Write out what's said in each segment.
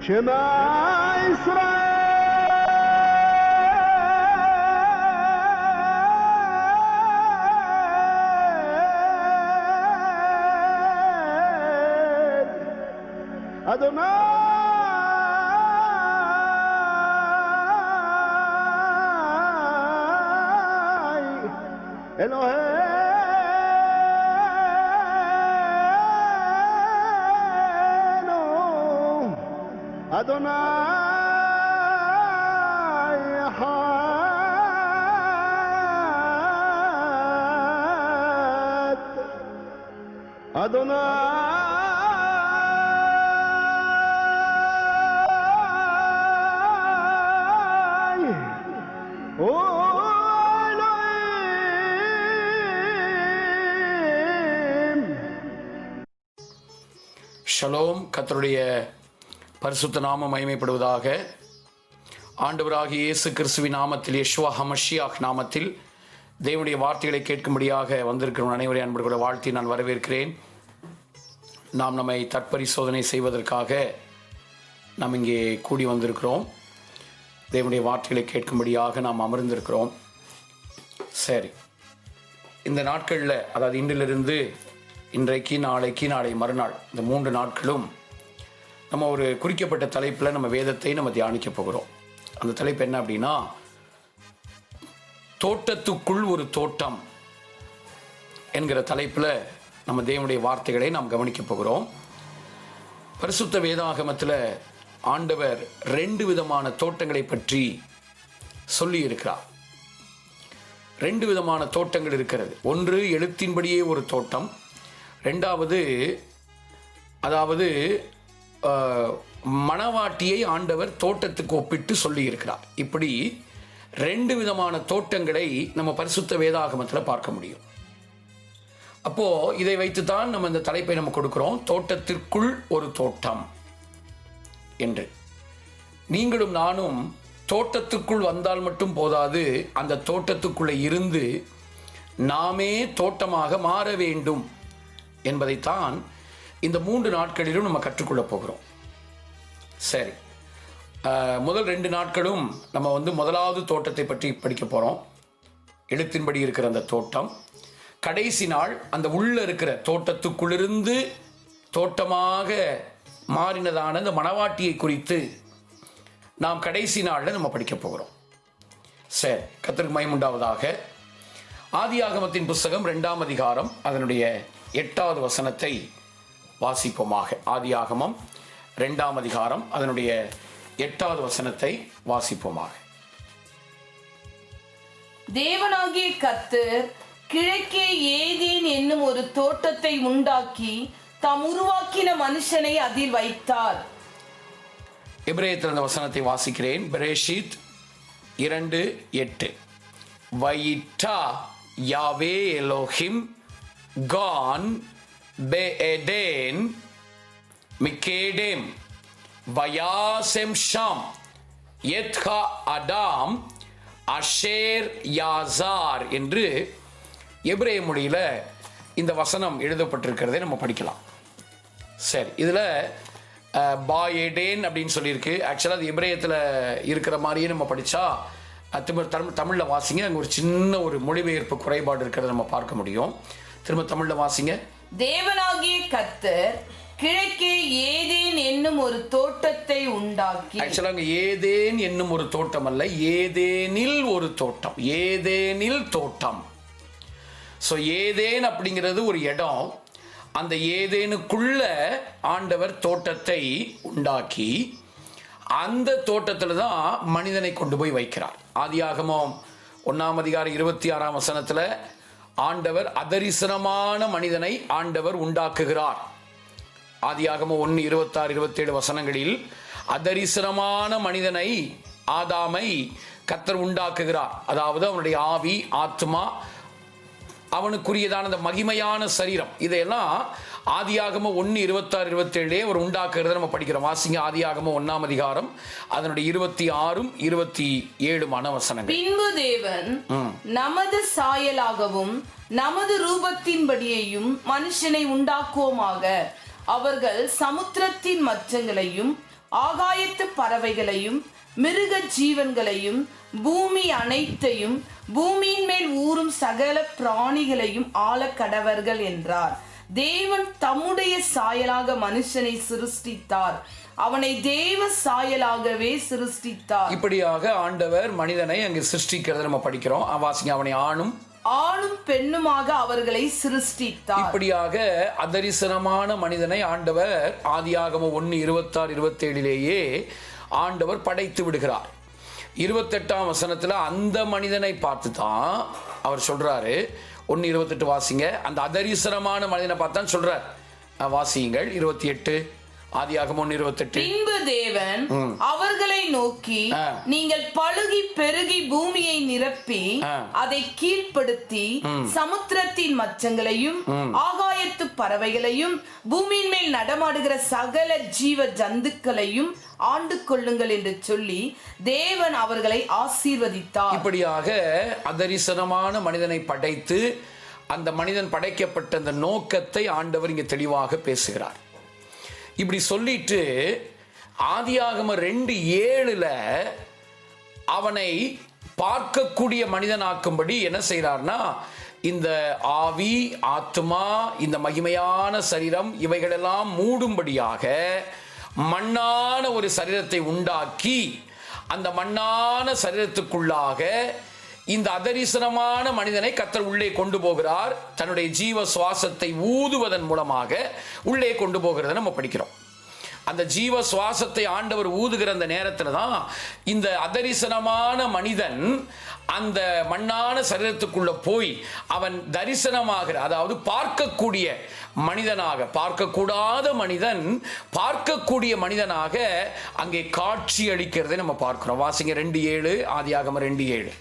Shema Israel Adonai Eloheinu Adonai Echad Adonai shalom. கர்த்தருடைய பரிசுத்த நாமம் மகிமைப்படுவதாக. ஆண்டவராகிய இயேசு கிறிஸ்துவின் நாமத்தில், யெஷுவா ஹமஷியாஹ் நாமத்தில் தேவனுடைய வார்த்தைகளை கேட்கும்படியாக வந்திருக்கிற அனைவரையும் அன்புகளை வாழ்த்தி நான் வரவேற்கிறேன். நாம் நம்மை தற்பரிசோதனை செய்வதற்காக நாம் இங்கே கூடி வந்திருக்கிறோம். தேவனுடைய வார்த்தைகளை கேட்கும்படியாக நாம் அமர்ந்திருக்கிறோம். சரி, இந்த நாட்களில், அதாவது இன்றிலிருந்து இன்றைக்கு, நாளைக்கு, நாளை மறுநாள், இந்த 3 நாட்களும் நம்ம ஒரு குறிக்கப்பட்ட தலைப்பில் நம்ம வேதத்தை நம்ம தியானிக்க போகிறோம். அந்த தலைப்பு என்ன அப்படின்னா, தோட்டத்துக்குள் ஒரு தோட்டம் என்கிற தலைப்பில் நம்ம தேவனுடைய வார்த்தைகளை நாம் கவனிக்க போகிறோம். பரிசுத்த வேதாகமத்தில் ஆண்டவர் 2 விதமான தோட்டங்களை பற்றி சொல்லி இருக்கிறார். 2 விதமான தோட்டங்கள் இருக்கிறது. ஒன்று எழுத்தின்படியே ஒரு தோட்டம், 2வது அதாவது மணவாட்டியை ஆண்டவர் தோட்டத்துக்கு ஒப்பிட்டு சொல்லி இருக்கிறார். இப்படி 2 விதமான தோட்டங்களை நம்ம பரிசுத்த வேதாகமத்தில் பார்க்க முடியும். அப்போ இதை வைத்துதான் நம்ம இந்த தலைப்பை நம்ம கொடுக்கிறோம், தோட்டத்திற்குள் ஒரு தோட்டம் என்று. நீங்களும் நானும் தோட்டத்துக்குள் வந்தால் மட்டும் போதாது, அந்த தோட்டத்துக்குள்ளே இருந்து நாமே தோட்டமாக மாற வேண்டும் என்பதைத்தான் இந்த 3 நாட்களிலும் நம்ம கற்றுக்கொள்ள போகிறோம். சரி, முதல் 2 நாட்களும் நம்ம முதலாவது தோட்டத்தை பற்றி படிக்க போகிறோம். எழுத்தின்படி இருக்கிற அந்த தோட்டம். கடைசி நாள் அந்த உள்ள இருக்கிற தோட்டத்துக்குள்ளிருந்து தோட்டமாக மாறினதான அந்த மணவாட்டியை குறித்து நாம் கடைசி நாளில் நம்ம படிக்க போகிறோம். சரி, கர்த்தருக்கு மகிமை உண்டாவதாக. ஆதியாகமத்தின் புஸ்தகம் 2ஆம் அதிகாரம் அதனுடைய 8வது வசனத்தை வாசிப்போமாக. ஆதியாகமம் 2ஆம் அதிகாரம் அதனுடைய 8வது வசனத்தை வாசிப்போமாக. தேவனாகிய கர்த்தர் கிழக்கே ஏதேன் என்னும் ஒரு தோட்டத்தை உண்டாக்கி தாம் உருவாக்கின மனுஷனை அதில் வைத்தார். எபிரேயத்தில் அந்த வசனத்தை வாசிக்கிறேன். பெரேஷித் 2:8. வைட்டா யாவே எலோஹிம் கான் பெஎடேன் மிக்கேடேம் வயாசெம் ஷாம் யத்ஹா அடாம் அஷேர் யாசார் என்று எபிரேய மொழியில் இந்த வசனம் எழுதப்பட்டிருக்கிறதை நம்ம படிக்கலாம். சரி, இதில் பாயேடேன் அப்படின்னு சொல்லியிருக்கு. ஆக்சுவலாக அது எபிரேயத்தில் இருக்கிற மாதிரியே நம்ம படித்தா தமிழில் வாசிங்க. அங்கே ஒரு சின்ன ஒரு மொழிபெயர்ப்பு குறைபாடு இருக்கிறத நம்ம பார்க்க முடியும். திரும்ப தமிழில் வாசிங்க. தேவனாகிய கர்த்தர் கிழக்கே ஏதேன் என்னும் ஒரு தோட்டத்தை உண்டாக்கி. ஆக்சுவலாக அங்கே ஏதேன் என்னும் ஒரு தோட்டம் அல்ல, ஏதேனில் ஒரு தோட்டம். ஏதேனில் தோட்டம். ஸோ ஏதேன் அப்படிங்கிறது ஒரு இடம். அந்த ஏதேனுக்குள்ள ஆண்டவர் தோட்டத்தை உண்டாக்கி அந்த தோட்டத்தில் தான் மனிதனை கொண்டு போய் வைக்கிறார். ஆதியாகமம் 1ஆம் அதிகாரம் 26ஆம் வசனத்தில் ஆண்டவர் அதரிசனமான மனிதனை ஆண்டவர் உண்டாக்குகிறார். ஆதியாகமம் 1:26-27 வசனங்களில் அதரிசனமான மனிதனை, ஆதாமை கர்த்தர் உண்டாக்குகிறார். அதாவது அவனுடைய ஆவி, ஆத்மா, அவனுக்குரியதான அந்த மகிமையான சரீரம், இதையெல்லாம் ஆதியாகமம் 1:26-27 அவர் உண்டாக்குறத நம்ம படிக்கிறோம். வாசிங்க ஆதியாகமம் 1ஆம் அதிகாரம் அதனுடைய 26-27 வசனங்கள். பின்பு தேவன் நமது சாயலாகவும் நமது ரூபத்தின்படியையும் மனுஷனை உண்டாக்குவோமாக, அவர்கள் சமுத்திரத்தின் மச்சங்களையும் ஆகாயத்து பறவைகளையும் மிருக ஜீவன்களையும் பூமி அனைத்தையும் பூமியின் மேல் ஊறும் சகல பிராணிகளையும் ஆள கடவர்கள் என்றார். தேவன் தம்முடைய சாயலாக மனுஷனை சிருஷ்டித்தார், அவனை தேவ சாயலாகவே சிருஷ்டித்தார். இப்படியாக ஆண்டவர் மனிதனை அங்கு சிருஷ்டிக்கிறத நம்ம படிக்கிறோம். வாசிங்க, அவனை ஆணும் பெண்ணுமாக அவர்களை சிருஷ்டித்தார். இப்படியாக அதரிசனமான மனிதனை ஆண்டவர் ஆதியாகமம் 1:26-27 ஆண்டவர் படைத்து விடுகிறார். 28ஆம் வசனத்துல அந்த மனிதனை பார்த்து தான் அவர் சொல்றாரு. 1:28 வாசிங்க. அந்த அதரிசனமான மனிதனை பார்த்தான் சொல்றார். வாசியுங்கள் 28, ஆதியாகமம் 1:28. பின்பு தேவன் அவர்களை நோக்கி, நீங்கள் பழுகி பெருகி பூமியை நிரப்பி அதை கீழ்ப்படுத்தி சமுத்திரத்தின் மச்சங்களையும் ஆகாயத்து பறவைகளையும் பூமியின் மேல் நடமாடுகிற சகல ஜீவ ஜந்துக்களையும் ஆண்டு கொள்ளுங்கள் என்று சொல்லி தேவன் அவர்களை ஆசீர்வதித்தார். இப்படியாக அதரிசனமான மனிதனை படைத்து அந்த மனிதன் படைக்கப்பட்ட அந்த நோக்கத்தை ஆண்டவர் இங்கே தெளிவாக பேசுகிறார். இப்படி சொல்லிட்டு ஆதியாகமம் 2:7 அவனை பார்க்கக்கூடிய மனிதனாக்கும்படி என்ன செய்கிறார்னா, இந்த ஆவி, ஆத்மா, இந்த மகிமையான சரீரம் இவைகளெல்லாம் மூடும்படியாக மண்ணான ஒரு சரீரத்தை உண்டாக்கி அந்த மண்ணான சரீரத்துக்குள்ளாக இந்த அதரிசனமான மனிதனை கர்த்தர் உள்ளே கொண்டு போகிறார். தன்னுடைய ஜீவ சுவாசத்தை ஊதுவதன் மூலமாக உள்ளே கொண்டு போகிறத நம்ம படிக்கிறோம். அந்த ஜீவ சுவாசத்தை ஆண்டவர் ஊதுகிற அந்த நேரத்தில் தான் இந்த அதரிசனமான மனிதன் அந்த மண்ணான சரீரத்துக்குள்ள போய் அவன் தரிசனமாகிற, அதாவது பார்க்கக்கூடிய மனிதனாக, பார்க்கக்கூடாத மனிதன் பார்க்கக்கூடிய மனிதனாக அங்கே காட்சி அளிக்கிறதை நம்ம பார்க்கிறோம். வாசிங்க 2:7, ஆதியாகமம் 2:7.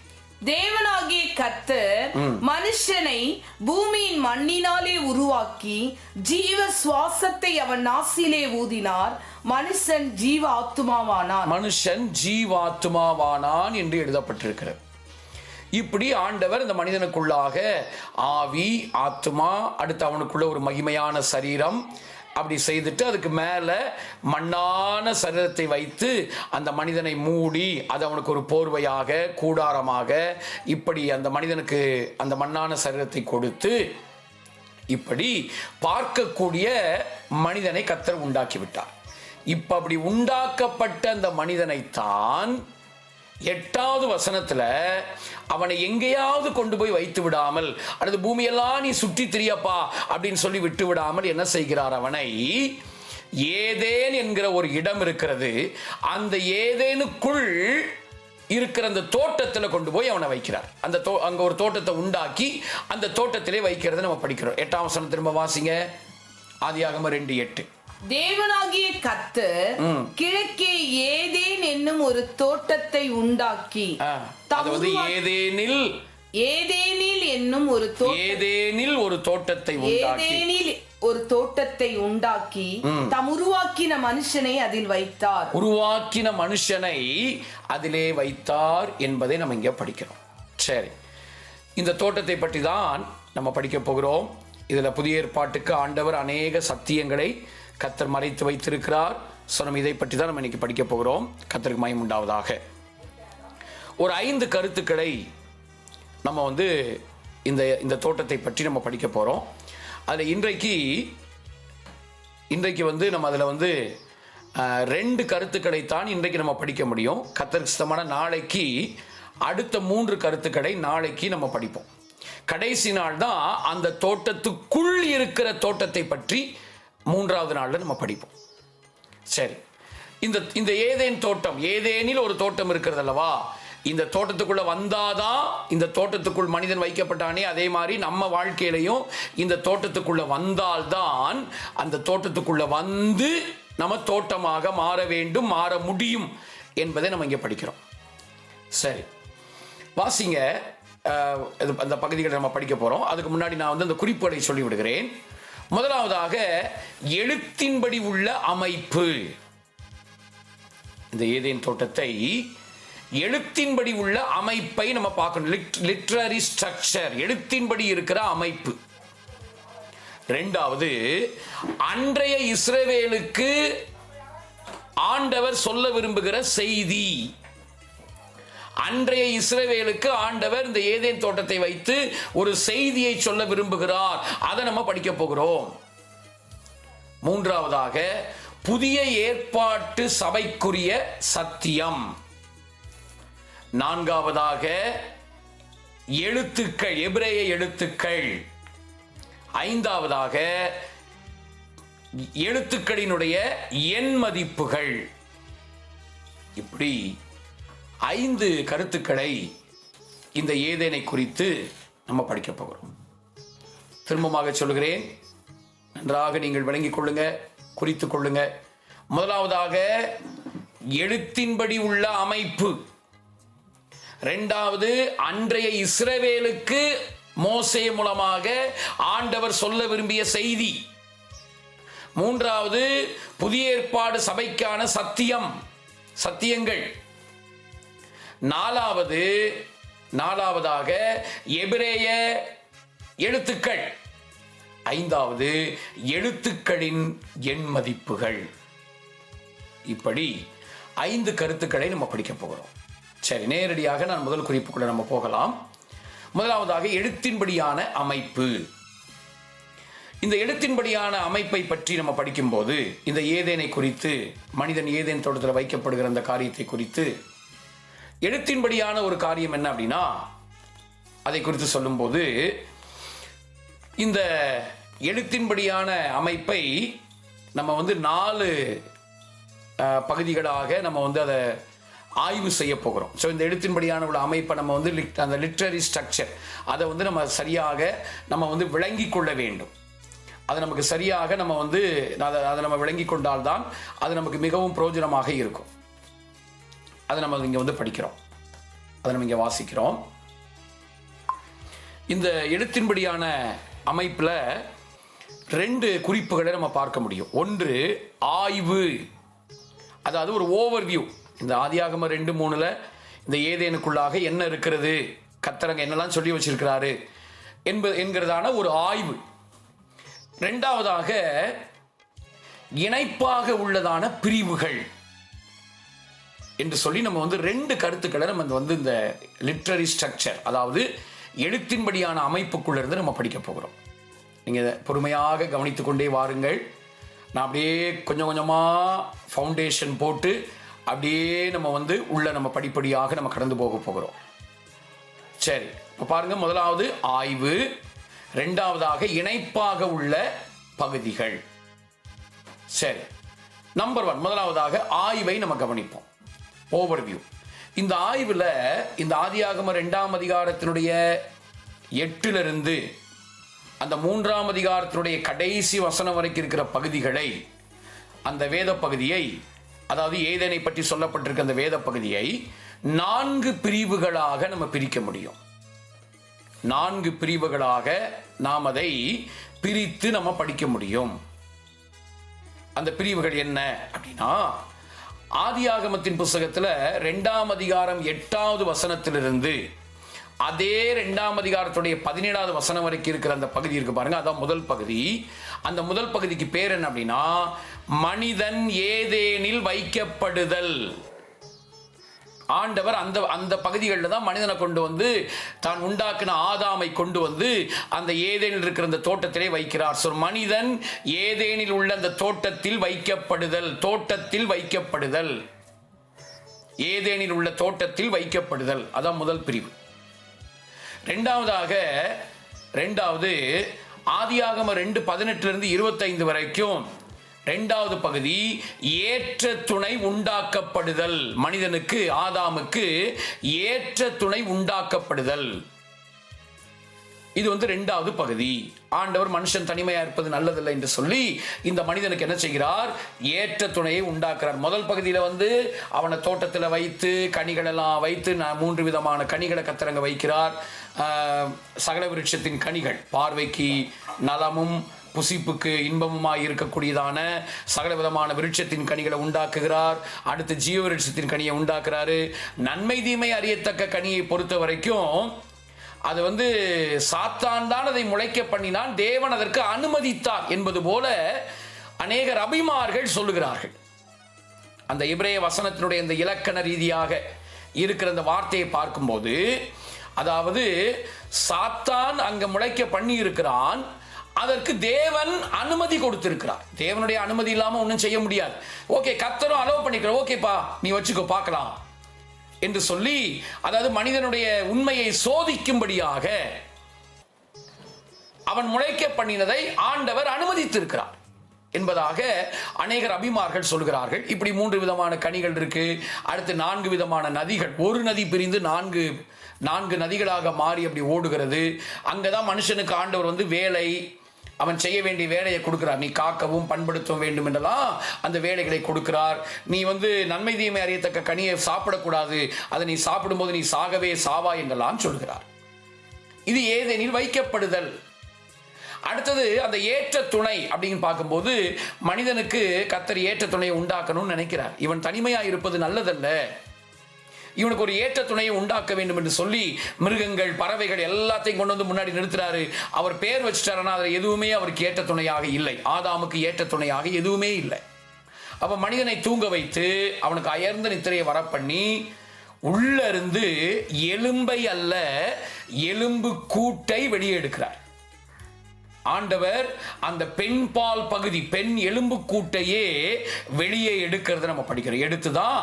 தேவனாகிய கர்த்தர் மனுஷனை பூமியின் மண்ணினாலே உருவாக்கி ஜீவ சுவாசத்தை அவன் நாசிலே ஊதினார், மனுஷன் ஜீவாத்துமாவானான் என்று எழுதப்பட்டிருக்கிறது. இப்படி ஆண்டவர் இந்த மனிதனுக்குள்ளாக ஆவி, ஆத்மா, அடுத்து அவனுக்குள்ள ஒரு மகிமையான சரீரம் அப்படி செய்துட்டு அதுக்கு மேலே மண்ணான சரீரத்தை வைத்து அந்த மனிதனை மூடி அது அவனுக்கு ஒரு போர்வையாக, கூடாரமாக, இப்படி அந்த மனிதனுக்கு அந்த மண்ணான சரீரத்தை கொடுத்து இப்படி பார்க்கக்கூடிய மனிதனை கர்த்தர் உண்டாக்கி விட்டார். இப்ப அப்படி உண்டாக்கப்பட்ட அந்த மனிதனைத்தான் 8வது வசனத்துல அவனை எங்கேயாவது கொண்டு போய் வைத்து விடாமல், அல்லது பூமியெல்லாம் நீ சுற்றி திரியப்பா அப்படின்னு சொல்லி விட்டு விடாமல் என்ன செய்கிறார், அவனை ஏதேன் என்கிற ஒரு இடம் இருக்கிறது, அந்த ஏதேனுக்குள் இருக்கிற அந்த தோட்டத்தில் கொண்டு போய் அவனை வைக்கிறார். அந்த அங்க ஒரு தோட்டத்தை உண்டாக்கி அந்த தோட்டத்திலே வைக்கிறத நம்ம படிக்கிறோம். 8ஆம் வசனம் திரும்ப வாசிங்க, ஆதியாகமம் 2:8. தேவனாகிய கர்த்தர் கிழக்கே ஏதேன் என்னும் ஒரு தோட்டத்தை உண்டாக்கி, அதாவது ஏதேனில் என்னும் ஒரு ஏதேனில் ஒரு தோட்டத்தை உண்டாக்கி தாம் உருவாக்கின மனுஷனை அதில் வைத்தார். உருவாக்கின மனுஷனை அதிலே வைத்தார் என்பதை நம்ம இங்க படிக்கிறோம். சரி, இந்த தோட்டத்தை பற்றி தான் நம்ம படிக்க போகிறோம். இதுல புதிய ஏற்பாட்டுக்கு ஆண்டவர் அநேக சத்தியங்களை கர்த்தர் மறைத்து வைத்திருக்கிறார். நம்ம இதை பற்றி தான் நம்ம இன்னைக்கு படிக்க போகிறோம். கர்த்தருக்கு மகிமை உண்டாவதாக. ஒரு 5 கருத்துக்களை நம்ம இந்த தோட்டத்தை பற்றி நம்ம படிக்க போகிறோம். அதில் இன்றைக்கு நம்ம அதில் 2 கருத்துக்களைத்தான் இன்றைக்கு நம்ம படிக்க முடியும். கர்த்தருக்கு சித்தமான நாளைக்கு அடுத்த 3 கருத்துக்களை நாளைக்கு நம்ம படிப்போம். கடைசி நாள் தான் அந்த தோட்டத்துக்குள் இருக்கிற தோட்டத்தை பற்றி 3வது நாளில் நம்ம படிப்போம். சரி, இந்த ஏதேன் தோட்டம், ஏதேனில் ஒரு தோட்டம் இருக்கிறது அல்லவா, இந்த தோட்டத்துக்குள்ள வந்தாதான் இந்த தோட்டத்துக்குள் மனிதன் வைக்கப்பட்டானே, அதே மாதிரி நம்ம வாழ்க்கையிலையும் இந்த தோட்டத்துக்குள்ள வந்தால்தான் அந்த தோட்டத்துக்குள்ள வந்து நம்ம தோட்டமாக மாற வேண்டும், மாற முடியும் என்பதை நம்ம இங்கே படிக்கிறோம். சரி, வாசிங்க அந்த பகுதிகளை நம்ம படிக்க போறோம். அதுக்கு முன்னாடி நான் அந்த குறிப்புகளை சொல்லி விடுகிறேன். முதலாவதாக எழுத்தின்படி உள்ள அமைப்பு. இந்த ஏதேன் தோட்டத்தை எழுத்தின்படி உள்ள அமைப்பை நம்ம பார்க்கணும். லிட்ரரி ஸ்ட்ரக்சர், எழுத்தின்படி இருக்கிற அமைப்பு. 2வது, அன்றைய இஸ்ரவேலுக்கு ஆண்டவர் சொல்ல விரும்புகிற செய்தி. அன்றைய இஸ்ரவேலுக்கு ஆண்டவர் இந்த ஏதேன் தோட்டத்தை வைத்து ஒரு செய்தியை சொல்ல விரும்புகிறார். அதை நம்ம படிக்க போகிறோம். மூன்றாவதாக புதிய ஏற்பாட்டு சபைக்குரிய சத்தியம். நான்காவதாக எழுத்துக்கள், எபிரேய எழுத்துக்கள். ஐந்தாவதாக எழுத்துக்களினுடைய எண் மதிப்புகள். இப்படி 5 கருத்துக்களை இந்த ஏதேனை குறித்து நம்ம படிக்க போகிறோம். திரும்பமாக சொல்கிறேன், நன்றாக நீங்கள் விளங்கிக் கொள்ளுங்க, குறித்துக் கொள்ளுங்க. முதலாவதாக எழுத்தின்படி உள்ள அமைப்பு. இரண்டாவது, அன்றைய இஸ்ரவேலுக்கு மோசே மூலமாக ஆண்டவர் சொல்ல விரும்பிய செய்தி. மூன்றாவது, புதிய ஏற்பாடு சபைக்கான சத்தியங்கள். நாலாவதாக எபிரேய எழுத்துக்கள். ஐந்தாவது, எழுத்துக்களின் எண் மதிப்புகள். இப்படி 5 கருத்துக்களை நம்ம படிக்க போகிறோம். சரி, நேரடியாக நான் முதல் குறிப்புக்குள்ள நம்ம போகலாம். முதலாவதாக எழுத்தின்படியான அமைப்பு. இந்த எழுத்தின்படியான அமைப்பை பற்றி நம்ம படிக்கும்போது, இந்த ஏதேனை குறித்து, மனிதன் ஏதேன் தோட்டத்தில் வைக்கப்படுகிற அந்த காரியத்தை குறித்து எழுத்தின்படியான ஒரு காரியம் என்ன அப்படின்னா, அதை குறித்து சொல்லும்போது, இந்த எழுத்தின்படியான அமைப்பை நம்ம 4 பகுதிகளாக நம்ம அதை ஆய்வு செய்ய போகிறோம். ஸோ இந்த எழுத்தின்படியான உள்ள அமைப்பை நம்ம அந்த லிட்ரரி ஸ்ட்ரக்சர் அதை நம்ம சரியாக நம்ம விளங்கி கொள்ள வேண்டும். அது நமக்கு சரியாக நம்ம அதை நம்ம விளங்கி கொண்டால்தான் அது நமக்கு மிகவும் பிரயோஜனமாக இருக்கும். அதை நம்ம இங்கே படிக்கிறோம், அதை நம்ம இங்கே வாசிக்கிறோம். இந்த எழுத்தின்படியான அமைப்பில் 2 குறிப்புகளை நம்ம பார்க்க முடியும். ஒன்று ஆய்வு, அதாவது ஒரு ஓவர்வியூ. இந்த ஆதியாகமம் 2:3 இந்த ஏதேனுக்குள்ளாக என்ன இருக்கிறது, கர்த்தர் என்னெல்லாம் சொல்லி வச்சிருக்கிறாரு என்கிறதான ஒரு ஆய்வு. இரண்டாவதாக இணைப்பாக உள்ளதான பிரிவுகள் என்று சொல்லி நம்ம 2 கருத்துக்களை நம்ம இந்த லிட்ரரி ஸ்ட்ரக்சர், அதாவது எழுத்தின்படியான அமைப்புக்குள்ள இருந்து நம்ம படிக்க போகிறோம். நீங்கள் பொறுமையாக கவனித்துக் கொண்டே வாருங்கள். நான் அப்படியே கொஞ்சம் கொஞ்சமாக ஃபவுண்டேஷன் போட்டு அப்படியே நம்ம உள்ள நம்ம படிப்படியாக நம்ம கடந்து போக போகிறோம். சரி, இப்போ பாருங்க, முதலாவது ஆய்வு, இரண்டாவதாக இணைப்பாக உள்ள பகுதிகள். சரி, நம்பர் 1, முதலாவதாக ஆய்வை நம்ம கவனிப்போம். ஓவர்வியூ. இந்த ஆய்வுல இந்த ஆதியாகம 2ஆம் அதிகாரத்தினுடைய 8 அந்த 3ஆம் அதிகாரத்தினுடைய கடைசி வசனம் வரைக்கும் இருக்கிற பகுதிகளை, அந்த வேத பகுதியை, அதாவது ஏதேனை பற்றி சொல்லப்பட்டிருக்க அந்த வேத பகுதியை 4 பிரிவுகளாக நம்ம பிரிக்க முடியும். 4 பிரிவுகளாக நாம் அதை பிரித்து நம்ம படிக்க முடியும். அந்த பிரிவுகள் என்ன அப்படின்னா, ஆதியாகமத்தின் புத்தகத்தில் 2ஆம் அதிகாரம் 8வது வசனத்திலிருந்து அதே 2ஆம் அதிகாரத்துடைய 17வது வசனம் வரைக்கும் இருக்கிற அந்த பகுதி இருக்கு பாருங்க, அதான் முதல் பகுதி. அந்த முதல் பகுதிக்கு பேர் என்ன அப்படின்னா, மனிதன் ஏதேனில் வைக்கப்படுதல். ஆண்டவர் அந்த பகுதிகளில் தான் மனிதனை கொண்டு தான் உண்டாக்கின ஆதாமை கொண்டு அந்த ஏதேனில் இருக்கிற அந்த தோட்டத்திலே வைக்கிறார். ஸோ மனிதன் ஏதேனில் உள்ள அந்த தோட்டத்தில் வைக்கப்படுதல், ஏதேனில் உள்ள தோட்டத்தில் வைக்கப்படுதல், அதான் முதல் பிரிவு. ரெண்டாவது ஆதியாகம 2:18 25 வரைக்கும் 2வது பகுதி ஏற்ற துணை உண்டாக்கப்படுதல். மனிதனுக்கு, ஆதாமுக்கு ஏற்ற துணை உண்டாக்கப்படுதல். இது 2வது பகுதி. ஆண்டவர் மனுஷன் தனிமையா இருப்பது நல்லதில்லை என்று சொல்லி இந்த மனிதனுக்கு என்ன செய்கிறார், ஏற்ற துணையை உண்டாக்குறார். முதல் பகுதியில அவனை தோட்டத்தில் வைத்து கனிகள் எல்லாம் வைத்து 3 விதமான கனிகளை கத்தரங்க வைக்கிறார். சகல விருட்சத்தின் கனிகள், பார்வைக்கு நலமும் புசிப்புக்கு இன்பமுமாய் இருக்கக்கூடியதான சகல விதமான விருட்சத்தின் கனிகளை உண்டாக்குகிறார். அடுத்து ஜீவ விருட்சத்தின் கனியை உண்டாக்குறாரு. நன்மை தீமை அறியத்தக்க கனியை பொறுத்த வரைக்கும் அது சாத்தான் தான் அதை முளைக்க பண்ணினான், தேவன் அதற்கு அனுமதித்தார் என்பது போல அநேகர் அபிமார்கள் சொல்லுகிறார்கள். அந்த எபிரேய வசனத்தினுடைய இந்த இலக்கண ரீதியாக இருக்கிற அந்த வார்த்தையை பார்க்கும்போது, அதாவது சாத்தான் அங்க முளைக்க பண்ணி இருக்கிறான், அதற்கு தேவன் அனுமதி கொடுத்திருக்கிறார். தேவனுடைய அனுமதி இல்லாம ஒன்றும் செய்ய முடியாது. ஓகே, கர்த்தரும் அலோவ் பண்ணிக்கிற, ஓகேப்பா நீ வச்சுக்கோ பார்க்கலாம் என்று சொல்லி, அதாவது மனிதனுடைய உண்மையை சோதிக்கும்படியாக அவன் முளைக்க பண்ணினதை ஆண்டவர் அனுமதித்திருக்கிறார் என்பதாக அநேகர் அபிமார்கள் சொல்கிறார்கள். இப்படி 3 விதமான கனிகள் இருக்கு. அடுத்து 4 விதமான நதிகள், ஒரு நதி பிரிந்து 4 நதிகளாக மாறி அப்படி ஓடுகிறது. அங்கதான் மனுஷனுக்கு ஆண்டவர் வேலை, அவன் செய்ய வேண்டிய வேலையை கொடுக்கிறார். நீ காக்கவும் பண்படுத்தவும் வேண்டும் என்றெல்லாம் அந்த வேலைகளை கொடுக்கிறார். நீ நன்மை தீமை அறியத்தக்க கனியை சாப்பிடக்கூடாது, அதை நீ சாப்பிடும்போது நீ சாகவே சாவா என்றெல்லாம் சொல்கிறார். இது ஏதேனில் வைக்கப்படுதல். அடுத்தது அந்த ஏற்ற துணை அப்படின்னு பார்க்கும்போது, மனிதனுக்கு கர்த்தர் ஏற்ற துணையை உண்டாக்கணும்னு நினைக்கிறார். இவன் தனிமையா இருப்பது நல்லதல்ல, இவனுக்கு ஒரு ஏற்ற துணையை உண்டாக்க வேண்டும் என்று சொல்லி மிருகங்கள், பறவைகள் எல்லாத்தையும் கொண்டு முன்னாடி நிறுத்துறாரு. அவர் பேர் வச்சுட்டாருன்னா அதில் எதுவுமே அவருக்கு ஏற்ற துணையாக இல்லை. ஆதாமுக்கு ஏற்ற துணையாக எதுவுமே இல்லை. அப்ப மனிதனை தூங்க வைத்து அவனுக்கு அயர்ந்த நித்திரையை வரப்பண்ணி உள்ள இருந்து எலும்பை அல்ல எலும்பு கூட்டை வெளியே எடுக்கிறார். ஆண்டவர் அந்த பெண் பால் பகுதி, பெண் எலும்பு கூட்டையே வெளியே எடுக்கிறத நம்ம படிக்கிறோம். எடுத்துதான்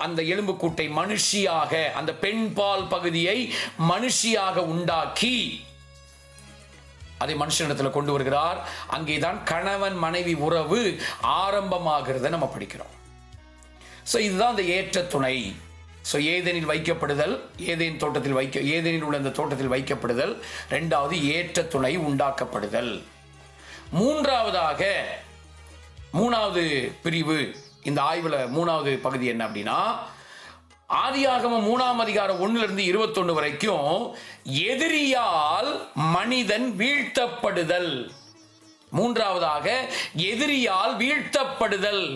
அந்த எலும்பு கூட்டை மனுஷியாக, அந்த பெண் பால் பகுதியை மனுஷியாக உண்டாக்கி அதை மனுஷனிடத்துல கொண்டு வருகிறார். அங்கேதான் கணவன் மனைவி உறவு ஆரம்பமாகிறத நம்ம படிக்கிறோம். இதுதான் அந்த ஏற்ற துணை. ஏதேனில் வைக்கப்படுதல், ஏதேன் தோட்டத்தில் ஏதேனில் உள்ள அந்த தோட்டத்தில் வைக்கப்படுதல். 2வது ஏற்ற துணை உண்டாக்கப்படுதல். 3வது பிரிவு இந்த ஆய்வுல 3வது பகுதி என்ன அப்படின்னா, ஆதியாகமம் 3ஆம் அதிகாரம் 1-21 வரைக்கும் எதிரியால் மனிதன் வீழ்த்தப்படுதல். 3வதாக எதிரியால் வீழ்த்தப்படுதல்.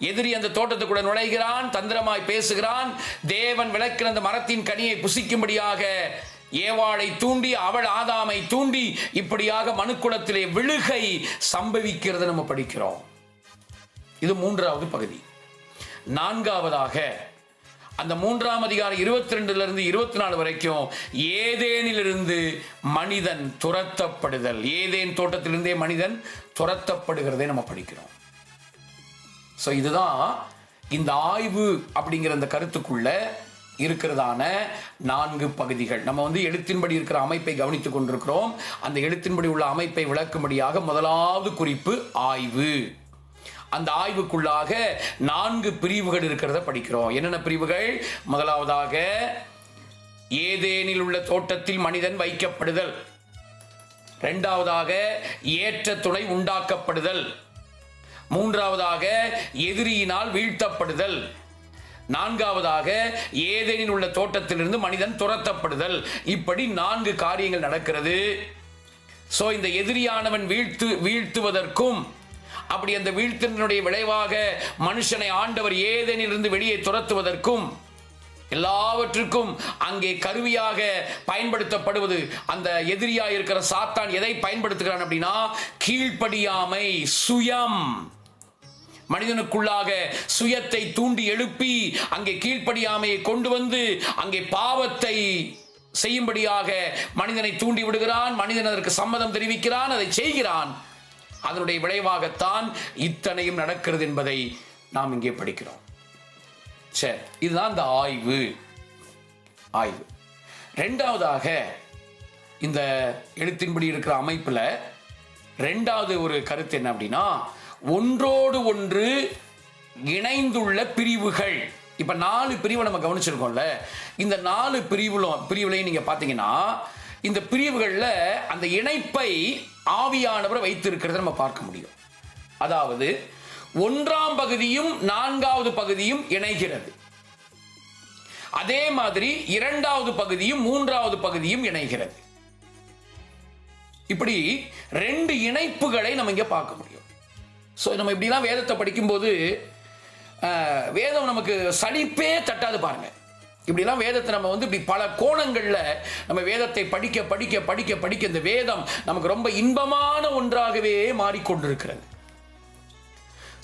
எதிரி அந்த தோட்டத்துக்குள்ள நுழைகிறான், தந்திரமாய் பேசுகிறான். தேவன் விளக்கிற அந்த மரத்தின் கனியை புசிக்கும்படியாக ஏவாளை தூண்டி, அவள் ஆதாமை தூண்டி, இப்படியாக மனுக்குலத்திலே விழுகை சம்பவிக்கிறது நம்ம படிக்கிறோம். இது 3வது பகுதி. 4வதாக அந்த 3ஆம் அதிகாரம் 22-24 வரைக்கும் ஏதேனிலிருந்து மனிதன் துரத்தப்படுதல். ஏதேன் தோட்டத்திலிருந்தே மனிதன் துரத்தப்படுகிறதை நம்ம படிக்கிறோம். இதுதான் இந்த ஆய்வு அப்படிங்கிற அந்த கருத்துக்குள்ள இருக்கிறதான 4 பகுதிகள். நம்ம எழுத்தின்படி இருக்கிற அமைப்பை கவனித்துக் கொண்டிருக்கிறோம். அந்த எழுத்தின்படி உள்ள அமைப்பை விளக்கும்படியாக 1வது குறிப்பு ஆய்வு. அந்த ஆய்வுக்குள்ளாக 4 பிரிவுகள் இருக்கிறத படிக்கிறோம். என்னென்ன பிரிவுகள்? 1வதாக ஏதேனில் உள்ள தோட்டத்தில் மனிதன் வைக்கப்படுதல். 2வதாக ஏற்ற துணை உண்டாக்கப்படுதல். 3வதாக எதிரியினால் வீழ்த்தப்படுதல். 4வதாக ஏதேனில் உள்ள தோட்டத்திலிருந்து மனிதன் துரத்தப்படுதல். இப்படி 4 காரியங்கள் நடக்கிறது. இந்த எதிரியானவன் வீழ்த்துவதற்கும், அப்படி அந்த வீழ்த்தினுடைய விளைவாக மனுஷனை ஆண்டவர் ஏதேனிலிருந்து வெளியே துரத்துவதற்கும், எல்லாவற்றுக்கும் அங்கே கருவியாக பயன்படுத்தப்படுவது, அந்த எதிரியா இருக்கிற சாத்தான் எதை பயன்படுத்துகிறான் அப்படின்னா, கீழ்ப்படியாமை, சுயம். மனிதனுக்குள்ளாக சுயத்தை தூண்டி எழுப்பி அங்கே கீழ்ப்படியாமையை கொண்டு வந்து அங்கே பாவத்தை செய்யும்படியாக மனிதனை தூண்டி விடுகிறான். மனிதன் அதற்கு சம்மதம் தெரிவிக்கிறான், அதை செய்கிறான். அதனுடைய விளைவாகத்தான் இத்தனையும் நடக்கிறது என்பதை நாம் இங்கே படிக்கிறோம். சரி, இதுதான் இந்த ஆய்வு. 2வதாக இந்த எழுத்தின்படி இருக்கிற அமைப்புல 2வது ஒரு கருத்து என்ன அப்படின்னா, ஒன்றோடு ஒன்று இணைந்துள்ள பிரிவுகள். இப்ப 4 பிரிவை நம்ம கவனிச்சிருக்கோம்ல, இந்த 4 பிரிவுலையும் நீங்க பாத்தீங்கன்னா, இந்த பிரிவுகள்ல அந்த இணைப்பை ஆவியானவர் வைத்திருக்கிறத நம்ம பார்க்க முடியும். அதாவது 1ஆம் பகுதியும் 4வது பகுதியும் இணைகிறது. அதே மாதிரி 2வது பகுதியும் 3வது பகுதியும் இணைகிறது. இப்படி 2 இணைப்புகளை நம்ம இங்க பார்க்க முடியும். நம்ம இப்படிலாம் வேதத்தை படிக்கும்போது வேதம் நமக்கு சலிப்பே தட்டாது. பாருங்க, இப்படிலாம் வேதத்தை நம்ம இப்படி பல கோணங்கள்ல நம்ம வேதத்தை படிக்க படிக்க படிக்க படிக்க இந்த வேதம் நமக்கு ரொம்ப இன்பமான ஒன்றாகவே மாறிக்கொண்டிருக்கிறது.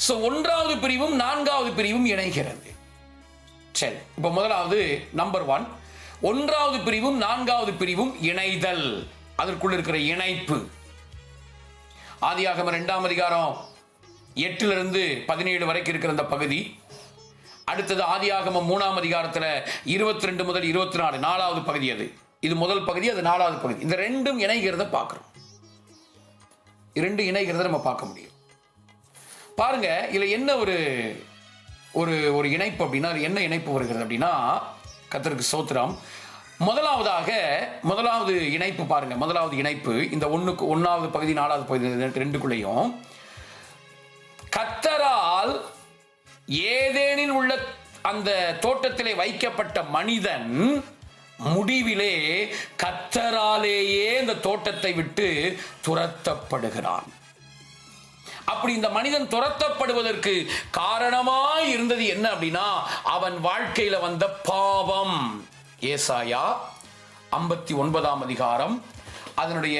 சோ ஒன்றாவது பிரிவும் நான்காவது பிரிவும் இணைகிறது. சரி, இப்ப முதலாவது நம்பர் 1, ஒன்றாவது பிரிவும் நான்காவது பிரிவும் இணைதல், அதற்குள்ள இருக்கிற இணைப்பு. ஆதியாகமம் 2ஆம் அதிகாரம் 8 to 17 வரைக்கும் இருக்கிற அந்த பகுதி. அடுத்தது ஆதியாகமம் 3ஆம் அதிகாரத்தில் 22 முதல் 24 4வது பகுதி. இது முதல் பகுதி, அது 4வது பகுதி. இந்த ரெண்டும் இணைகிறத பார்க்கிறோம். இரண்டு இணைகிறத நம்ம பார்க்க முடியும். பாருங்க, இதுல என்ன ஒரு ஒரு ஒரு இணைப்பு அப்படின்னா, என்ன இணைப்பு வருகிறது அப்படின்னா, கர்த்தருக்கு ஸ்தோத்திரம். முதலாவது இணைப்பு பாருங்க. முதலாவது இணைப்பு இந்த 1வது பகுதி 4வது பகுதி ரெண்டுக்குள்ளேயும் கர்த்தரால் ஏதேனில் உள்ள அந்த தோட்டத்திலே வைக்கப்பட்ட மனிதன் முடிவிலே கர்த்தராலேயே இந்த தோட்டத்தை விட்டு துரத்தப்படுகிறான். அப்படி இந்த மனிதன் துரத்தப்படுவதற்கு காரணமாய் இருந்தது என்ன அப்படின்னா, அவன் வாழ்க்கையில வந்த பாவம். ஏசாயா 59ஆம் அதிகாரம் அதனுடைய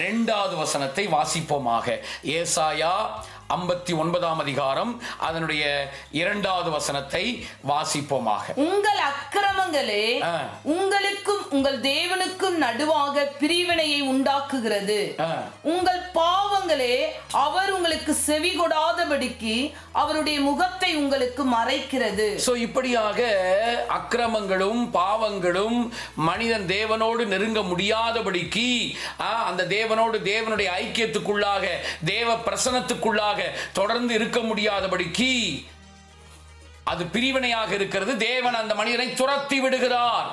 2வது வசனத்தை வாசிப்போமாக. ஏசாயா 59ஆம் அதிகாரம் அதனுடைய 2வது வசனத்தை வாசிப்போமாக. உங்கள் அக்கிரமங்களே உங்களுக்கும் உங்கள் தேவனுக்கும் நடுவாக பிரிவினையை உண்டாக்குகிறது. உங்கள் பாவங்களே அவர் உங்களுக்கு செவி கொடாதபடிக்கு அவருடைய முகத்தை உங்களுக்கு மறைக்கிறது. சோ இப்படியாக அக்கிரமங்களும் பாவங்களும் மனிதன் தேவனோடு நெருங்க முடியாதபடிக்கு, அந்த தேவனுடைய ஐக்கியத்துக்குள்ளாக, தேவ பிரசன்னத்துக்குள்ளாக தொடர்ந்து இருக்க முடியாதபடிக்கு அது பிரிவினையாக இருக்கிறது. தேவன் அந்த மனிதனை துரத்தி விடுகிறார்.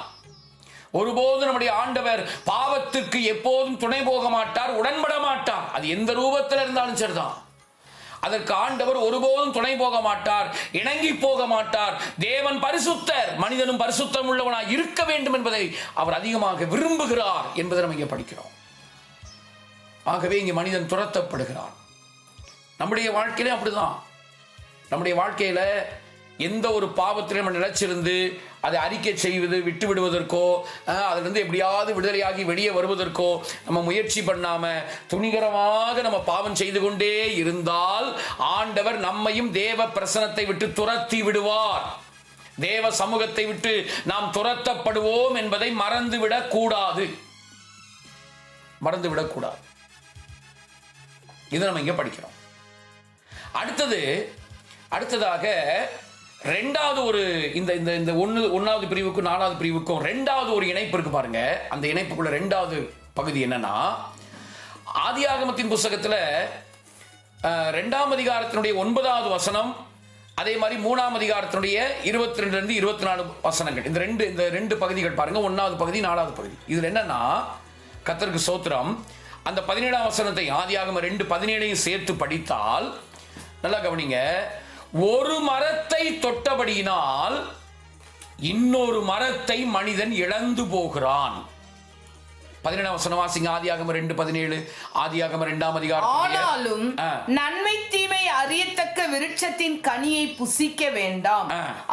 ஒருபோதும் நம்முடைய ஆண்டவர் பாவத்திற்கு எப்போதும் துணை போக மாட்டார், உடன்பட மாட்டார். அது எந்த ரூபத்தில் இருந்தாலும் சரிதான். அதற்கு ஆண்டவர் ஒருபோதும் துணை போக மாட்டார், இணங்கி போக மாட்டார். தேவன் பரிசுத்தர், மனிதனும் பரிசுத்தம் உள்ளவனாய் இருக்க வேண்டும் என்பதை அவர் அதிகமாக விரும்புகிறார் என்பதை நம்ம இங்கே படிக்கிறோம். ஆகவே இங்கே மனிதன் துரத்தப்படுகிறான். நம்முடைய வாழ்க்கையில அப்படிதான். நம்முடைய வாழ்க்கையில எந்த ஒரு பாவத்திலும் நம்ம நிலைச்சிருந்து அதை அறிக்கை செய்வது, விட்டு விடுவதற்கோ, அதிலிருந்து எப்படியாவது விடுதலையாகி வெளியே வருவதற்கோ நம்ம முயற்சி பண்ணாம துணிகரமாக நம்ம பாவம் செய்து கொண்டே இருந்தால் ஆண்டவர் நம்மையும் தேவ பிரசனத்தை விட்டு துரத்தி விடுவார். தேவ சமூகத்தை விட்டு நாம் துரத்தப்படுவோம் என்பதை மறந்துவிடக் கூடாது. இதை நம்ம இங்க படிக்கிறோம். அடுத்ததாக 2வது ஒரு இந்த 1வது பிரிவுக்கும் 4வது பிரிவுக்கும் 2வது ஒரு இணைப்பு இருக்கு பாருங்க. அந்த இணைப்புக்குள்ள 2வது பகுதி என்னன்னா, ஆதியாகமத்தின் புத்தகத்துல 2ஆம் அதிகாரத்தினுடைய 9வது வசனம், அதே மாதிரி 3ஆம் அதிகாரத்தினுடைய 22 to 24 வசனங்கள். இந்த ரெண்டு பகுதிகள் பாருங்க. 1வது பகுதி 4வது பகுதி. இதுல என்னன்னா, கர்த்தருக்கு ஸ்தோத்திரம், அந்த 17ஆம் வசனத்தை ஆதியாகமம் 2:17 சேர்த்து படித்தால் நல்லா கவனிங்க. ஒரு மரத்தை தொட்டபடியினால் இன்னொரு மரத்தை மனிதன் இழந்து போகிறான். 17ஆம் வசனம் வாசிங்க. ஆதியாகமம் 2:17, ஆதியாகமம் 2ஆம் அதிகாரம். ஆனாலும் நன்மை தீமை அறியத்தக்க விருட்சத்தின் கனியை புசிக்க வேண்டாம்,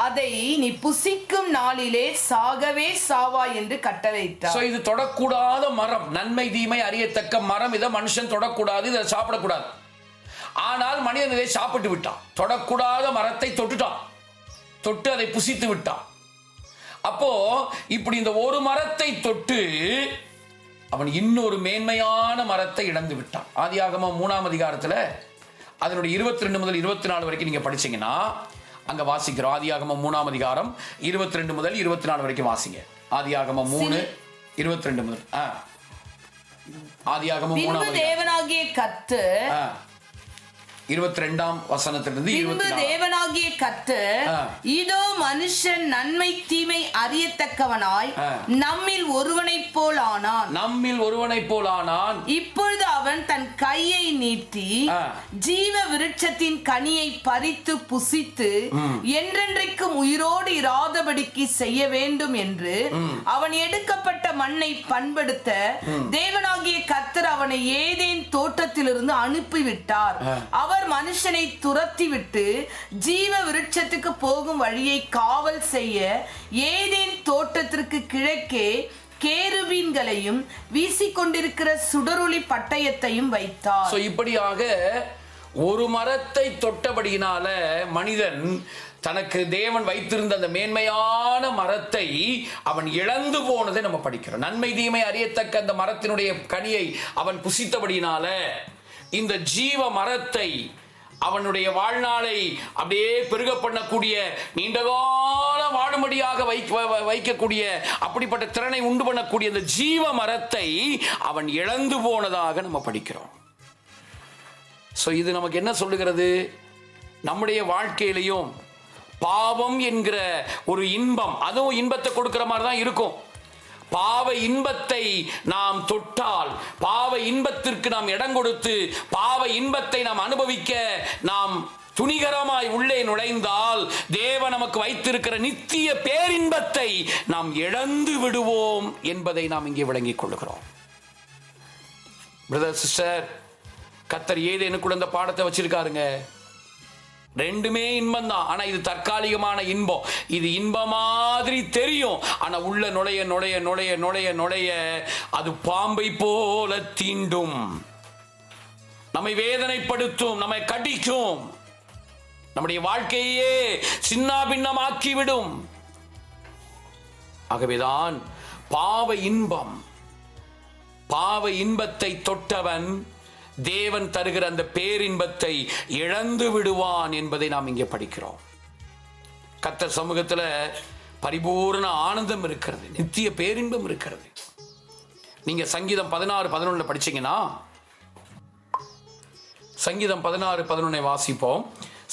அதை நீ புசிக்கும் நாளிலே சாகவே சாவா என்று கட்டளையிட்டார். சோ இது தொடக்கூடாத மரம், நன்மை தீமை அறியத்தக்க மரம். இதை மனுஷன் தொடக்கூடாது, இதை சாப்பிடக்கூடாது. ஆனால் மனிதன் இதை சாப்பிட்டு விட்டான். தொடக்கூடாத மரத்தை தொட்டு அதை புசித்து விட்டான். அப்போ இப்படி இந்த ஒரு மரத்தை தொட்டு அவன் இன்னொரு மேன்மையான மரத்தை இழந்து விட்டான். ஆதியாகமம் 3ஆம் அதிகாரத்துல அதனுடைய 22 முதல் 24 வரைக்கும் நீங்க படிச்சீங்கன்னா அங்க வாசிக்கிறோம். ஆதியாகமம் 3ஆம் அதிகாரம் 22 முதல் 24 வரைக்கும் வாசிங்க. ஆதியாகமம் 3:22 முதல். ஆதியாகமம் 3ஆம் தேவனாகிய கர்த்தர் 22ஆம் வசனத்திலிருந்து 24. தேவனாகிய கர்த்தர் இதோ மனுஷன் நன்மை தீமை அறியத்தக்கவனாய் நம்மில் ஒருவனைப் போல் ஆனான். இப்பொழுது அவன் தன் கையை நீட்டி ஜீவ விருட்சத்தின் கனியை பறித்து புசித்து என்றென்றைக்கும் உயிரோடு இராதபடிக்கு செய்ய வேண்டும் என்று அவன் எடுக்கப்பட்ட மண்ணை பண்படுத்த தேவனாகிய கர்த்தர் அவனை ஏதேன் தோட்டத்திலிருந்து அனுப்பிவிட்டார். அவர் மனுஷனை துரத்திவிட்டு ஜீவ விருட்சத்துக்கு போகும் வழியை காவல் செய்ய ஏதேன் தோட்டத்திற்கு கிழக்கே கேருபீன்களையும் வீசிக்கொண்டிருக்கிற சுடரொளி பட்டயத்தையும் வைத்தார். இப்படியாக ஒரு மரத்தை தொட்டபடியினால மனிதன் தனக்கு தேவன் வைத்திருந்த அந்த மேன்மையான மரத்தை அவன் இழந்து போனதை நம்ம படிக்கிறோம். நன்மை தீமை அறியத்தக்க அந்த மரத்தினுடைய கனியை அவன் புசித்தபடியினால இந்த ஜீவ மரத்தை அவனுடைய வாழ்நாளை அப்படியே பெருக பண்ணக்கூடிய நீண்டகால வாழும்படியாக வைக்கக்கூடிய அப்படிப்பட்ட திறனை உண்டு பண்ணக்கூடிய இந்த ஜீவ மரத்தை அவன் இழந்து போனதாக நம்ம படிக்கிறோம். ஸோ இது நமக்கு என்ன சொல்லுகிறது? நம்முடைய வாழ்க்கையிலையும் பாவம் என்கிற ஒரு இன்பம், அதுவும் இன்பத்தை கொடுக்கிற மாதிரி தான் இருக்கும். பாவ இன்பத்தை நாம் தொட்டால், பாவ இன்பத்திற்கு நாம் இடம் கொடுத்து பாவ இன்பத்தை நாம் அனுபவிக்க நாம் துணிகரமாய் உள்ளே நுழைந்தால் தேவன் நமக்கு வைத்திருக்கிற நித்திய பேரின்பத்தை நாம் இழந்து விடுவோம் என்பதை நாம் இங்கே விளங்கிக் கொள்கிறோம். பிரதர் சிஸ்டர், கர்த்தர் ஏதேனுக்குள்ள இந்த பாடத்தை வச்சிருக்காருங்க. ரெண்டுமே இன்பம் தான். ஆனா இது தற்காலிகமான இன்பம். இது இன்பம் மாதிரி தெரியும், ஆனா உள்ள நுழைய நுழைய நுழைய நுழைய நுழைய அது பாம்பை போல தீண்டும், நம்மை வேதனைப்படுத்தும், நம்மை கடிக்கும், நம்முடைய வாழ்க்கையே சின்னாபின்னமாக்கிவிடும். ஆகவேதான் பாவ இன்பம், பாவ இன்பத்தை தொட்டவன் தேவன் தருகிற அந்த பேரின்பத்தை இழந்து விடுவான் என்பதை நாம் இங்கே படிக்கிறோம். கர்த்தர் சமூகத்தில் பரிபூர்ண ஆனந்தம் இருக்கிறது, நித்திய பேரின்பம் இருக்கிறது. நீங்க சங்கீதம் 16:11 படிச்சீங்கன்னா, சங்கீதம் 16:11 வாசிப்போம்.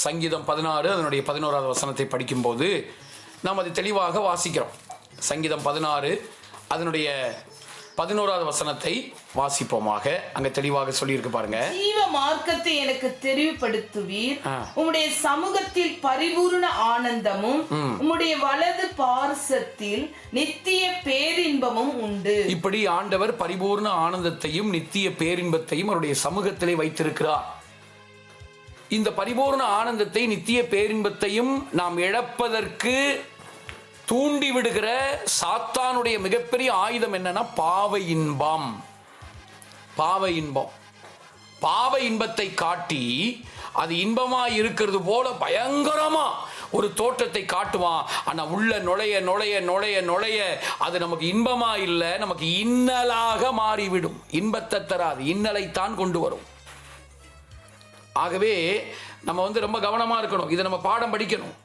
சங்கீதம் 16 அதனுடைய 11வது வசனத்தை படிக்கும்போது நாம் அதை தெளிவாக வாசிக்கிறோம். சங்கீதம் 16 அதனுடைய 11வது வசனத்தை வாசிப்போமாக. அங்க தெளிவாக சொல்லியிருக்கு பாருங்க. ஜீவ மார்க்கத்தை எனக்கு தெரிவுபடுத்துவீர், உம்முடைய சமூகத்தில் பரிபூர்ண ஆனந்தமும் உம்முடைய வலது பார்சத்தில் நித்திய பேரின்பமும் உண்டு. இப்படி ஆண்டவர் பரிபூர்ண ஆனந்தத்தையும் நித்திய பேரின்பத்தையும் அவருடைய சமூகத்திலே வைத்திருக்கிறார். இந்த பரிபூர்ண ஆனந்தத்தை நித்திய பேரின்பத்தையும் நாம் இழப்பதற்கு தூண்டி விடுகிற சாத்தானுடைய மிகப்பெரிய ஆயுதம் என்னன்னா பாவ இன்பம். பாவ இன்பம், பாவ இன்பத்தை காட்டி அது இன்பமா இருக்கிறது போல பயங்கரமா ஒரு தோற்றத்தை காட்டுவான். ஆனா உள்ள நுழைய நுழைய நுழைய நுழைய அது நமக்கு இன்பமா இல்லை, நமக்கு இன்னலாக மாறிவிடும். இன்பத்தை தராது, இன்னலைத்தான் கொண்டு வரும். ஆகவே நம்ம ரொம்ப கவனமா இருக்கணும், இதை நம்ம பாடம் படிக்கணும்.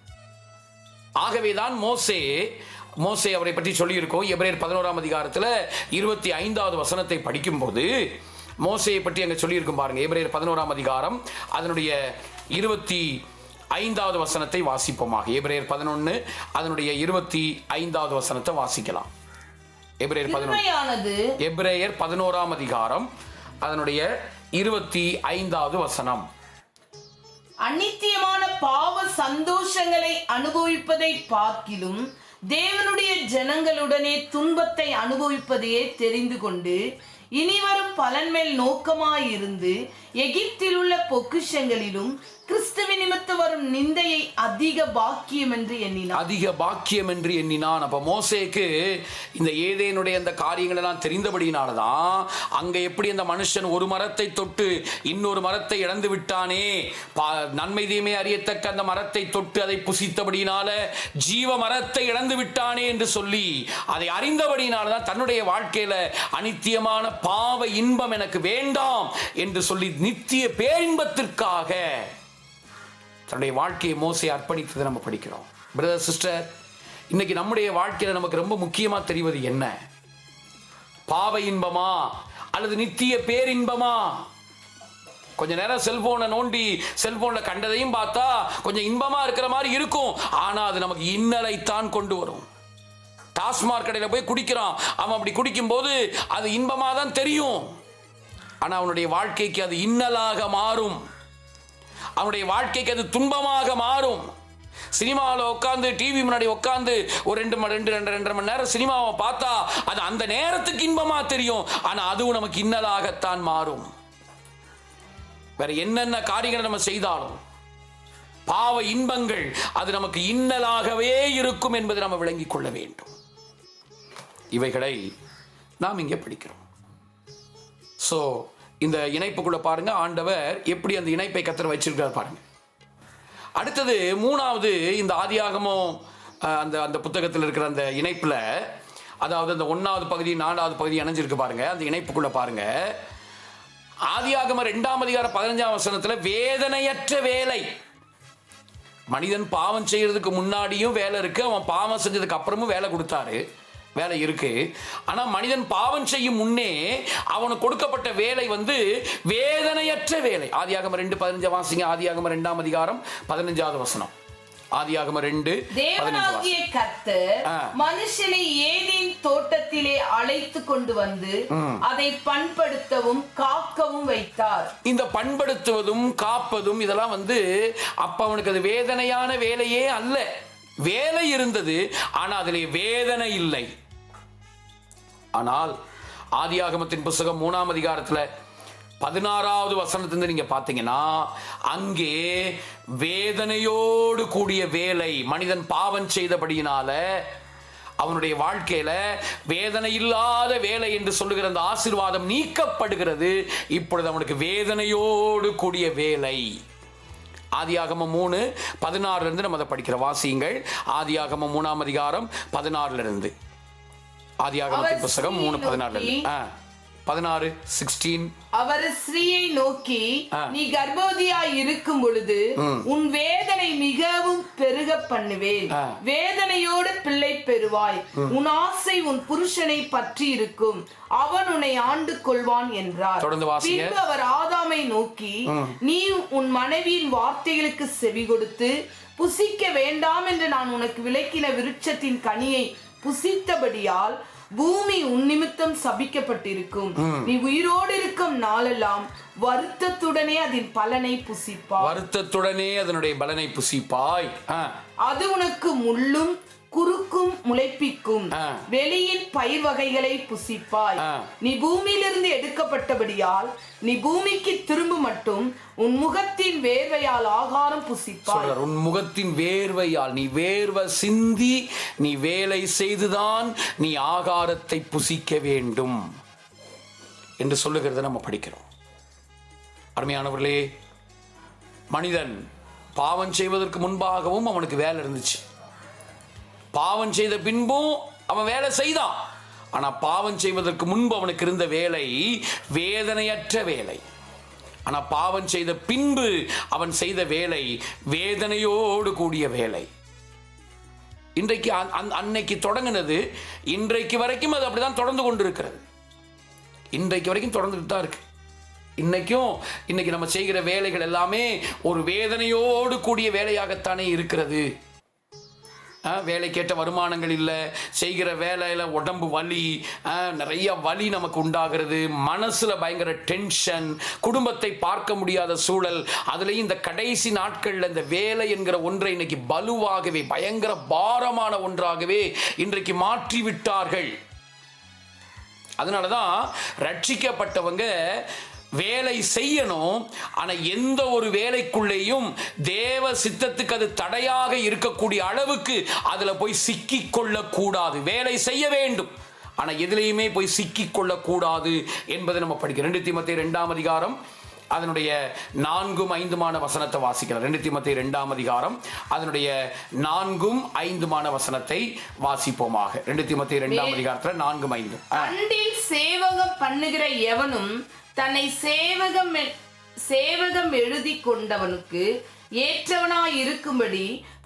ஆகவேதான் மோசே அவரை பற்றி சொல்லியிருக்கோம். எபிரேயர் 11ஆம் அதிகாரத்தில் 25வது வசனத்தை படிக்கும்போது மோசையை பற்றி அங்கே சொல்லியிருக்கும் பாருங்க. எபிரேயர் 11ஆம் அதிகாரம் அதனுடைய 25வது வசனத்தை வாசிப்போமாக. எபிரேயர் 11 அதனுடைய 25வது வசனத்தை வாசிக்கலாம். எபிரேயர் 11ஆம் அதிகாரம் அதனுடைய 25வது வசனம். அநித்தியமான பாவ சந்தோஷங்களை அனுபவிப்பதை பார்க்கிலும் தேவனுடைய ஜனங்களுடனே துன்பத்தை அனுபவிப்பதையே தெரிந்து கொண்டு இனிவரும் பலன் மேல் நோக்கமாயிருந்து எகிப்தில் உள்ள பொக்கிஷங்களிலும் கிறிஸ்துவின் நிமித்தம் வரும் நிந்தையை அதிக பாக்கியம் என்று எண்ணினான். அப்ப மோசேக்கு இந்த ஏதேனுடைய அந்த காரியங்கள் எல்லாம் தெரிந்தபடியினாலதான் அங்க எப்படி அந்த மனுஷன் ஒரு மரத்தை தொட்டு இன்னொரு மரத்தை இழந்து விட்டானே, நன்மை தீமை அறியத்தக்க அந்த மரத்தை தொட்டு அதை புசித்தபடியினால ஜீவ மரத்தை இழந்து விட்டானே என்று சொல்லி அதை அறிந்தபடியினாலதான் தன்னுடைய வாழ்க்கையில அநித்தியமான பாவ இன்பம் எனக்கு வேண்டாம் என்று சொல்லி நித்திய பேரின்பத்திற்காக தன்னுடைய வாழ்க்கையை மோசே அர்ப்பணித்ததை நம்ம படிக்கிறோம். பிரதர் சிஸ்டர், இன்னைக்கு நம்முடைய வாழ்க்கையில நமக்கு ரொம்ப முக்கியமா தெரிவது என்ன? பாவ இன்பமா அல்லது நித்திய பேரின்பமா? கொஞ்ச நேரம் செல்போனை நோண்டி செல்போன்ல கண்டதையும் பார்த்தா கொஞ்சம் இன்பமா இருக்கிற மாதிரி இருக்கும், ஆனா அது நமக்கு இன்னலைத்தான் கொண்டு வரும். டாஸ்மாக் கடையில போய் குடிக்கிறான், அவன் அப்படி குடிக்கும் போது அது இன்பமா தான் தெரியும், ஆனா அவனுடைய வாழ்க்கைக்கு அது இன்னலாக மாறும், அவனுடைய வாழ்க்கைக்கு அது துன்பமாக மாறும். சினிமாவில் உட்காந்து டிவி முன்னாடி உட்காந்து ஒரு 2 மணி நேரம் சினிமாவை பார்த்தா அது அந்த நேரத்துக்கு இன்பமா தெரியும், ஆனா அதுவும் நமக்கு இன்னலாகத்தான் மாறும். வேற என்னென்ன காரியங்களை நம்ம செய்தாலும் பாவ இன்பங்கள் அது நமக்கு இன்னலாகவே இருக்கும் என்பதை நம்ம விளங்கிக் கொள்ள வேண்டும். இவைகளை நாம் இங்கே படிக்கிறோம். ஸோ இந்த இணைப்புக்குள்ள பாருங்க ஆண்டவர் எப்படி அந்த இணைப்பை கர்த்தர் வச்சிருக்கார் பாருங்க. அடுத்தது மூணாவது இந்த ஆதியாகமம் அந்த அந்த புத்தகத்தில் இருக்கிற அந்த இணைப்புல, அதாவது அந்த 1வது பகுதி 4வது பகுதி இணைஞ்சிருக்கு பாருங்க. அந்த இணைப்புக்குள்ள பாருங்க, ஆதியாகமம் 2ஆம் அதிகாரம் 15ஆம் வசனத்துல வேதனையற்ற வேலை. மனிதன் பாவம் செய்யறதுக்கு முன்னாடியும் வேலை இருக்கு, அவன் பாவம் செஞ்சதுக்கு அப்புறமும் வேலை கொடுத்தாரு, வேலை இருக்கு. ஆனா மனிதன் பாவம் செய்யும் முன்னே அவனுக்கு கொடுக்கப்பட்ட வேலை வேதனையற்ற வேலை. ஆதியாகமம் 2:15 வாசிங்க. ஆதியாகமம் 2ஆம் அதிகாரம் 15வது வசனம். ஆதியாகமம் 2:15. தேவனாகிய கர்த்தர் மனுஷனை ஏதேன் தோட்டத்திலே அழைத்து கொண்டு வந்து அதை பண்படுத்தவும் காக்கவும் வைத்தார். இந்த பண்படுத்துவதும் காப்பதும் இதெல்லாம் அப்ப அவனுக்கு அது வேதனையான வேலையே அல்ல. வேலை இருந்தது, ஆனா அதிலே வேதனை இல்லை. ஆனால் ஆதியாகமத்தின் புத்தகம் 3ஆம் அதிகாரத்துல 16வது வசனத்திலிருந்து நீங்க பார்த்தீங்கன்னா, அங்கே வேதனையோடு கூடிய வேலை. மனிதன் பாவம் செய்தபடியினால அவனுடைய வாழ்க்கையில வேதனை இல்லாத வேலை என்று சொல்லுகிற அந்த ஆசீர்வாதம் நீக்கப்படுகிறது. இப்பொழுது அவனுக்கு வேதனையோடு கூடிய வேலை. ஆதியாகமம் 3:16 நம்ம அதை படிக்கிற வாசியுங்கள். ஆதியாகமம் 3ஆம் அதிகாரம் 16 ஆதியாகமத்தின் புத்தகம் 3:16 16:16. அவர் ஸ்ரீயை நோக்கி, நீ கர்ப்பவதியாய் இருக்கும் பொழுது உன் வேதனை மிகவும் பெருக பண்ணுவேன், வேதனையோடு பிள்ளை பெறுவாய், உன் ஆசை உன் புருஷனை பற்றி இருக்கும், அவன் உன்னை ஆண்டு கொள்வான் என்றார். பின்பு அவர் ஆதாமை நோக்கி, நீ உன் மனைவியின் வார்த்தைகளுக்கு செவி கொடுத்து புசிக்க வேண்டாம் என்று நான் உனக்கு விலக்கின விருட்சத்தின் கனியை புசித்தபடியால் பூமி உன் நிமித்தம் சபிக்கப்பட்டிருக்கும், நீ உயிரோடு இருக்கும் நாளெல்லாம் வருத்தத்துடனே அதன் பலனை புசிப்பாய். வருத்தத்துடனே அதனுடைய பலனை புசிப்பாய். அது உனக்கு முள்ளும் குறுக்கும் முளைப்பிக்கும், வெளியின் பயிர் வகைகளை புசிப்பாய். நீ பூமியிலிருந்து எடுக்கப்பட்டபடியால் நீ பூமிக்கு திரும்ப மட்டும் உன் முகத்தின் வேர்வையால் ஆகாரம் புசிப்பாய். உன் முகத்தின் வேர்வையால், நீ வேர்வை சிந்தி நீ வேலை செய்துதான் நீ ஆகாரத்தை புசிக்க வேண்டும் என்று சொல்லுகிறத நம்ம படிக்கிறோம். அருமையானவர்களே, மனிதன் பாவம் செய்வதற்கு முன்பாகவும் அவனுக்கு வேலை இருந்துச்சு, பாவம் செய்த பின்பும் அவன் வேலை செய்தான். ஆனா பாவம் செய்வதற்கு முன்பு அவனுக்கு இருந்த வேலை வேதனையற்ற வேலை. ஆனா பாவம் செய்த பின்பு அவன் செய்த வேலை வேதனையோடு கூடிய வேலை. இன்றைக்கு அன்னைக்கு தொடங்கினது இன்றைக்கு வரைக்கும் அது அப்படிதான் தொடர்ந்து கொண்டு இருக்கிறது. இன்றைக்கு வரைக்கும் தொடர்ந்துட்டு தான் இருக்கு. இன்னைக்கு நம்ம செய்கிற வேலைகள் எல்லாமே ஒரு வேதனையோடு கூடிய வேலையாகத்தானே இருக்கிறது. வேலைக்கேற்ற வருமானங்கள் இல்லை, செய்கிற வேலையில் உடம்பு வலி, நிறைய வலி நமக்கு உண்டாகிறது, மனசில் பயங்கர டென்ஷன், குடும்பத்தை பார்க்க முடியாத சூழல். அதுலேயும் இந்த கடைசி நாட்களில் இந்த வேலை என்கிற ஒன்றை இன்னைக்கு பலுவாகவே பயங்கர பாரமான ஒன்றாகவே இன்றைக்கு மாற்றி விட்டார்கள். அதனால தான் ரட்சிக்கப்பட்டவங்க வேலை செய்யணும். ஆனா எந்த ஒரு வேலைக்குள்ளேயும் தேவ சித்தத்துக்கு அது தடையாக இருக்கக்கூடிய அளவுக்கு அதுல போய் சிக்கிக் கொள்ளக்கூடாது. வேலை செய்ய வேண்டும், ஆனா எதிலையுமே போய் சிக்கிக் கொள்ளக்கூடாது என்பதை நம்ம படிக்கிறோம். 2 தீமோத்தேயு 2ஆம் அதிகாரம் அதனுடைய 4-5 வசனத்தை வாசிக்கிறோம். 2 தீமோத்தேயு 2ஆம் அதிகாரம் அதனுடைய 4-5 வசனத்தை வாசிப்போமாக. 2 தீமோத்தேயு 2ஆம் அதிகாரத்துல 4-5. அன்றில் சேவகம் பண்ணுகிற எவனும் தன்னை சேவகம் எழுதி கொண்டவனுக்கு ஏற்றவனாய் இருக்கும்படி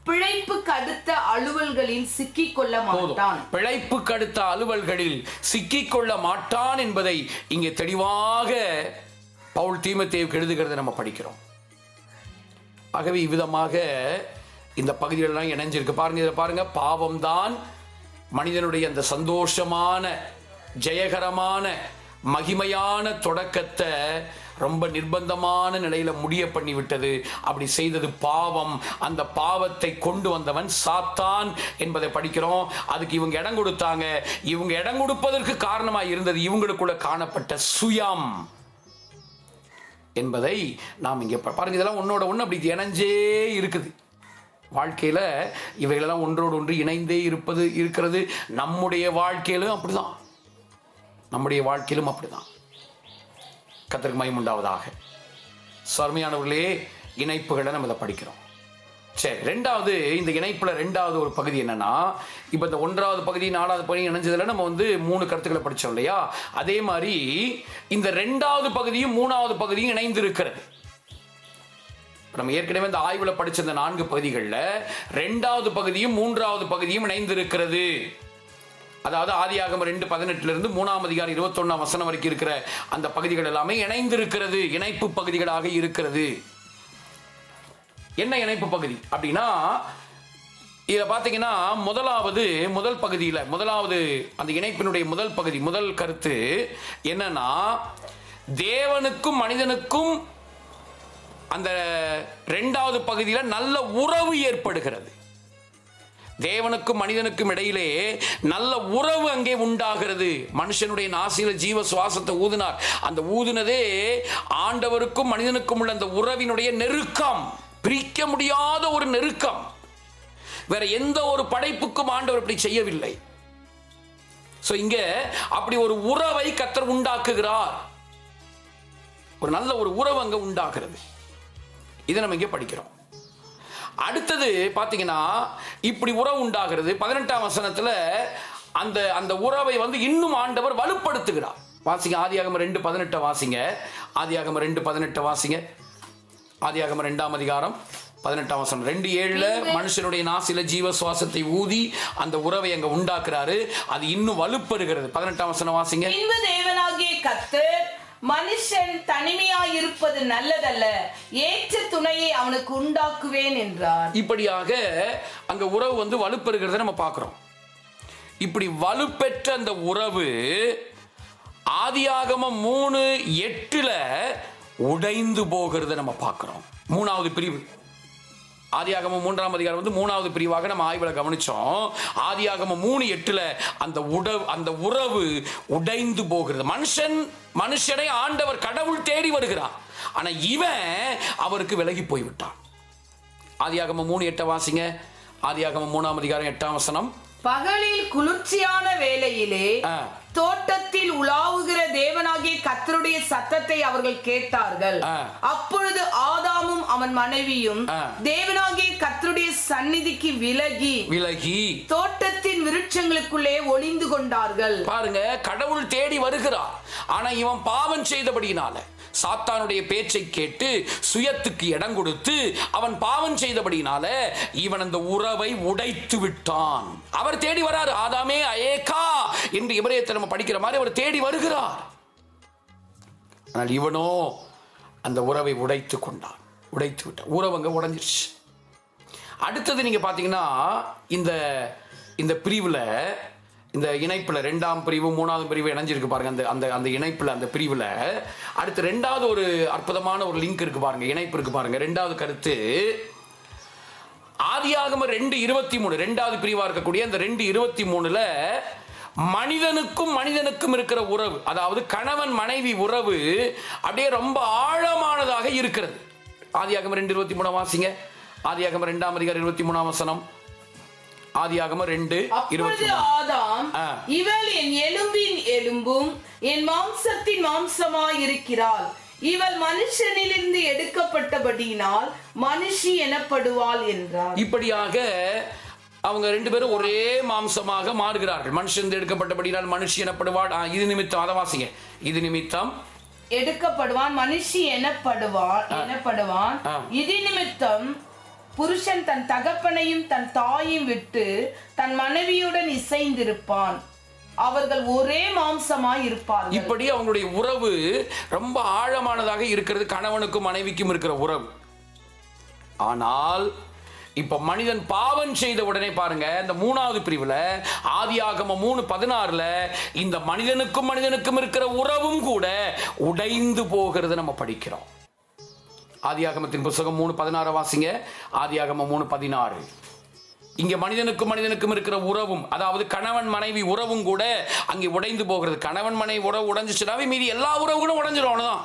பிழைப்புக்கு அடுத்த அலுவல்களில் சிக்கிக் கொள்ள மாட்டான். பிழைப்புக்கு அடுத்த அலுவல்களில் சிக்கிக் கொள்ள மாட்டான் என்பதை இங்கே தெளிவாக பவுல் தீமோத்தேயுவுக்கு எழுதுகிறதை நம்ம படிக்கிறோம். ஆகவே இவ்விதமாக இந்த பகுதிகளெல்லாம் இணைஞ்சிருக்கு. பாருங்க, இதை பாருங்க. பாவம்தான் மனிதனுடைய அந்த சந்தோஷமான ஜெயகரமான மகிமையான தொடக்கத்தை ரொம்ப நிர்பந்தமான நிலையில முடிய பண்ணிவிட்டது. அப்படி செய்தது பாவம். அந்த பாவத்தை கொண்டு வந்தவன் சாத்தான் என்பதை படிக்கிறோம். அதுக்கு இவங்க இடம் கொடுத்தாங்க. இவங்க இடம் கொடுப்பதற்கு காரணமாக இருந்தது இவங்களுக்குள்ள காணப்பட்ட சுயம் என்பதை நாம் இங்கே பாருங்க. இதெல்லாம் ஒன்னோட ஒன்று அப்படி இணைஞ்சே இருக்குது. வாழ்க்கையில இவைகளெல்லாம் ஒன்றோடு ஒன்று இணைந்தே இருக்கிறது. நம்முடைய வாழ்க்கையிலும் அப்படிதான். கர்த்தருக்கு மகிமை உண்டாவதாக. அருமையானவர்களே, இணைப்புகளை நம்ம இதை படிக்கிறோம். சரி, ரெண்டாவது இந்த இணைப்புல ரெண்டாவது ஒரு பகுதி என்னன்னா, இப்ப இந்த 1வது பகுதி 4வது பகுதி இணைஞ்சதுல நம்ம 3 கருத்துக்களை படிச்சோம் இல்லையா? அதே மாதிரி இந்த 2வது பகுதியும் 3வது பகுதியும் இணைந்து இருக்கிறது. நம்ம ஏற்கனவே இந்த ஆய்வுல படிச்ச இந்த 4 பகுதிகளில் 2வது பகுதியும் 3வது பகுதியும் இணைந்து இருக்கிறது. அதாவது ஆதியாகமம் 2:18 3ஆம் அதிகாரம் 21ஆம் வசனம் வரைக்கும் இருக்கிற அந்த பகுதிகள் எல்லாமே இணைந்து இருக்கிறது, இணைப்பு பகுதிகளாக இருக்கிறது. என்ன இணைப்பு பகுதி அப்படின்னா, இதில் பார்த்தீங்கன்னா முதல் பகுதியில் முதலாவது அந்த இணைப்பினுடைய முதல் பகுதி, முதல் கருத்து என்னன்னா, தேவனுக்கும் மனிதனுக்கும் அந்த 2வது பகுதியில் நல்ல உறவு ஏற்படுகிறது. தேவனுக்கும் மனிதனுக்கும் இடையிலே நல்ல உறவு அங்கே உண்டாகிறது. மனுஷனுடைய நாசியில ஜீவ சுவாசத்தை ஊதினார். அந்த ஊதினதே ஆண்டவருக்கும் மனிதனுக்கும் உள்ள அந்த உறவினுடைய நெருக்கம், பிரிக்க முடியாத ஒரு நெருக்கம். வேற எந்த ஒரு படைப்புக்கும் ஆண்டவர் இப்படி செய்யவில்லை. இங்க அப்படி ஒரு உறவை கர்த்தர் உண்டாக்குகிறார். ஒரு நல்ல ஒரு உறவு அங்க உண்டாகிறது. இதை நம்ம இங்க படிக்கிறோம். அடுத்தது பாத்தீங்கன்னா, இப்படி உறவு உண்டாகிறது. 18ஆம் வசனத்துல அந்த உறவை இன்னும் ஆண்டவர் வலுப்படுத்துகிறார். வாசிங்க, ஆதியாகமம் 2:18 வாசிங்க. ஆதியாகமம் 2:18 வாசிங்க. ஆதியாகமம் 2ஆம் அதிகாரம் 18ஆம் வசனம். 2:7 மனுஷனுடைய நாசில ஜீவ சுவாசத்தை ஊதி அந்த உறவை அங்க உண்டாக்குறாரு. அது இன்னும் வலுப்பெறுகிறது. 18ஆம் வசனம் வாசிங்க. பின்பு தேவனாகிய கர்த்தர், மனுஷன் தனிமையாய் இருப்பது நல்லதல்ல, ஏற்ற துணையை அவனுக்கு உண்டாக்குவேன் என்றார். இப்படியாக அங்க உறவு வலுப்பெறுகிறத நம்ம பார்க்கிறோம். இப்படி வலுப்பெற்ற அந்த உறவு ஆதியாகமம் 3:8 உடைந்து போகிறத நம்ம பார்க்கிறோம். 3வது பிரிவு, ஆதியாகமம் 3ஆம் அதிகாரம் 3வது பிரிவாக நம்ம ஆய்வுல கவனிச்சோம். ஆதியாகமம் 3:8 அந்த உறவு உடைந்து போகிறது. மனுஷனை ஆண்டவர் கடவுள் தேடி வருகிறார். ஆனா இவன் அவருக்கு விலகி போய்விட்டான். ஆதியாகமம் 3:8 வாசிங்க. ஆதியாகமம் 3ஆம் அதிகாரம் 8ஆம் வசனம். பகலில் குளிர்ச்சியான வேளையிலே தோட்டத்தில் உலாவுகிற தேவனாகிய கர்த்தருடைய சத்தத்தை அவர்கள் கேட்டார்கள். அப்பொழுது ஆதாமும் அவன் மனைவியும் தேவனாகிய கர்த்தருடைய சந்நிதிக்கு விலகி தோட்டத்தின் விருட்சங்களுக்குள்ளே ஒளிந்து கொண்டார்கள். பாருங்க, கடவுள் தேடி வருகிறார். ஆனா இவன் பாவம் செய்தபடியினால, சாத்தானுடைய பேச்சை கேட்டு சுயத்துக்கு இடம் கொடுத்து அவன் பாவம் செய்தபடினால இவன் அந்த உறவை உடைத்து விட்டான். அவர் தேடி வராரு. ஆதாமே அயேகா என்று எபிரேயத்தில் நம்ம படிக்கிற மாதிரி அவர் தேடி வருகிறார். ஆனால் இவனோ அந்த உறவை உடைத்து கொண்டான், உடைத்து விட்டான். உறவங்க உடைஞ்சிருச்சு. அடுத்தது நீங்க பாத்தீங்கன்னா, இந்த பிரிவுல, இந்த இணைப்புல 2ஆம் பிரிவு 3வது பிரிவு இணைஞ்சிருக்கு பாருங்க. அந்த இணைப்புல, அந்த பிரிவுல அடுத்து 2வது ஒரு அற்புதமான ஒரு லிங்க் இருக்கு பாருங்க, இணைப்பு இருக்கு பாருங்க. 2வது கருத்து ஆதியாகமம் 2:23 2வது பிரிவா இருக்கக்கூடிய அந்த 2:23 மனிதனுக்கும் இருக்கிற உறவு, அதாவது கணவன் மனைவி உறவு அப்படியே ரொம்ப ஆழமானதாக இருக்கிறது. ஆதியாகமம் 2:23 வாசிங்க. ஆதியாகமம் 2ஆம் அதிகாரம் 23ஆம் வசனம். ஆதியாகமம் 2:23. ஆதாம், இவள் என் எலும்பின் எலும்பும் என் மாம்சத்தின் மாம்சமாய் இருக்கிறாள். இவள் மனுஷனிலிருந்து எடுக்கப்பட்டபடியினால் மனுஷி எனப்படுவாள் என்றார். இப்படியாக அவங்க 2 பேரும் ஒரே மாம்சமாக மாறுகிறார்கள். மனுஷன் எடுக்கப்பட்டபடியினால் மனுஷி எனப்படுவாள். இது நிமித்தம் அதை வாசிங்க. இது நிமித்தம் எடுக்கப்படுவான், மனுஷி எனப்படுவான். இது நிமித்தம் புருஷன் தன் தகப்பனையும் தன் தாயையும் விட்டு தன் மனைவியுடன் இசைந்திருப்பான், அவர்கள் ஒரே மாம்சமாய் இருப்பார்கள். இப்படி அவங்களுடைய உறவு ரொம்ப ஆழமானதாக இருக்கிறது, கணவனுக்கும் மனைவிக்கும் இருக்கிற உறவு. ஆனால் இப்ப மனிதன் பாவம் செய்த உடனே பாருங்க, இந்த 3வது பிரிவுல ஆதியாகமம் 3:16 இந்த மனிதனுக்கும் இருக்கிற உறவும் கூட உடைந்து போகிறது நம்ம படிக்கிறோம். ஆதியாகமத்தின் புத்தகம் 3:16 வாசிங்க. ஆதியாகமம் 3:16. இங்க மனிதனுக்கும் இருக்கிற உறவும், அதாவது கணவன் மனைவி உறவும் கூட அங்கே உடைந்து போகிறது. கணவன் மனைவி உறவு உடைஞ்சிச்சுனாவே மீதி எல்லா உறவுகளும் உடைஞ்சிடும். அவ்வளவுதான்.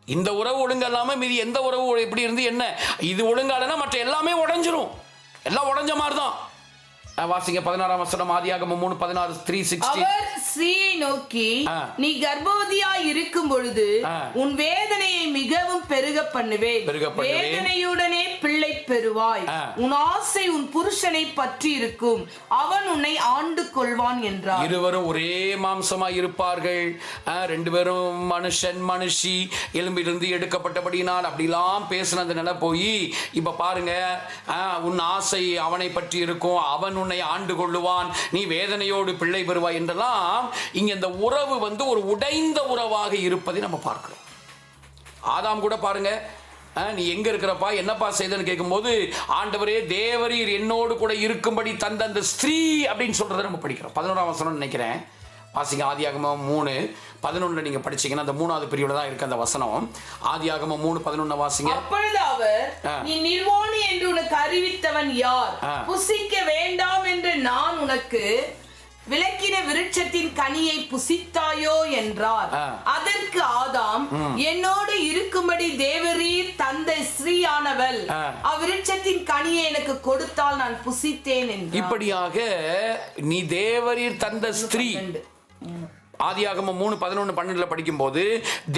இந்த உறவு ஒழுங்கா இல்லாம மீதி எந்த உறவு எப்படி இருந்து என்ன, இது ஒழுங்காலனா மற்ற எல்லாமே உடைஞ்சிரும். எல்லாம் உடைஞ்ச மாதிரி தான். வாசிங்க 16ஆம் வசனம், ஆதியாகமம் 3:16, 3:16. அவர் ஸ்திரீயை நோக்கி, நீ கர்ப்பவதியாய் இருக்கும் பொழுது உன் வேதனையை மிகவும் பெருக பண்ணுவேன், வேதனையுடனே பிள்ளை பெறுவாய், உன் ஆசை உன் புருஷனை பற்றி இருக்கும், அவன் உன்னை ஆண்டு கொள்வான் என்றார். இருவரும் ஒரே மாம்சமாய் இருப்பார்கள், ரெண்டு பேரும் மனுஷன் மனுஷி, எலும்பிலிருந்து எடுக்கப்பட்டபடினால் அப்படிலாம் பேசின அந்த நிலை போய் இப்ப பாருங்க, உன் ஆசை அவனை பற்றி இருக்கும், அவன் உன்னை ஆண்டு கொள்ளுவான், நீ வேதனையோடு பிள்ளை பெறுவாய் என்றெல்லாம் இங்க இந்த உறவு ஒரு உடைந்த உறவாக இருப்பதை நம்ம பார்க்கிறோம். ஆதாம் கூட பாருங்க, நீ எங்க இருக்கிறப்பா, என்னப்பா செய்தன்னு கேட்கும்போது, ஆண்டவரே தேவரீர் என்னோடு கூட இருக்கும்படி தந்த அந்த ஸ்திரீ அப்படின்னு சொல்றதை நம்ம படிக்கிறோம். 11ஆம் வசனம் நினைக்கிறேன், வாசிங்க. ஆதியாகமம் 3:11 நீங்க படிச்சீங்கன்னா அந்த 3வது பிரிவுல தான் இருக்கு அந்த வசனம். ஆதியாகமம் 3:11 வாசிங்க. அப்பொழுது அவர், நீ நிர்வாணி என்று உனக்கு அறிவித்தவன் யார், புசிக்க வேண்டாம் என்று நான் உனக்கு விலக்கின விருட்சத்தின் கனியை புசித்தாயோ என்றார். அதற்கு ஆதாம், என்னோடு இருக்கும்படி தேவரீர் தந்த ஸ்திரீயானவள் அவ்விருட்சத்தின் கனியை எனக்கு கொடுத்தால் நான் புசித்தேன் என்றார். இப்படியாக நீ தேவரீர் தந்த ஸ்திரீ, ஆதியாகமம் 3:11-12 படிக்கும் போது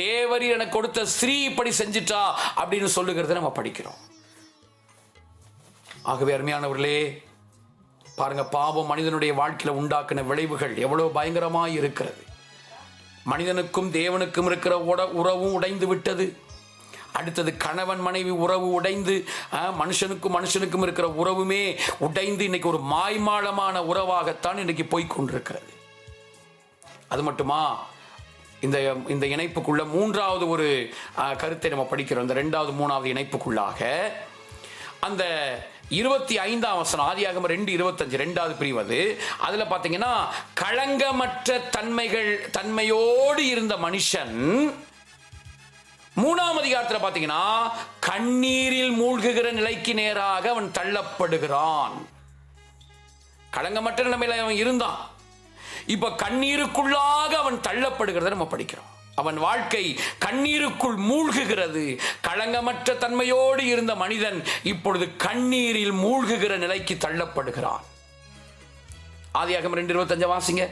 தேவரீர் எனக்கு கொடுத்த ஸ்திரீ இப்படி செஞ்சிட்டா அப்படின்னு சொல்லுகிறத நம்ம படிக்கிறோம். ஆகவே அருமையானவர்களே பாருங்க, பாவம் மனிதனுடைய வாழ்க்கையில உண்டாக்கின விளைவுகள் எவ்வளவு பயங்கரமாய் இருக்கிறது. மனிதனுக்கும் தேவனுக்கும் இருக்கிற உறவும் உடைந்து விட்டது. அடுத்தது கணவன் மனைவி உறவு உடைந்து, மனுஷனுக்கும் இருக்கிற உறவுமே உடைந்து இன்னைக்கு ஒரு மாய்மாலமான உறவாகத்தான் இன்னைக்கு போய்கொண்டிருக்கிறது. அது மட்டுமா, இந்த இணைப்புக்குள்ள 3வது ஒரு கருத்தை நம்ம படிக்கிறோம். இந்த 2வது 3வது இணைப்புக்குள்ளாக அந்த 25ஆம் வசனம், ஆதியாகமம் 2:25, 2வது பிரிவு, அதுல பாத்தீங்கன்னா களங்கமற்ற தன்மையோடு இருந்த மனுஷன் 3ஆம் அதிகாரத்தில் பாத்தீங்கன்னா கண்ணீரில் மூழ்குகிற நிலைக்கு நேராக அவன் தள்ளப்படுகிறான். களங்கமற்ற நிலைமையில அவன் இருந்தான், இப்ப கண்ணீருக்குள்ளாக அவன் தள்ளப்படுகிறத நம்ம படிக்கிறோம். அவன் வாழ்க்கை கண்ணீருக்குள் மூழ்குகிறது. களங்கமற்ற தன்மையோடு இருந்த மனிதன் இப்பொழுது கண்ணீரில் மூழ்குகிற நிலைக்கு தள்ளப்படுகிறான். ஆதியாகமம் 2:25 வாசிங்க.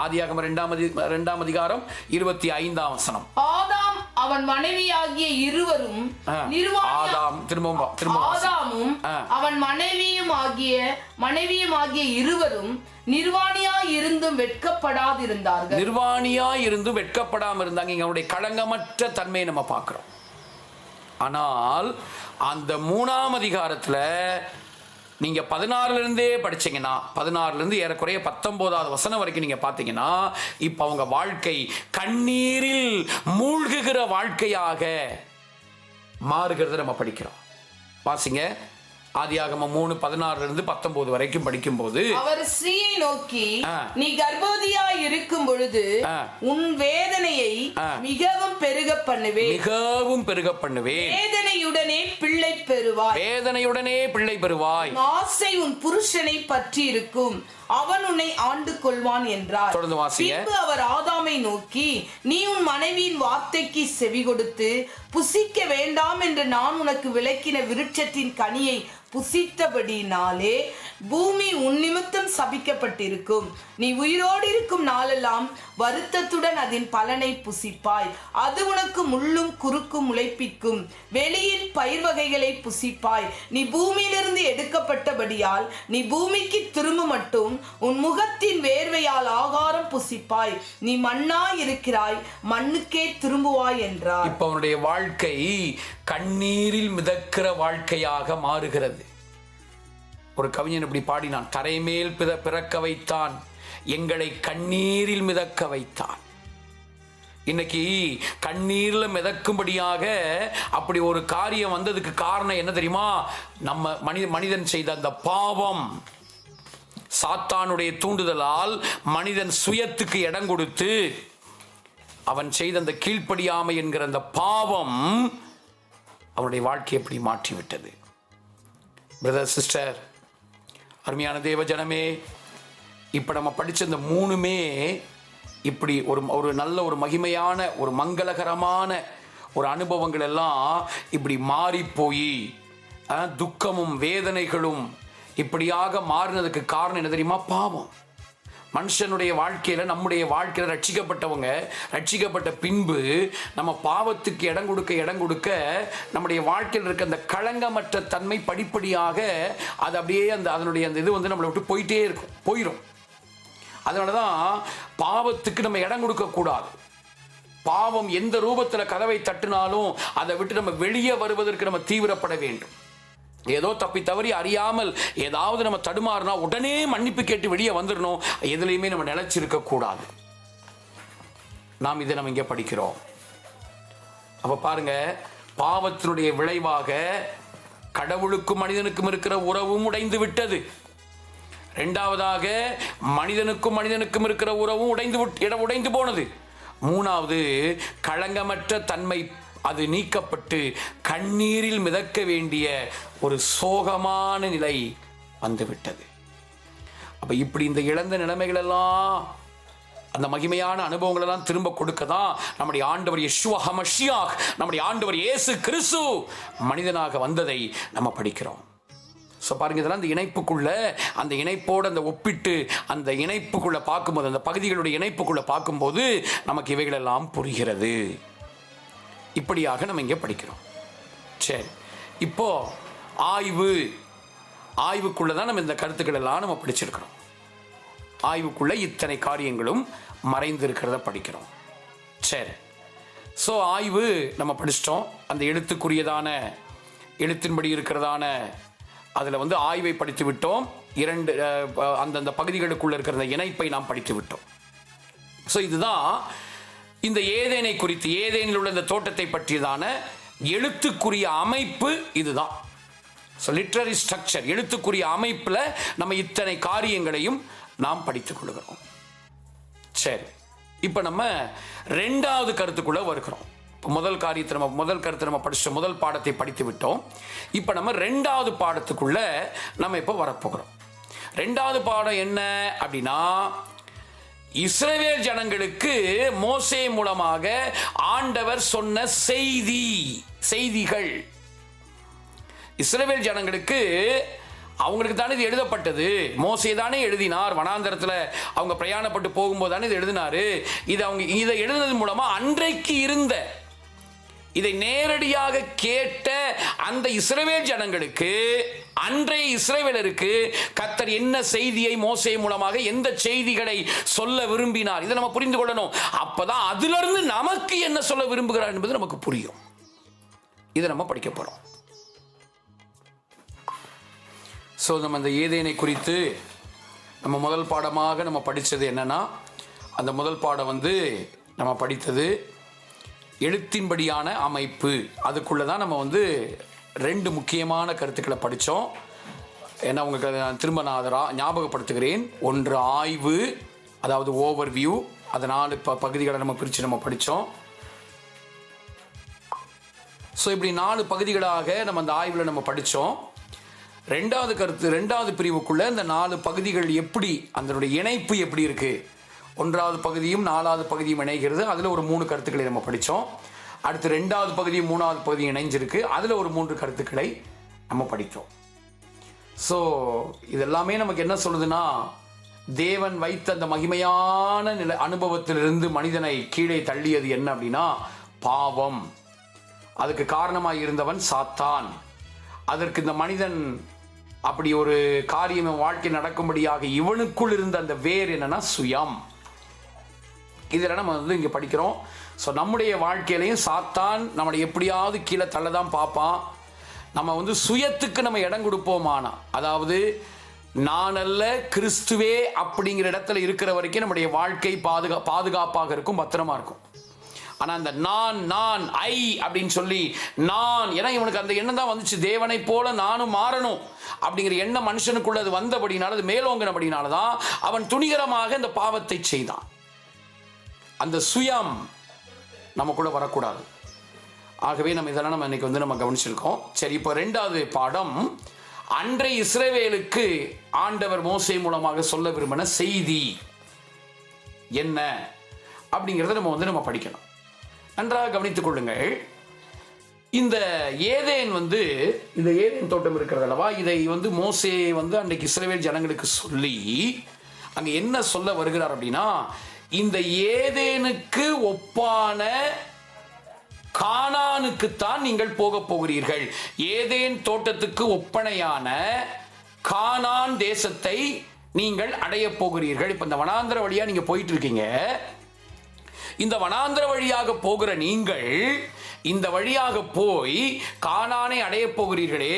ஆதியாகமம் 2ஆம் அதிகாரம் 25ஆம் வசனம். ஆதாம் அவன் மனைவியாகிய இருவரும் ஆதாமும் அவன் மனைவியும் ஆகிய இருவரும் நிர்வாணியாய் இருந்தும் வெட்கப்படாதிருந்தார்கள். நிர்வாணியாய் இருந்தும் வெட்கப்படாம இருந்தாங்க. இங்க அவருடைய களங்கமற்ற தன்மையை நம்ம பார்க்கிறோம். ஆனால் அந்த 3ஆம் அதிகாரத்துல நீங்க 16 இருந்தே படிச்சீங்கன்னா, 16 இருந்து ஏறக்குறைய 19வது வசனம் வரைக்கும் நீங்க பாத்தீங்கன்னா, இப்ப அவங்க வாழ்க்கை கண்ணீரில் மூழ்குகிற வாழ்க்கையாக மாறுகிறத நம்ம படிக்கிறோம். வாசிங்க. ஆதியாகமம் 3:16 இருந்து 19 வரைக்கும் படிக்கும்போது, அவர் ஸ்திரீயை நோக்கி, நீ கர்ப்பவதியாய் இருக்கும் பொழுது உன் வேதனையை மிகவும் பெருக பண்ணுவேன், வேதனையுடனே பிள்ளை பெறுவாய், ஆசை உன் புருஷனை பற்றி இருக்கும், அவன் உன்னை ஆண்டு கொள்வான் என்றார். பின்பு அவர் ஆதாமை நோக்கி, நீ உன் மனைவியின் வார்த்தைக்கு செவி கொடுத்து புசிக்க வேண்டாம் என்று நான் உனக்கு விலக்கின விருட்சத்தின் கனியை புசித்தபடினாலே பூமி உன் நிமித்தம் சபிக்கப்பட்டிருக்கும். நீ உயிரோடு இருக்கும் நாளெல்லாம் வருத்தத்துடன் அதன் பலனை புசிப்பாய். அது உனக்கு முள்ளும் குறுக்கும் முளைப்பிக்கும். வெளியின் பயிர் வகைகளை புசிப்பாய். நீ பூமியிலிருந்து எடுக்கப்பட்டபடியால் நீ பூமிக்கு திரும்ப மட்டும் உன் முகத்தின் வேர்வையால் ஆகாரம் புசிப்பாய். நீ மண்ணாய் இருக்கிறாய், மண்ணுக்கே திரும்புவாய் என்றார். இப்ப அவனுடைய வாழ்க்கை கண்ணீரில் மிதக்கிற வாழ்க்கையாக மாறுகிறது. ஒரு கவிஞன் இப்படி பாடினான், தரைமேல் பிறக்க வைத்தான், எங்களை கண்ணீரில் மிதக்க வைத்தான். இன்னைக்கு கண்ணீர்ல மிதக்கும்படியாக அப்படி ஒரு காரியம் வந்ததுக்கு காரணம் என்ன தெரியுமா? நம்ம மனிதன் செய்த அந்த பாவம், சாத்தானுடைய தூண்டுதலால் மனிதன் சுயத்துக்கு இடம் கொடுத்து அவன் செய்த அந்த கீழ்ப்படியாமை என்கிற அந்த பாவம் அவனுடைய வாழ்க்கையை எப்படி மாற்றிவிட்டது. பிரதர், சிஸ்டர், அருமையான தேவ ஜனமே, இப்ப நம்ம படிச்ச இந்த 3மே இப்படி ஒரு நல்ல ஒரு மகிமையான ஒரு மங்களகரமான ஒரு அனுபவங்கள் எல்லாம் இப்படி மாறி போய் துக்கமும் வேதனைகளும் இப்படியாக மாறினதுக்கு காரணம் என்ன தெரியுமா? பாவம். மனுஷனுடைய வாழ்க்கையில, நம்முடைய வாழ்க்கையில ரட்சிக்கப்பட்ட பின்பு நம்ம பாவத்துக்கு இடம் கொடுக்க நம்முடைய வாழ்க்கையில் இருக்க அந்த களங்கமற்ற தன்மை படிப்படியாக அது அப்படியே அதனுடைய அந்த இது நம்மளை விட்டு போயிடும். அதனாலதான் பாவத்துக்கு நம்ம இடம் கொடுக்க கூடாது. பாவம் எந்த ரூபத்தில் கதவை தட்டினாலும் அதை விட்டு நம்ம வெளியே வருவதற்கு நம்ம தீவிரப்பட வேண்டும். ஏதோ தப்பி தவறி அறியாமல் ஏதாவது நம்ம தடுமாறினா உடனே மன்னிப்பு கேட்டு வெளியே வந்துடணும். எதுலையுமே நம்ம நிலைச்சிருக்க கூடாது. நாம் இதை நம்ம இங்கே படிக்கிறோம். அப்ப பாருங்க, பாவத்தினுடைய விளைவாக கடவுளுக்கும் மனிதனுக்கும் இருக்கிற உறவும் உடைந்து விட்டது. இரண்டாவதாக மனிதனுக்கும் இருக்கிற உறவும் உடைந்து போனது. மூணாவது, களங்கமற்ற தன்மை அது நீக்கப்பட்டு கண்ணீரில் மிதக்க வேண்டிய ஒரு சோகமான நிலை வந்துவிட்டது. அப்ப இப்படி இந்த இழந்த நிலைமைகள் எல்லாம், அந்த மகிமையான அனுபவங்கள் எல்லாம் திரும்ப கொடுக்கதான் நம்முடைய ஆண்டவர் யெஷுவா ஹமஷியாஹ், நம்முடைய ஆண்டவர் இயேசு கிறிஸ்து மனிதனாக வந்ததை நம்ம படிக்கிறோம். ஸோ பாருங்க, இதெல்லாம் அந்த இணைப்புக்குள்ள, அந்த இணைப்போடு அந்த ஒப்பிட்டு அந்த இணைப்புக்குள்ள பார்க்கும்போது, அந்த பகுதிகளுடைய இணைப்புக்குள்ள பார்க்கும்போது நமக்கு இவைகள் எல்லாம் புரிகிறது. இப்படியாக நம்ம இங்கே படிக்கிறோம். சரி, இப்போ ஆய்வுக்குள்ள தான் நம்ம இந்த கருத்துக்கள் எல்லாம் நம்ம படிச்சிருக்கிறோம். ஆய்வுக்குள்ள இத்தனை காரியங்களும் மறைந்து இருக்கிறத படிக்கிறோம். சரி, ஸோ ஆய்வு நம்ம படிச்சிட்டோம். அந்த எழுத்தின்படி இருக்கிறதான அதில் ஆய்வை படித்து விட்டோம். அந்தந்த பகுதிகளுக்குள்ள இருக்கிற இணைப்பை நாம் படித்து விட்டோம். ஸோ இதுதான் இந்த ஏதேனை குறித்து, ஏதேனில் உள்ள இந்த தோட்டத்தை பற்றியதான எழுத்துக்குரிய அமைப்பு. இதுதான் லிட்டரரி ஸ்ட்ரக்சர். எழுத்துக்குரிய அமைப்புல நம்ம இத்தனை காரியங்களையும் நாம் படித்துக் கொள்கிறோம். சரி, இப்ப நம்ம ரெண்டாவது கருத்துக்குள்ள வருகிறோம். முதல் கருத்தை நம்ம படிச்சோம், முதல் பாடத்தை படித்து விட்டோம். இப்ப நம்ம ரெண்டாவது பாடத்துக்குள்ள நம்ம இப்ப வரப்போகிறோம். ரெண்டாவது பாடம் என்ன அப்படின்னா, இஸ்ரவேல் ஜனங்களுக்கு மோசே மூலமாக ஆண்டவர் சொன்ன செய்திகள். இஸ்ரவேல் ஜனங்களுக்கு அவங்களுக்கு தானே இது எழுதப்பட்டது. மோசே தானே எழுதினார். வனாந்தரத்தில் அவங்க பிரயாணப்பட்டு போகும்போது தானே இது எழுதினாரு. இதை எழுதுனது மூலமா அன்றைக்கு இருந்த, இதை நேரடியாக கேட்ட அந்த இஸ்ரவேல் ஜனங்களுக்கு, அன்றைய இஸ்ரவேலருக்கு கர்த்தர் என்ன செய்தியை மோசே மூலமாக, எந்த செய்திகளை சொல்ல விரும்பினார், இதை நம்ம புரிந்து கொள்ளணும். அப்பதான் அதிலிருந்து நமக்கு என்ன சொல்ல விரும்புகிறார் என்பது நமக்கு புரியும். இதை நம்ம படிக்க போறோம். ஸோ நம்ம இந்த ஏதேனை குறித்து நம்ம முதல் பாடமாக நம்ம படித்தது என்னன்னா, அந்த முதல் பாடம் நம்ம படித்தது எழுத்தின்படியான அமைப்பு. அதுக்குள்ளே தான் நம்ம ரெண்டு முக்கியமான கருத்துக்களை படித்தோம். ஏன்னா உங்களுக்கு திரும்ப நான் அதை ஞாபகப்படுத்துகிறேன். ஒன்று ஆய்வு, அதாவது ஓவர்வியூ. அதை 4 பகுதிகளை நம்ம பிரித்து நம்ம படித்தோம். ஸோ இப்படி 4 பகுதிகளாக நம்ம அந்த ஆய்வில் நம்ம படித்தோம். ரெண்டாவது பிரிவுக்குள்ள இந்த 4 பகுதிகள் எப்படி, அதனுடைய இணைப்பு எப்படி இருக்கு, 1வது பகுதியும் 4வது பகுதியும் இணைகிறது. அதில் ஒரு 3 கருத்துக்களை நம்ம படித்தோம். அடுத்து 2வது பகுதியும் 3வது பகுதியும் இணைஞ்சிருக்கு. அதில் ஒரு 3 கருத்துக்களை நம்ம படித்தோம். ஸோ இதெல்லாமே நமக்கு என்ன சொல்லுதுன்னா, தேவன் வைத்த அந்த மகிமையான அனுபவத்திலிருந்து மனிதனை கீழே தள்ளியது என்ன அப்படின்னா பாவம். அதுக்கு காரணமாக இருந்தவன் சாத்தான். அதற்கு இந்த மனிதன் அப்படி ஒரு காரியம் வாழ்க்கை நடக்கும்படியாக இவனுக்குள் இருந்த அந்த வேர் என்னன்னா சுயம். இதில் நம்ம இங்கே படிக்கிறோம். ஸோ நம்முடைய வாழ்க்கையிலையும் சாத்தான் நம்மளை எப்படியாவது கீழே தள்ளதான் பார்ப்பான். நம்ம சுயத்துக்கு நம்ம இடம் கொடுப்போமானா, அதாவது நான் அல்ல கிறிஸ்துவே அப்படிங்கிற இடத்துல இருக்கிற வரைக்கும் நம்முடைய வாழ்க்கை பாதுகாப்பாக இருக்கும், பத்திரமா இருக்கும். ஆனா அந்த நான் ஐ அப்படின்னு சொல்லி நான், ஏன்னா இவனுக்கு அந்த எண்ணம் தான் வந்துச்சு, தேவனை போல நானும் மாறணும் அப்படிங்கிற எண்ணம் மனுஷனுக்குள்ள அது வந்தபடினால, அது மேலோங்கினபடினாலதான் அவன் துணிகரமாக இந்த பாவத்தை செய்தான். அந்த சுயம் நமக்குள்ள வரக்கூடாது. ஆகவே நம்ம இதெல்லாம் நம்ம இன்னைக்கு நம்ம கவனிச்சிருக்கோம். சரி, இப்போ 2வது பாடம், அன்றைய இஸ்ரவேலுக்கு ஆண்டவர் மோசே மூலமாக சொல்ல விரும்பின செய்தி என்ன அப்படிங்கிறத நம்ம படிக்கணும். நன்றாக கவனித்துக் கொள்ளுங்கள். இந்த ஏதேன் இந்த ஏதேன் தோட்டம் இருக்கிறது அல்லவா, இதை மோசே அன்றைக்கு இஸ்ரவேல் ஜனங்களுக்கு சொல்லி அங்க என்ன சொல்ல வருகிறார் அப்படின்னா, இந்த ஏதேனுக்கு ஒப்பான கானானுக்குத்தான் நீங்கள் போக போகிறீர்கள். ஏதேன் தோட்டத்துக்கு ஒப்பனையான கானான் தேசத்தை நீங்கள் அடைய போகிறீர்கள். இப்ப இந்த வனாந்திர வழியா நீங்க போயிட்டு இருக்கீங்க. இந்த வனாந்திர வழியாக போகிற நீங்கள் இந்த வழியாக போய் கானானை அடைய போகிறீர்களே,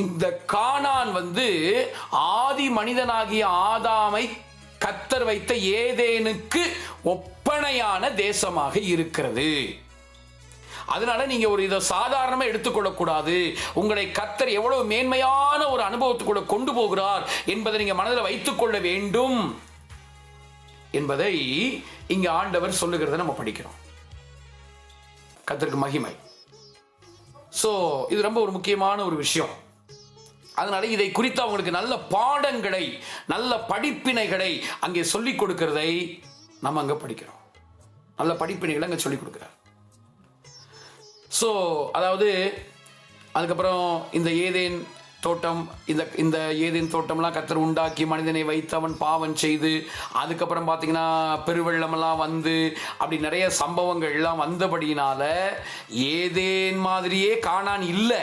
இந்த கானான் ஆதி மனிதனாகிய ஆதாமை கர்த்தர் வைத்த ஏதேனுக்கு ஒப்பனையான தேசமாக இருக்கிறது. அதனால நீங்க இதை சாதாரணமா எடுத்துக்கொள்ளக்கூடாது. உங்களை கர்த்தர் எவ்வளவு மேன்மையான ஒரு அனுபவத்துக்குள்ள கொண்டு போகிறார் என்பதை நீங்க மனதில் வைத்துக் கொள்ள வேண்டும் என்பதை இங்க ஆண்டவர் சொல்லுகிறத நம்ம படிக்கிறோம். கர்த்தருக்கு மகிமை. சோ இது ரொம்ப ஒரு முக்கியமான ஒரு விஷயம். அதனால இதை குறித்து அவங்களுக்கு நல்ல பாடங்களை, நல்ல படிப்பினைகளை அங்கே சொல்லிக் கொடுக்கிறதை நம்ம அங்க படிக்கிறோம். நல்ல படிப்பினைகளை அங்க சொல்லிக் கொடுக்கிறார். ஸோ அதாவது அதுக்கப்புறம் இந்த ஏதேன் தோட்டம், இந்த ஏதேன் தோட்டம்லாம் கர்த்தர் உண்டாக்கி மனிதனை வைத்து அவன் பாவம் செய்து, அதுக்கப்புறம் பார்த்தீங்கன்னா பெருவெள்ளமெல்லாம் அப்படி நிறைய சம்பவங்கள் எல்லாம் வந்தபடியினால ஏதேன் மாதிரியே கானான் இல்லை.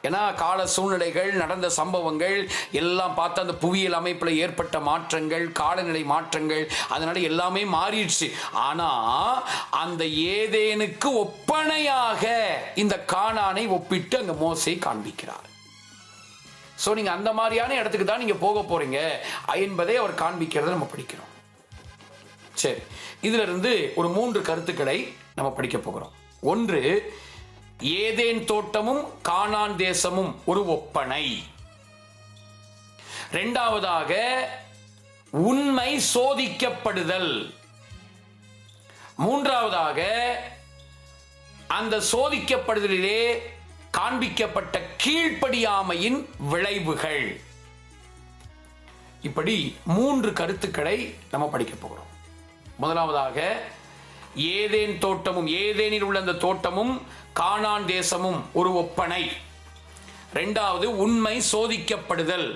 ஏன்னா கால சூழ்நிலைகள், நடந்த சம்பவங்கள் எல்லாம் பார்த்து அந்த புவியியல் அமைப்பில் ஏற்பட்ட மாற்றங்கள், காலநிலை மாற்றங்கள், அதனால எல்லாமே மாறிடுச்சு. ஆனா அந்த ஏதேனுக்கு ஒப்பனையாக இந்த கானானை ஒப்பிட்டு அங்க மோசே காண்பிக்கிறார். சோ நீங்க அந்த மாதிரியான இடத்துக்கு தான் நீங்க போக போறீங்க என்பதை அவர் காண்பிக்கிறத நம்ம படிக்கிறோம். சரி, இதுல இருந்து ஒரு 3 கருத்துக்களை நம்ம படிக்க போகிறோம். ஒன்று, ஏதேன் தோட்டமும் கானான் தேசமும் ஒரு ஒப்பனை. இரண்டாவதாக, உண்மை சோதிக்கப்படுதல். மூன்றாவதாக, அந்த சோதிக்கப்படுதலிலே காண்பிக்கப்பட்ட கீழ்ப்படியாமையின் விளைவுகள். இப்படி 3 கருத்துக்களை நம்ம படிக்க போகிறோம். முதலாவதாக, ஏதேன் தோட்டமும், ஏதேனில் உள்ள அந்த தோட்டமும் கானான் தேசமும் ஒரு ஒப்பனை. இரண்டாவது, உண்மை சோதிக்கப்படுதல்.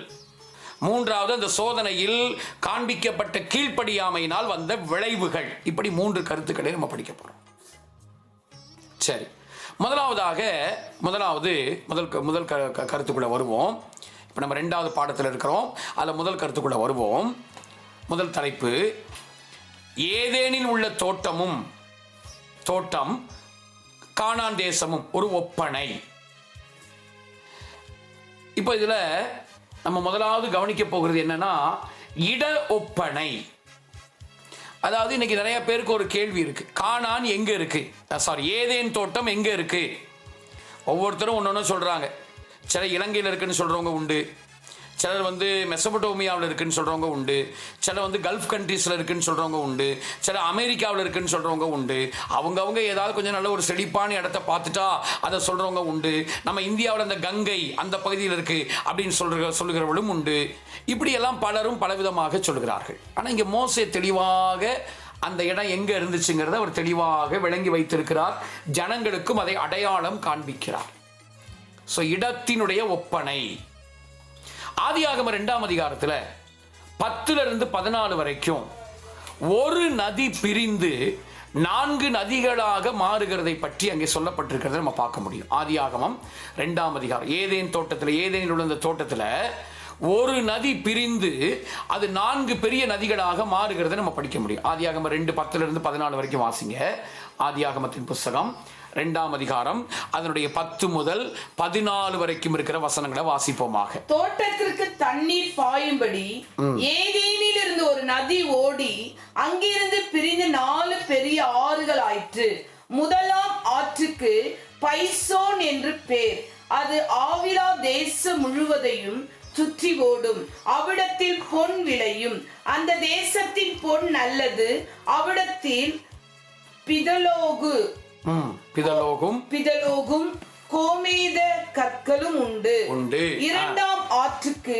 மூன்றாவது, அந்த சோதனையில் காண்பிக்கப்பட்ட கீழ்ப்படியாமையினால் வந்த விளைவுகள். இப்படி 3 கருத்துக்களை நம்ம படிக்க போறோம். சரி, முதல் கருத்துக்குள்ள வருவோம். இப்ப நம்ம 2வது பாடத்தில் இருக்கிறோம். அதுல முதல் கருத்துக்குள்ள வருவோம். முதல் தலைப்பு, ஏதேனில் உள்ள தோட்டம் கானான் தேசமும் ஒரு ஒப்பனை. இப்ப இதுல நம்ம முதலாவது கவனிக்க போகிறது என்னன்னா, இட ஒப்பனை. அதாவது இன்னைக்கு நிறைய பேருக்கு ஒரு கேள்வி இருக்கு, கானான் எங்க இருக்கு, ஏதேன் தோட்டம் எங்க இருக்கு? ஒவ்வொருத்தரும் ஒன்னொன்னு சொல்றாங்க. சில இலங்கையில் இருக்குன்னு சொல்றவங்க உண்டு, சிலர் மெசபடோமியாவில் இருக்குன்னு சொல்றவங்க உண்டு, சில கல்ஃப் கண்ட்ரீஸ்ல இருக்குன்னு சொல்றவங்க உண்டு, சில அமெரிக்காவில் இருக்குன்னு சொல்றவங்க உண்டு. அவங்க ஏதாவது கொஞ்சம் நல்ல ஒரு செழிப்பான இடத்த பார்த்துட்டா அதை சொல்றவங்க உண்டு. நம்ம இந்தியாவில் அந்த கங்கை அந்த பகுதியில் இருக்கு அப்படின்னு சொல்லுகிறவர்களும் உண்டு. இப்படி எல்லாம் பலரும் பலவிதமாக சொல்கிறார்கள். ஆனா இங்க மோசே தெளிவாக அந்த இடம் எங்க இருந்துச்சுங்கிறத அவர் தெளிவாக விளங்கி வைத்திருக்கிறார். ஜனங்களுக்கும் அதை அடையாளம் காண்பிக்கிறார். சோ இடத்தினுடைய ஒப்பனை. ஆதியாகமம் 2ஆம் அதிகாரத்தில் 10 - 14 வரைக்கும் ஒரு நதி பிரிந்து 4 நதிகளாக மாறுகிறதை பற்றி அங்கே சொல்லப்பட்டிருக்கிறத நம்ம பார்க்க முடியும். ஆதியாகமம் 2ஆம் அதிகாரம், ஏதேன் தோட்டத்தில், ஏதேனில் உள்ள இந்த தோட்டத்தில் ஒரு நதி பிரிந்து அது 4 பெரிய நதிகளாக மாறுகிறத நம்ம படிக்க முடியும். ஆதியாகமம் 2 10 - 14 வரைக்கும் வாசிங்க. ஆதியாகமத்தின் புஸ்தகம் 2ஆம் அதிகாரம் அதனுடைய 10 முதல் 14 வரைக்கும் இருக்கிற வசனங்களை வாசிப்போமாக. தோட்டத்திற்கு தண்ணீர் பாயும்படி ஏதேனில் இருந்து ஒரு நதி ஓடி அங்கிருந்து பிரிந்து 4 பெரிய ஆறுகள் ஆயிற்று. முதலாம் ஆற்றுக்கு பைசோன் என்று பேர். அது ஆவிலா தேசம் முழுவதையும் சுற்றி ஓடும். அவ்விடத்தில் பொன் விளையும். அந்த தேசத்தின் பொன் நல்லது. அவ்விடத்தில் பிதலோகும் கோமேத கற்களும் உண்டு. 2ஆம் ஆற்றுக்கு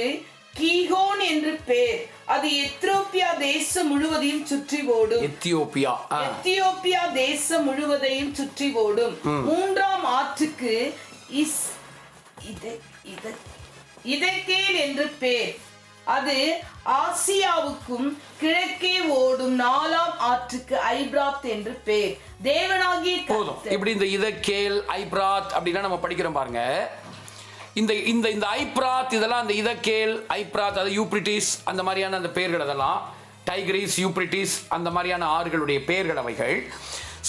கீகோன் என்று பேர். அது எத்தியோப்பியா தேசம் முழுவதையும் சுற்றி ஓடும். எத்தியோப்பியா தேசம் முழுவதையும் சுற்றி ஓடும். மூன்றாம் ஆற்றுக்கு இதக்கேல் என்று பேர். அது ஆசியாவுக்கும் கிழக்கே ஓடும் நாலாம் ஆற்றுக்கு ஐப்ராத் என்று பேர். தேவனாகிய கர்த்தர். இப்படி இந்த இதக்கேல் ஐப்ராத் அப்படின்னா நம்ம படிக்கிறோம் பாருங்க. இந்த இந்த இந்த ஐப்ராத் இதெல்லாம் அந்த இதக்கேல் ஐப்ராத், அது யூப்ரிட்டிஸ் அந்த மாதிரியான அந்த பெயர்கள், அதெல்லாம் டைக்ரிஸ் யூப்ரிட்டிஸ் அந்த மாதிரியான ஆறுகளுடைய பெயர்கள் அவைகள்.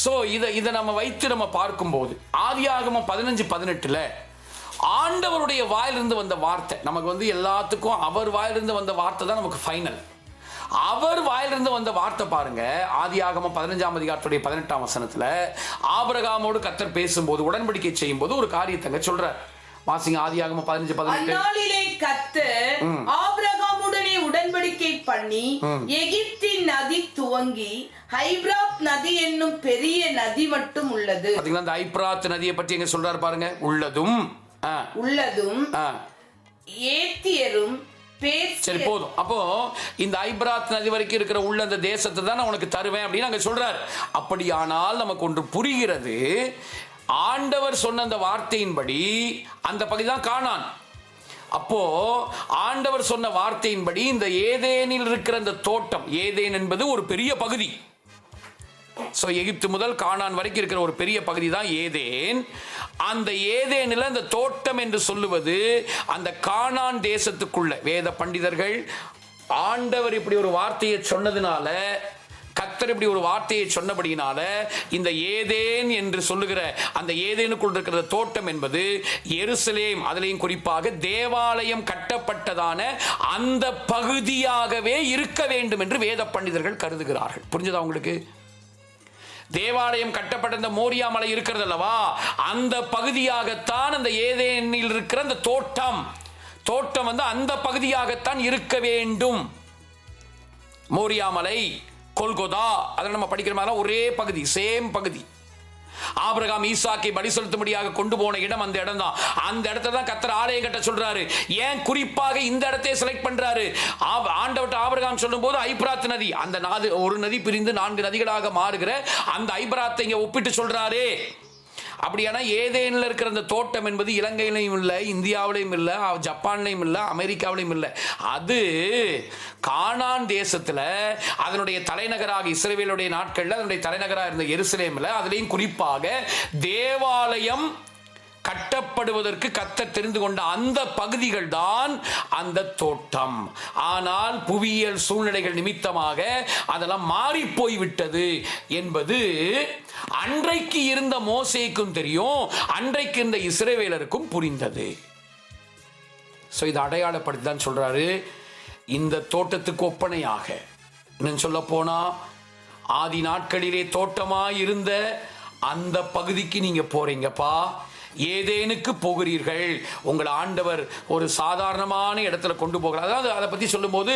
ஸோ இதை நம்ம வைத்து நம்ம பார்க்கும்போது ஆதியாகமம் 15:18 ஆண்டவருடைய வாயிலிருந்து வந்த வார்த்தை நமக்கு எல்லாத்துக்கும் அவர் வாயிலிருந்து வந்த வார்த்தை தான் நமக்கு ஃபைனல். அவர் வாயிலிருந்து வந்த வார்த்தை பாருங்க. ஆதியாகமம் 15ஆம் அதிகாரத்துடைய 18ஆம் வசனத்துல ஆபிரகாமோடு கர்த்தர் பேசும்போது, உடன்படிக்கை செய்யும் போது ஒரு காரியத்தை சொல்றார். வாசிங்க ஆதியாகமம் 15:18. அந்நாளிலே கர்த்தர் ஆபிரகாமுடனே உடன்படிக்கை பண்ணி எகிப்தின் நதி துவங்கி ஐப்ராத் நதி என்னும் பெரிய நதி மட்டும் உள்ளது. பாத்தீங்களா, அந்த ஐப்ராத் நதியை பற்றி எங்க சொல்றாரு பாருங்க. உள்ளதும் ஏத்தியரும். சரி போதும். அப்போ இந்த ஐப்ராத் நதி வரைக்கும் இருக்கிற உள்ள அந்த தேசத்தை தான் நான் உனக்கு தருவேன் அப்படின்னு அங்க சொல்றாரு. அப்படியானால் நமக்கு ஒன்று புரிகிறது. ஆண்டவர் சொன்ன அந்த வார்த்தையின்படி அந்த பகுதி தான் கானான். அப்போ ஆண்டவர் சொன்ன வார்த்தையின்படி இந்த ஏதேனில் இருக்கிற அந்த தோட்டம், ஏதேன் என்பது ஒரு பெரிய பகுதி. சோ எகிப்து முதல் கானான் வரைக்கும் இருக்கிற ஒரு பெரிய பகுதி தான் ஏதேன். அந்த ஏதேனில் அந்த தோட்டம் என்று சொல்லுவது அந்த கானான் தேசத்துக்குள்ள வேத பண்டிதர்கள் ஆண்டவர் இப்படி ஒரு வார்த்தையை சொன்னதுனால, கர்த்தர் இப்படி ஒரு வார்த்தையை சொன்னபடியினால இந்த ஏதேன் என்று சொல்லுகிற அந்த ஏதேனுக்குள் இருக்கிற தோட்டம் என்பது எருசலேம், அதிலேயும் குறிப்பாக தேவாலயம் கட்டப்பட்டதான அந்த பகுதியாகவே இருக்க வேண்டும் என்று வேத பண்டிதர்கள் கருதுகிறார்கள். புரிஞ்சதா உங்களுக்கு? தேவாலயம் கட்டப்பட்ட இந்த மோரியா மலை இருக்கிறது அல்லவா, அந்த பகுதியாகத்தான் அந்த ஏதேனில் இருக்கிற அந்த தோட்டம் அந்த பகுதியாகத்தான் இருக்க வேண்டும். மோரியா மலை, கொல்கொதா, அதை நம்ம படிக்கிற மாதிரி ஒரே பகுதி, சேம் பகுதி. ஆபிரகாம் ஈசாக்கை பலி செலுத்தும்படியாக கொண்டு போன இடம் அந்த இடம் தான். அந்த இடத்துல தான் கர்த்தர் ஆலயம் கட்ட சொல்றாரு. ஏன் குறிப்பாக இந்த இடத்தை செலக்ட் பண்றாரு? ஆண்டவர்ட்ட ஆபிரகாம் சொல்லும் போது ஐப்ராத் நதி, அந்த ஒரு நதி பிரிந்து 4 நதிகளாக மாறுகிற அந்த ஐப்ராத்தை இங்க ஒப்பிட்டு சொல்றாரு. அப்படியானா ஏதேனில் இருக்கிற அந்த தோட்டம் என்பது இலங்கையிலையும் இல்லை, இந்தியாவிலையும் இல்லை, ஜப்பான்லையும் இல்லை, அமெரிக்காவிலையும் இல்லை. அது கானான் தேசத்துல அதனுடைய தலைநகராக இஸ்ரவேலுடைய நாட்கள்ல அதனுடைய தலைநகராக இருந்த எருசலேம்ல, அதுலேயும் குறிப்பாக தேவாலயம் கட்டப்படுவதற்கு கர்த்தர் தெரிந்து கொண்ட அந்த பகுதிகள் தான் அந்த தோட்டம். ஆனால் புவியியல் சூழ்நிலைகள் நிமித்தமாக அதெல்லாம் மாறி போய்விட்டது என்பது அன்றைக்கு இருந்த மோசேக்கும் தெரியும், அன்றைக்கு இருந்த இஸ்ரவேலருக்கும் புரிந்தது. சோ இதை அடையாளப்படுத்தி தான் சொல்றாரு. இந்த தோட்டத்துக்கு ஒப்பனையாக இன்னும் சொல்ல போனா ஆதி நாட்களிலே தோட்டமாய் இருந்த அந்த பகுதிக்கு நீங்க போறீங்கப்பா, ஏதேனுக்கு போகிறீர்கள். உங்கள் ஆண்டவர் ஒரு சாதாரணமான இடத்துல கொண்டு போகிறார். அதாவது அதை பத்தி சொல்லும் போது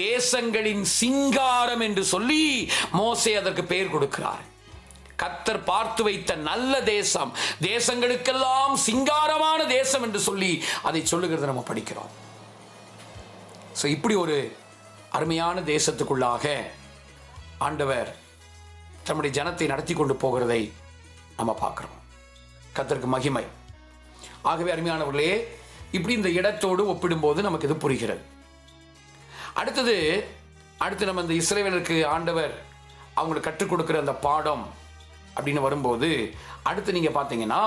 தேசங்களின் சிங்காரம் என்று சொல்லி மோசே அதற்கு பெயர் கொடுக்கிறார். கர்த்தர் பார்த்து வைத்த நல்ல தேசம், தேசங்களுக்கெல்லாம் சிங்காரமான தேசம் என்று சொல்லி அதை சொல்லுகிறது நம்ம படிக்கிறோம். சோ இப்படி ஒரு அருமையான தேசத்துக்குள்ளாக ஆண்டவர் தம்முடைய ஜனத்தை நடத்தி கொண்டு போகிறதை நம்ம பார்க்கிறோம். கர்த்தருக்கு மகிமை. ஆகவே அருமையானவர்களே, இப்படி இந்த இடத்தோடு ஒப்பிடும்போது நமக்கு இது புரிகிறது. அடுத்து நம்ம இந்த இஸ்ரவேலருக்கு ஆண்டவர் அவங்களுக்கு கற்றுக் கொடுக்கிற அந்த பாடம் அப்படின்னு வரும்போது அடுத்து நீங்க பார்த்தீங்கன்னா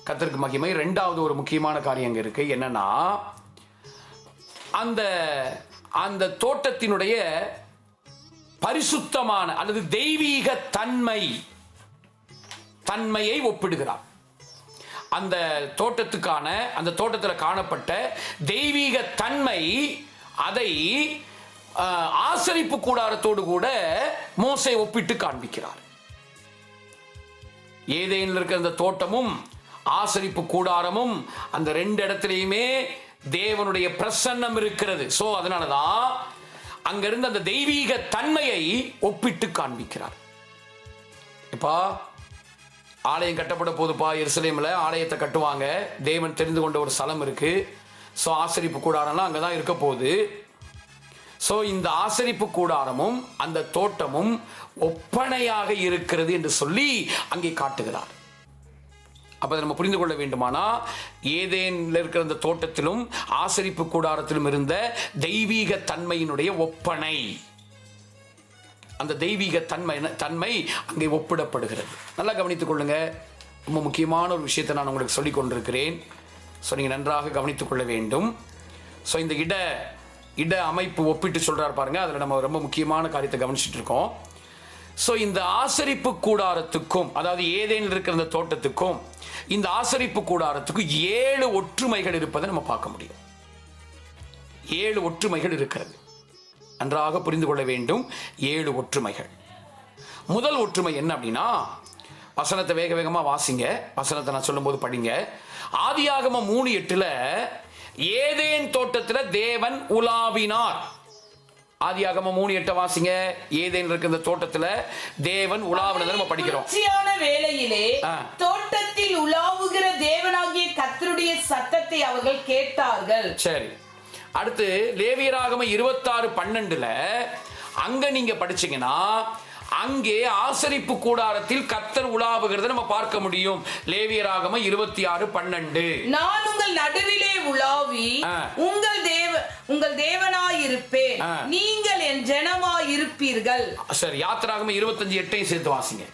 கர்த்தருக்கு மகிமை, 2வது ஒரு முக்கியமான காரியம் அங்க இருக்கு. என்னன்னா அந்த தோட்டத்தினுடைய பரிசுத்தமான அல்லது தெய்வீக தன்மையை ஒப்பிடுகிறார். அந்த தோட்டத்தில் காணப்பட்ட தெய்வீக தன்மை, அதை ஆசரிப்பு கூடாரத்தோடு கூட மோசே ஒப்பிட்டு காண்பிக்கிறார். ஏதேனில் இருக்கிற அந்த தோட்டமும் ஆசரிப்பு கூடாரமும் அந்த 2 இடத்திலையுமே தேவனுடைய பிரசன்னம் இருக்கிறது. சோ அதனாலதான் அங்கிருந்து அந்த தெய்வீக தன்மையை ஒப்பிட்டு காண்பிக்கிறார். இப்பா ஆலயம் கட்டப்பட போதுப்பா, எருசலேம்ல ஆலயத்தை கட்டுவாங்க. தேவன் தெரிந்து கொண்ட ஒரு ஸ்தலம் இருக்கு. ஸோ ஆசரிப்பு கூடாரம்லாம் அங்கே தான் இருக்க போகுது. ஸோ இந்த ஆசரிப்பு கூடாரமும் அந்த தோட்டமும் ஒப்பனையாக இருக்கிறது என்று சொல்லி அங்கே காட்டுகிறார். அப்போ நம்ம புரிந்து கொள்ள வேண்டுமானா, ஏதேனில் இருக்கிற அந்த தோட்டத்திலும் ஆசரிப்பு கூடாரத்திலும் இருந்த தெய்வீக தன்மையினுடைய ஒப்பனை, அந்த தெய்வீக தன்மை அங்கே ஒப்பிடப்படுகிறது. நல்லா கவனித்துக் கொள்ளுங்க. ரொம்ப முக்கியமான ஒரு விஷயத்தை நான் உங்களுக்கு சொல்லிக் கொண்டிருக்கிறேன். ஸோ நீங்கள் நன்றாக கவனித்துக் கொள்ள வேண்டும். ஸோ இந்த இட அமைப்பு ஒப்பிட்டு சொல்றார் பாருங்க, அதில் நம்ம ரொம்ப முக்கியமான காரியத்தை கவனிச்சுட்டு இருக்கோம். ஸோ இந்த ஆசரிப்பு கூடாரத்துக்கும், அதாவது ஏதேனில் இருக்கிற அந்த தோட்டத்துக்கும் இந்த ஆசரிப்பு கூடாரத்துக்கும் 7 ஒற்றுமைகள் இருப்பதை நம்ம பார்க்க முடியும். 7 ஒற்றுமைகள் இருக்கிறது. நன்றாக புரிந்து கொள்ள வேண்டும். 7 ஒற்றுமைகள். முதல் ஒற்றுமை என்ன அப்படின்னா, வசனத்தை வேக வேகமா வாசிங்க. வசனத்தை நான் சொல்லும் போது படிங்க. ஆதியாகமம் 3:8 ஏதேன் தோட்டத்துல தேவன் உலாவினார். ஆதியாகமம் 3:8 வாசிங்க. ஏதேன் இருக்கிற இந்த தோட்டத்துல தேவன் உலாவினதை நம்ம படிக்கிறோம். வேளையிலே தோட்டத்தில் உலாவுகிற தேவனாகிய கர்த்தருடைய சத்தத்தை அவர்கள் கேட்டார்கள். சரி, அடுத்து லேவியராகமம் 26:12 அங்க நீங்க படிச்சீங்கன்னா, அங்கே ஆசரிப்பு கூடாரத்தில் கர்த்தர் உலாவுகிறத நம்ம பார்க்க முடியும். லேவியராகமம் 26:12 நான் உங்கள் நடுவிலே உலாவி உங்கள் தேவனாயிருப்பேன், நீங்கள் என் ஜனமாயிருப்பீர்கள். சரி, யாத்திராகமம் 25:8 சேர்த்து வாசிங்க.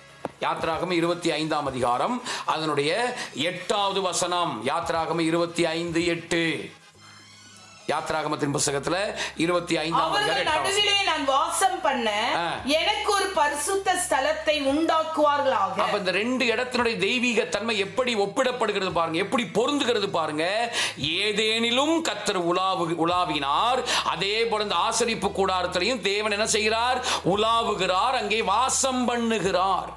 யாத்திராகமம் 25ஆம் அதிகாரம் அதனுடைய 8வது வசனம். யாத்திராகமம் 25:8. யாத்திராகமத்தின் புத்தகத்துல 25ஆம் அதிகாரம் 8வது வசனம். நான் வாசம் பண்ண எனக்கு ஒரு பரிசுத்த ஸ்தலத்தை உண்டாக்குவார்களாக. அப்ப இந்த 2 இடத்தினுடைய தெய்வீக தன்மை எப்படி ஒப்பிடப்படுகிறது பாருங்க, எப்படி பொருந்துகிறது பாருங்க. ஏதேனிலும் கர்த்தர் உலாவினார், அதே போல இந்த ஆசரிப்பு கூடாரத்திலையும் தேவன் என்ன செய்கிறார்? உலாவுகிறார், அங்கே வாசம் பண்ணுகிறார்.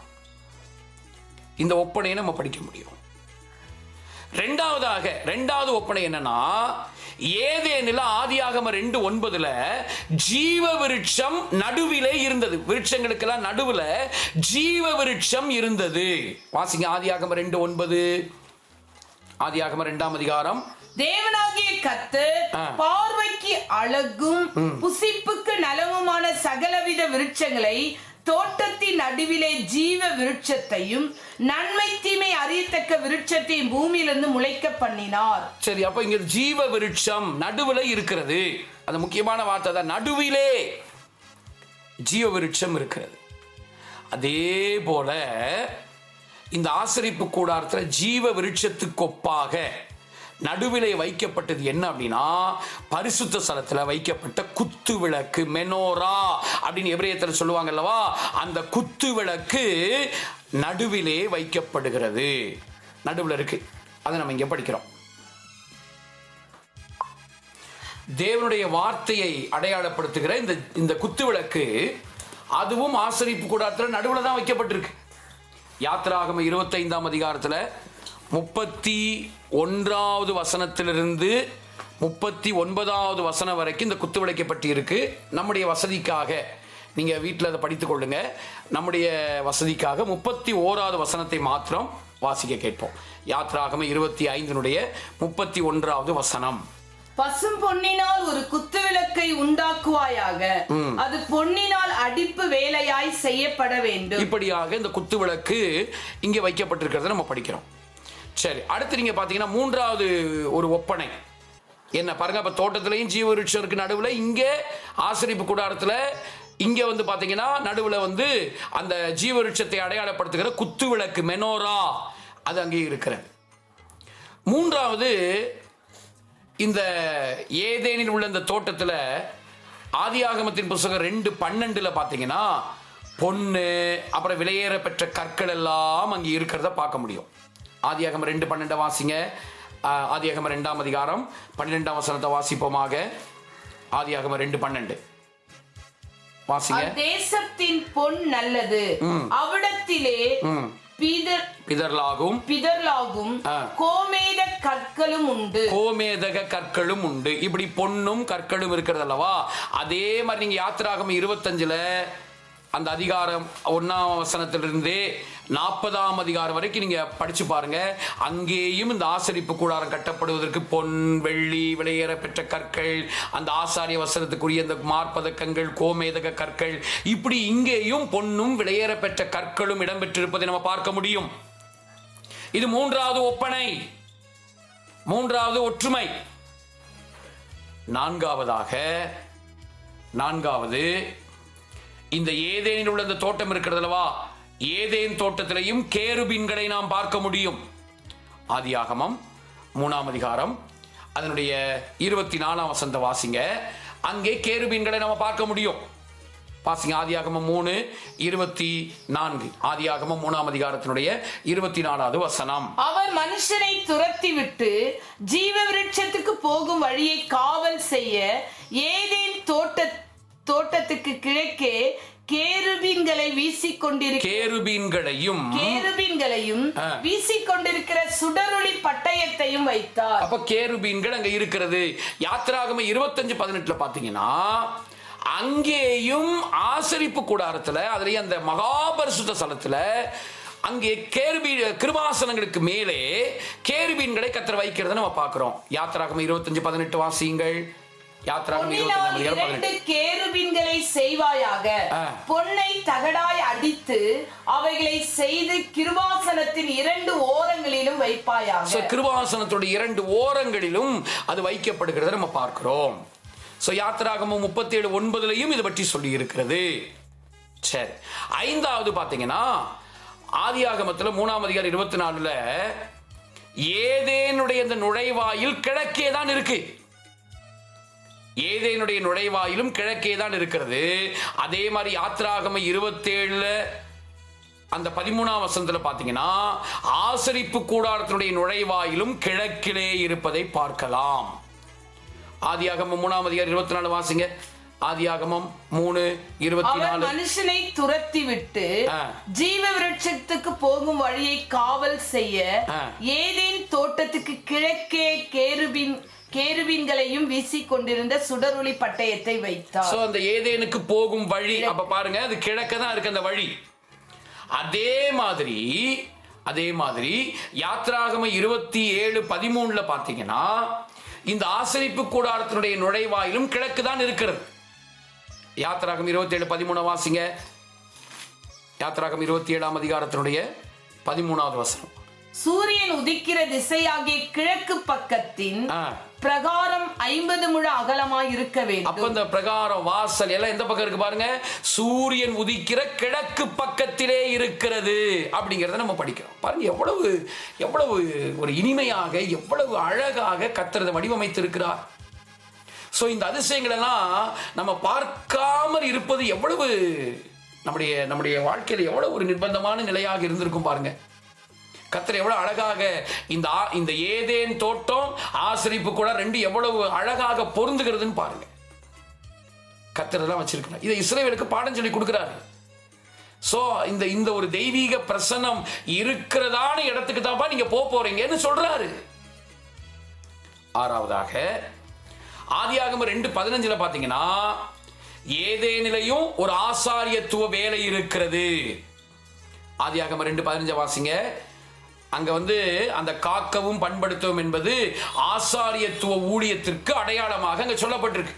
இந்த ஒப்பனையை நம்ம படிக்க முடியும். இரண்டாவது ஒப்பனை என்னன்னா, ஏதேனில் ஆதியாகமம் 2:9 ஜீவ விருட்சம் நடுவிலே இருந்தது. விருட்சங்களுக்கெல்லாம் நடுவுல ஜீவ விருட்சம் இருந்தது. வாசிங்க ஆதியாகமம் 2:9. ஆதியாகமம் 2ஆம் அதிகாரம். தேவனாகிய கர்த்தர் பார்வைக்கு அழகும் புசிப்புக்கு நலவுமான சகலவித விருட்சங்களை தோட்டத்தின் நடுவிலே ஜீவ விருட்சத்தையும் நன்மை தீமை அறியத்தக்க விருட்சத்தையும் பூமியிலிருந்து முளைக்க பண்ணினார். சரி, அப்ப இங்க ஜீவ விருட்சம் நடுவுல இருக்கிறது. அந்த முக்கியமான வார்த்தை தான், நடுவிலே ஜீவ விருட்சம் இருக்கிறது. அதே போல இந்த ஆசரிப்பு கூடாரத்துல ஜீவ விருட்சத்துக்கு ஒப்பாக நடுவிலே வைக்கப்பட்டது என்ன அப்படின்னா, பரிசுத்த ஸ்தலத்தில் வைக்கப்பட்ட குத்து விளக்கு, மெனோரா அப்படின்னு எபிரேயத்தில் சொல்லுவாங்க அல்லவா, அந்த குத்து விளக்கு நடுவிலே வைக்கப்படுகிறது. நடுவில் இருக்கு. அதை நம்ம இங்க படிக்கிறோம். தேவனுடைய வார்த்தையை அடையாளப்படுத்துகிற இந்த குத்து விளக்கு அதுவும் ஆசரிப்பு கூடாரத்தில் நடுவில் தான் வைக்கப்பட்டிருக்கு. யாத்திராகமம் 25ஆம் அதிகாரத்தில் 31வது வசனத்திலிருந்து 39வது வசனம் வரைக்கும் இந்த குத்து விளக்கப்பட்டு இருக்கு. நம்முடைய வசதிக்காக நீங்க வீட்டில் அதை படித்துக் கொள்ளுங்க. நம்முடைய வசதிக்காக 31வது வசனத்தை மாத்திரம் வாசிக்க கேட்போம். யாத்திராகமம் 25னுடைய 31வது வசனம். பசும் பொன்னினால் ஒரு குத்து விளக்கை உண்டாக்குவாயாக, அது பொன்னினால் அடிப்பு வேலையாய் செய்யப்பட வேண்டும். இப்படியாக இந்த குத்து விளக்கு இங்கே வைக்கப்பட்டிருக்கிறத நம்ம படிக்கிறோம். சரி, அடுத்து நீங்க பாத்தீங்கன்னா 3வது ஒரு ஒப்பனை என்ன பாருங்க. அப்ப தோட்டத்திலையும் ஜீவ விருட்சம் இருக்கு நடுவுல, இங்க ஆசரிப்பு கூடாரத்துல இங்க வந்து பாத்தீங்கன்னா நடுவுல வந்து அந்த ஜீவ விருட்சத்தை அடையாளப்படுத்துகிற குத்து விளக்கு மெனோரா அது அங்கே இருக்கிறது. 3வது, இந்த ஏதேனில் உள்ள இந்த தோட்டத்துல ஆதியாகமத்தின் புத்தகம் 2:12 பாத்தீங்கன்னா பொண்ணு அப்புறம் விலையேற பெற்ற கற்கள் எல்லாம் அங்கே இருக்கிறத பார்க்க முடியும். ஆதியாகமம் 2:12 வாசிங்க. ஆதியாகமம் 2ஆம் அதிகாரம் 12ஆம் வசனத்தை வாசிப்போமாக. ஆதியாகமம் 2:12 வாசிங்க. தேசத்தின் பொன் நல்லது, அவிடத்திலே பிதர்லாகும் கோமேத கற்களும் உண்டு. கோமேதக கற்களும் உண்டு. இப்படி பொன்னும் கற்களும் இருக்கிறது அல்லவா. அதே மாதிரி நீங்க யாத்திராகமம் 25 அந்த அதிகாரம் 1ஆம் வசனத்திலிருந்தே 40ஆம் அதிகாரம் வரைக்கும் நீங்க படிச்சு பாருங்க. அங்கேயும் இந்த ஆசரிப்பு கூடாரம் கட்டப்படுவதற்கு பொன், வெள்ளி, விலையேற பெற்ற கற்கள், அந்த ஆசாரிய வசனத்துக்குரிய இந்த மார்பதக்கங்கள், கோமேதக கற்கள், இப்படி இங்கேயும் பொன்னும் விலையேற பெற்ற கற்களும் இடம்பெற்றிருப்பதை நம்ம பார்க்க முடியும். இது 3வது ஒப்பனை, 3வது ஒற்றுமை. நான்காவது இந்த ஏதேனில் உள்ள இந்த தோட்டம் இருக்கிறது அல்லவா, ஏதேன் தோட்டத்திலையும் கேருபீன்களை நாம் பார்க்க முடியும். ஆதியாகமம் 3ஆம் அதிகாரம் அதனுடைய 24ஆம் வசனத்தை வாசிங்க. அங்கே கேருபீன்களை நம்ம பார்க்க முடியும். வாசிங்க ஆதியாகமம் 3:24. ஆதியாகமம் 3ஆம் அதிகாரத்தினுடைய 24வது வசனம். அவர் மனுஷனை துரத்தி விட்டு ஜீவ விருட்சத்துக்கு போகும் வழியை காவல் செய்ய ஏதேன் தோட்டத்துக்கு கிழக்கே கேருபீன்களை கேருபீன்களையும் வீசிக்கொண்டிருக்கிற சுடரொளி பட்டயத்தையும் வைத்தார். அப்ப கேருபீன்கள் அங்க இருக்கிறது. யாத்திராகமம் 25:18 பாத்தீங்கன்னா அங்கேயும் ஆசரிப்பு கூடாரத்துல, அதுலயே அந்த மகாபரிசுத்த ஸ்தலத்துல அங்கே கிருபாசனங்களுக்கு மேலே கேருபீன்களை கர்த்தர் வைக்கிறத நம்ம பார்க்கிறோம். யாத்திராகமம் 25:18 வாசியுங்கள். யாத்திராகமம் 25:18. கேருபீன்களை செய்வாயாக, பொன்னை தகடாய் அடித்து அவைகளை செய்து கிருபாசனத்தின் 2 ஓரங்களிலும் வைப்பாயாக. கிருபாசனத்தோட 2 ஓரங்களிலும் அது வைக்கப்படுகிறத நம்ம பார்க்கிறோம். யாத்திராகமம் 37:9 இது பற்றி சொல்லி இருக்கிறது. சரி, 5வது பாத்தீங்கன்னா ஆதியாகமத்துல 3ஆம் அதிகாரம் 24ல ஏதேனுடைய இந்த நுழைவாயில் கிழக்கே தான் இருக்கு. ஏதேனுடைய நுழைவாயிலும் கிழக்கே தான் இருக்கிறது. அதே மாதிரி யாத்திராகமம் 27 அந்த 13ஆம் வசனத்துல பாத்தீங்கன்னா ஆசரிப்பு கூடாரத்தினுடைய நுழைவாயிலும் கிழக்கிலே இருப்பதை பார்க்கலாம். ஆதியாகமம் 3ஆம் அதிகாரம் 24 வாசிங்க. ஆதியாகமம் 3:24. மனுஷனை துரத்தி விட்டு ஜீவ விருட்சத்துக்கு போகும் வழியை காவல் செய்ய ஏதேன் தோட்டத்துக்கு கிழக்கே கேருபீன்களையும் வீசிக்கொண்டிருந்த சுடரொளி பட்டயத்தை வைத்தார். அந்த ஏதேனுக்கு போகும் வழி அப்ப பாருங்க, அது கிழக்க தான் இருக்கு அந்த வழி. அதே மாதிரி யாத்திராகமம் 27:13 பாத்தீங்கன்னா இந்த ஆசரிப்பு கூடாரத்தினுடைய நுழைவாயிலும் கிழக்கு தான் இருக்கிறது. யாத்திராகமம் 27:13 வாசிங்க. யாத்திராகமம் 27ஆம் அதிகாரத்தினுடைய 13வது வசனம். சூரியன் உதிக்கிற திசையாகிய கிழக்கு பக்கத்தின் பிரகாரம் 50 முழ அகலமாய் இருக்க வேண்டும். அப்ப இந்த பிரகாரம் வாசல் எல்லாம் எந்த பக்கம் இருக்கு பாருங்க, சூரியன் உதிக்கிற கிழக்கு பக்கத்திலே இருக்கிறது அப்படிங்கறத நம்ம படிக்கிறோம். பாருங்க எவ்வளவு ஒரு இனிமையாக, எவ்வளவு அழகாக கர்த்தர் வடிவமைத்து இருக்கிறார். இந்த அதிசயங்கள் எல்லாம் நம்ம பார்க்காமல் இருப்பது எவ்வளவு நம்முடைய வாழ்க்கையில எவ்வளவு ஒரு நிர்பந்தமான நிலையாக இருந்திருக்கும் பாருங்க. கர்த்தர் எவ்வளவு அழகாக இந்த ஏதேன் தோட்டம் ஆசரிப்பு கூட 2 எவ்வளவு அழகாக பொருந்துகிறதுன்னு பாருங்க. கர்த்தர் எல்லாம் வச்சிருக்கிறார். இதை இஸ்ரவேலுக்கு பாடம் சொல்லி கொடுக்கிறாரு. இந்த ஒரு தெய்வீக பிரசன்னம் இருக்கிறதான இடத்துக்கு தான்ப்பா நீங்க போறீங்கன்னு சொல்றாரு. 6வதாக ஆதியாகமம் 2:15 பாத்தீங்கன்னா ஏதேனிலையும் ஒரு ஆசாரியத்துவ வேலை இருக்கிறது. ஆதியாகமம் 2:15 வாசிங்க. அங்க அந்த காக்கவும் பண்படுத்தவும் என்பது ஆசாரியத்துவ ஊழியத்திற்கு அடையாளமாக அங்க சொல்லப்பட்டிருக்கு.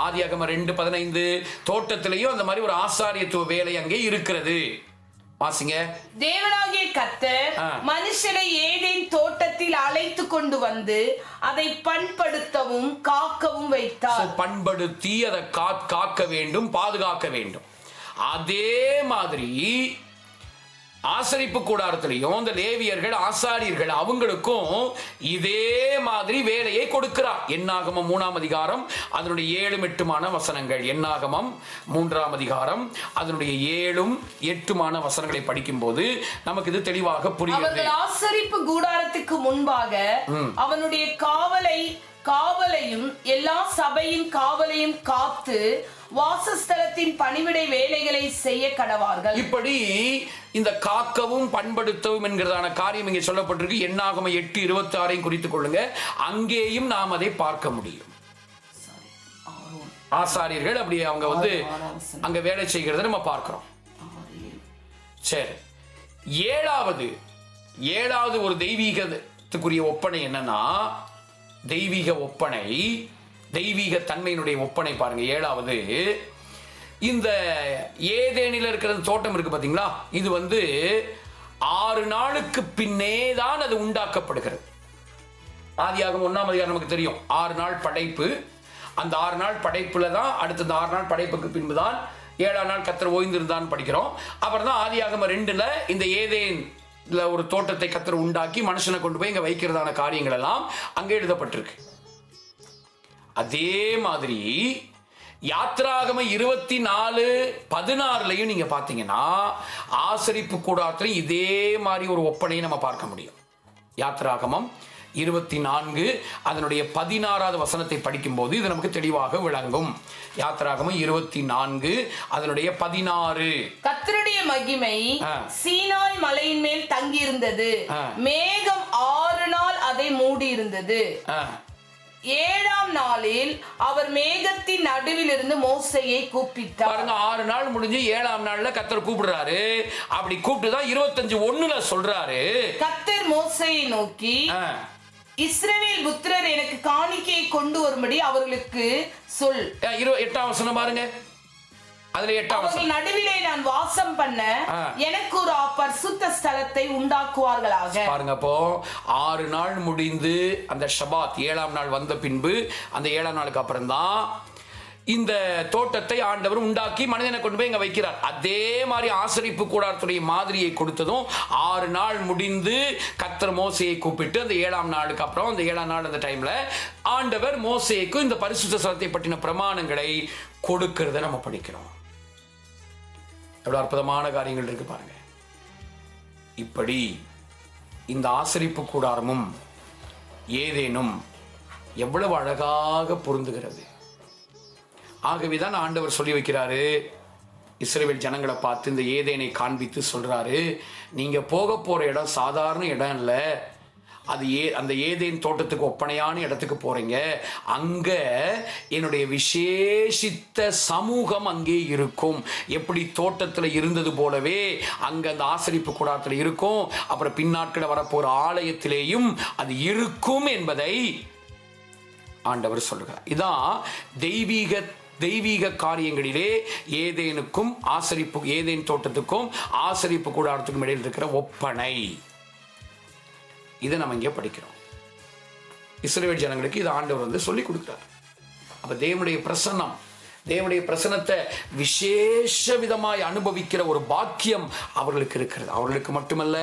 ஆதியாகமம் 2:15 தோட்டத்திலேயும் அந்த மாதிரி ஒரு ஆசாரியத்துவ வேலை அங்கே இருக்கிறது. வாசிங்க. தேவனாகிய கர்த்தர் மனுஷனை ஏதேன் தோட்டத்தில் அழைத்து கொண்டு வந்து அதை பண்படுத்தவும் காக்கவும் வைத்தார். பண்படுத்தி அதை காக்க வேண்டும், பாதுகாக்க வேண்டும். அதே மாதிரி ஆசரிப்பு கூடாரத்திலையும் இந்த லேவியர்கள் ஆசாரியர்கள் அவங்களுக்கும் இதே மாதிரி வேலையை கொடுக்கிறார். என்னாகமம் 3ஆம் அதிகாரம் அதனுடைய 7-8 வசனங்கள். என்னாகமம் 3ஆம் அதிகாரம் அதனுடைய 7-8 வசனங்களை படிக்கும் போது நமக்கு இது தெளிவாக புரிகிறது. ஆசரிப்பு கூடாரத்துக்கு முன்பாக அவனுடைய காவலையும் எல்லா சபையின் காவலையும் காத்து வாசஸ்தலத்தின் பணிவிடை வேலைகளை செய்ய கடவார்கள். இப்படி இந்த காக்கவும் பண்படுத்தவும் என்கிறதான காரியம் இங்கே சொல்லப்பட்டிருக்கு. என்னாகமம் 8:26 குறித்துக் கொள்ளுங்க. அங்கேயும் நாம் அதை பார்க்க முடியும். ஆசாரியர்கள் அப்படி அவங்க அங்க வேலை செய்கிறத நம்ம பார்க்கிறோம். சரி, ஏழாவது ஒரு தெய்வீகத்துக்குரிய ஒப்பனை என்னன்னா, தெய்வீக ஒப்பனை, தெய்வீக தன்மையினுடைய ஒப்பனை பாருங்க. ஏழாவது, இந்த ஏதேனில் இருக்கிற தோட்டம் இருக்கு பாத்தீங்களா, இது 6 நாளுக்கு பின்னே தான் அது உண்டாக்கப்படுகிறது. ஆதியாகமம் 1ஆம் அதிகாரம் நமக்கு தெரியும், 6 நாள் படைப்பு. அந்த 6 நாள் படைப்புல தான் அடுத்த 6 நாள் படைப்புக்கு பின்புதான் 7ஆம் நாள் கர்த்தர் ஓய்ந்திருந்தான்னு படிக்கிறோம். அப்புறம் தான் ஆதியாகமம் 2ல இந்த ஏதேன்ல ஒரு தோட்டத்தை கர்த்தர் உண்டாக்கி மனுஷனை கொண்டு போய் இங்க வைக்கிறதான காரியங்கள் எல்லாம் அங்கே எழுதப்பட்டிருக்கு. அதே மாதிரி யாத்ராகமம் 24:16 நீங்க பாத்தீங்கன்னா ஆசரிப்பு கூடாரத்திலும் இதே மாதிரி ஒரு ஒப்பனையை நம்ம பார்க்க முடியும். யாத்ராகமம் 24 அதனுடைய 16வது வசனத்தை படிக்கும் போது இது நமக்கு தெளிவாக விளங்கும். யாத்ராகமம் 24 அதனுடைய 16. கர்த்தருடைய மகிமை சீனாய் மலையின் மேல் தங்கி இருந்தது, மேகம் 6 நாள் அதை மூடி இருந்தது. 7ஆம் நாளில் அவர் மேகத்தின் நடுவில் இருந்து மோசேயை கூப்பிட்டார். பாருங்க, 6 நாள் முடிஞ்சு 7ஆம் நாள்ல கர்த்தர் கூப்பிடுறாரு. அப்படி கூப்பிட்டுதான் 25:1 சொல்றாரு, கர்த்தர் மோசேயை நோக்கி, இஸ்ரவேல் புத்திரர் எனக்கு காணிக்கையை கொண்டு வரும்படி அவர்களுக்கு சொல். 8ஆம் வசனம் பாருங்க. அதுல 8ஆம் வசனம், நடுவிலே நான் வாசம் பண்ண எனக்கு ஒரு பரிசுத்த ஸ்தலத்தை உண்டாக்குவார்களாக. பாருங்க, அப்போ 6 நாள் முடிந்து அந்த ஷபாத் 7ஆம் நாள் வந்த பின்பு அந்த 7ஆம் நாளுக்கு அப்புறம் தான் இந்த தோட்டத்தை ஆண்டவர் உண்டாக்கி மனிதனை கொண்டு போய் இங்க வைக்கிறார். அதே மாதிரி ஆசரிப்பு கூடாரத்துடைய மாதிரியை கொடுத்ததும் 6 நாள் முடிந்து கர்த்தர் மோசேயை கூப்பிட்டு அந்த 7ஆம் நாளுக்கு அப்புறம் அந்த 7ஆம் நாள் அந்த டைம்ல ஆண்டவர் மோசேக்கு இந்த பரிசுத்த ஸ்தலத்தை பற்றின பிரமாணங்களை கொடுக்கிறத நம்ம படிக்கிறோம். எவ்வளவு அற்புதமான காரியங்கள் இருக்கு பாருங்க. இப்படி இந்த ஆசரிப்பு கூடாரமும் ஏதேனும் எவ்வளவு அழகாக பொருந்துகிறது. ஆகவேதான் ஆண்டவர் சொல்லி வைக்கிறாரு, இஸ்ரவேல் ஜனங்களை பார்த்து இந்த ஏதேனை காண்பித்து சொல்றாரு, நீங்க போக போற இடம் சாதாரண இடம் இல்ல, அது அந்த ஏதேன் தோட்டத்துக்கு ஒப்பனையான இடத்துக்கு போறீங்க. அங்க என்னுடைய விசேஷித்த சமூகம் அங்கே இருக்கும். எப்படி தோட்டத்துல இருந்தது போலவே அங்க அந்த ஆசரிப்பு கூடாரத்துல இருக்கும். அப்புறம் பின்னாட்களை வரப்போற ஆலயத்திலேயும் அது இருக்கும் என்பதை ஆண்டவர் சொல்லுகிறார். இதான் தெய்வீக காரியங்களிலே ஏதேனுக்கும் ஏதேன் தோட்டத்துக்கும் ஆசரிப்பு கூடாரத்துக்கும் இடையில் இருக்கிற ஒப்பனை. இதை நம்ம இங்கே படிக்கிறோம். இஸ்ரவேல் ஜனங்களுக்கு இது ஆண்டவர் சொல்லிக் கொடுக்கிறார். அப்ப தேவனுடைய பிரசன்னத்தை விசேஷ விதமாய் அனுபவிக்கிற ஒரு பாக்கியம் அவர்களுக்கு இருக்கிறது. அவர்களுக்கு மட்டுமல்ல,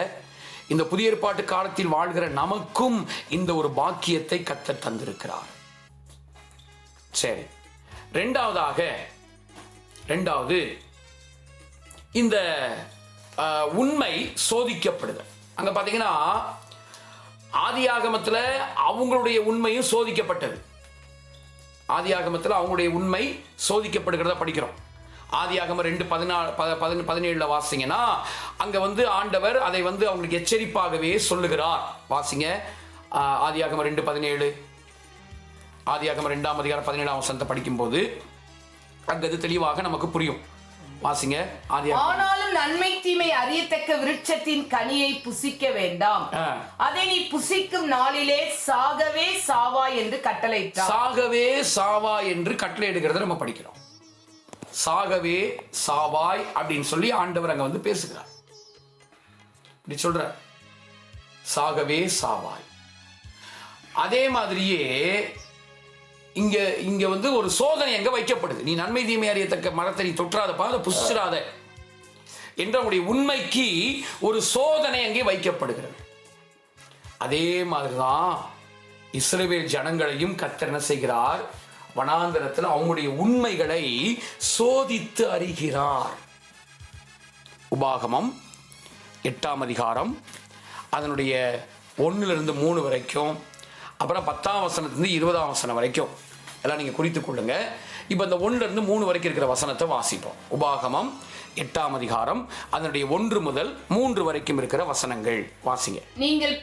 இந்த புதிய ஏற்பாட்டு காலத்தில் வாழ்கிற நமக்கும் இந்த ஒரு பாக்கியத்தை கர்த்தர் தந்திருக்கிறார். சரி, ரெண்டாவது இந்த உண்மை சோதிக்கப்படுது. அங்க பாத்தீங்கன்னா ஆதியாகமத்துல அவங்களுடைய உண்மையும் சோதிக்கப்பட்டது. ஆதியாகமத்துல அவங்களுடைய உண்மை சோதிக்கப்படுகிறத படிக்கிறோம். ஆதியாகமம் 2:17 வாசிங்கன்னா அங்க ஆண்டவர் அதை அவங்களுக்கு எச்சரிப்பாகவே சொல்லுகிறார். வாசிங்க ஆதியாகமம் 2:17. ஆதியாகமம் 2ஆம் அதிகாரம் 17ஆம் வசனத்தை படிக்கும் போது அங்க அது தெளிவாக நமக்கு புரியும். வாசிங்க. ஆனாலும் நன்மை தீமை அறியத்தக்க விருட்சத்தின் கனியை புசிக்க வேண்டாம், அதை நீ புசிக்கும் நாளிலே சாகவே சாவாய் என்று கட்டளையிட்டார். சாகவே சாவாய் என்று கட்டளையிடுகிறத நம்ம படிக்கிறோம். சாகவே சாவாய் அப்படின்னு சொல்லி ஆண்டவர் அங்க பேசுகிறார். இப்படி சொல்ற, சாகவே சாவாய். அதே மாதிரியே இங்க ஒரு சோதனை எங்க வைக்கப்படுது. நீ நன்மை தீமை அறியத்தக்க மரத்தை நீ தொற்றாதப்பா, அதை புசிச்சிடாத என்ற உண்மைக்கு ஒரு சோதனை அங்கே வைக்கப்படுகிறது. அதே மாதிரிதான் இஸ்ரவேல் ஜனங்களையும் கர்த்தர் என்ன செய்கிறார், வனாந்தரத்தில் அவங்களுடைய உண்மைகளை சோதித்து அறிகிறார். உபாகமம் 8ஆம் அதிகாரம் அதனுடைய 1-3 வரைக்கும், அப்புறம் 10ஆம் வசனத்திலிருந்து 20ஆம் வசனம் வரைக்கும் எல்லாம் நீங்க குறித்துக் கொள்ளுங்க. இப்ப இந்த 1-3 வரைக்கும் இருக்கிற வசனத்தை வாசிப்போம். உபாகமம் 8ஆம் அதிகாரம் அதனுடைய 1 முதல் 3 வரைக்கும் இருக்கிற வசனங்கள் வாசிங்க. நீங்கள்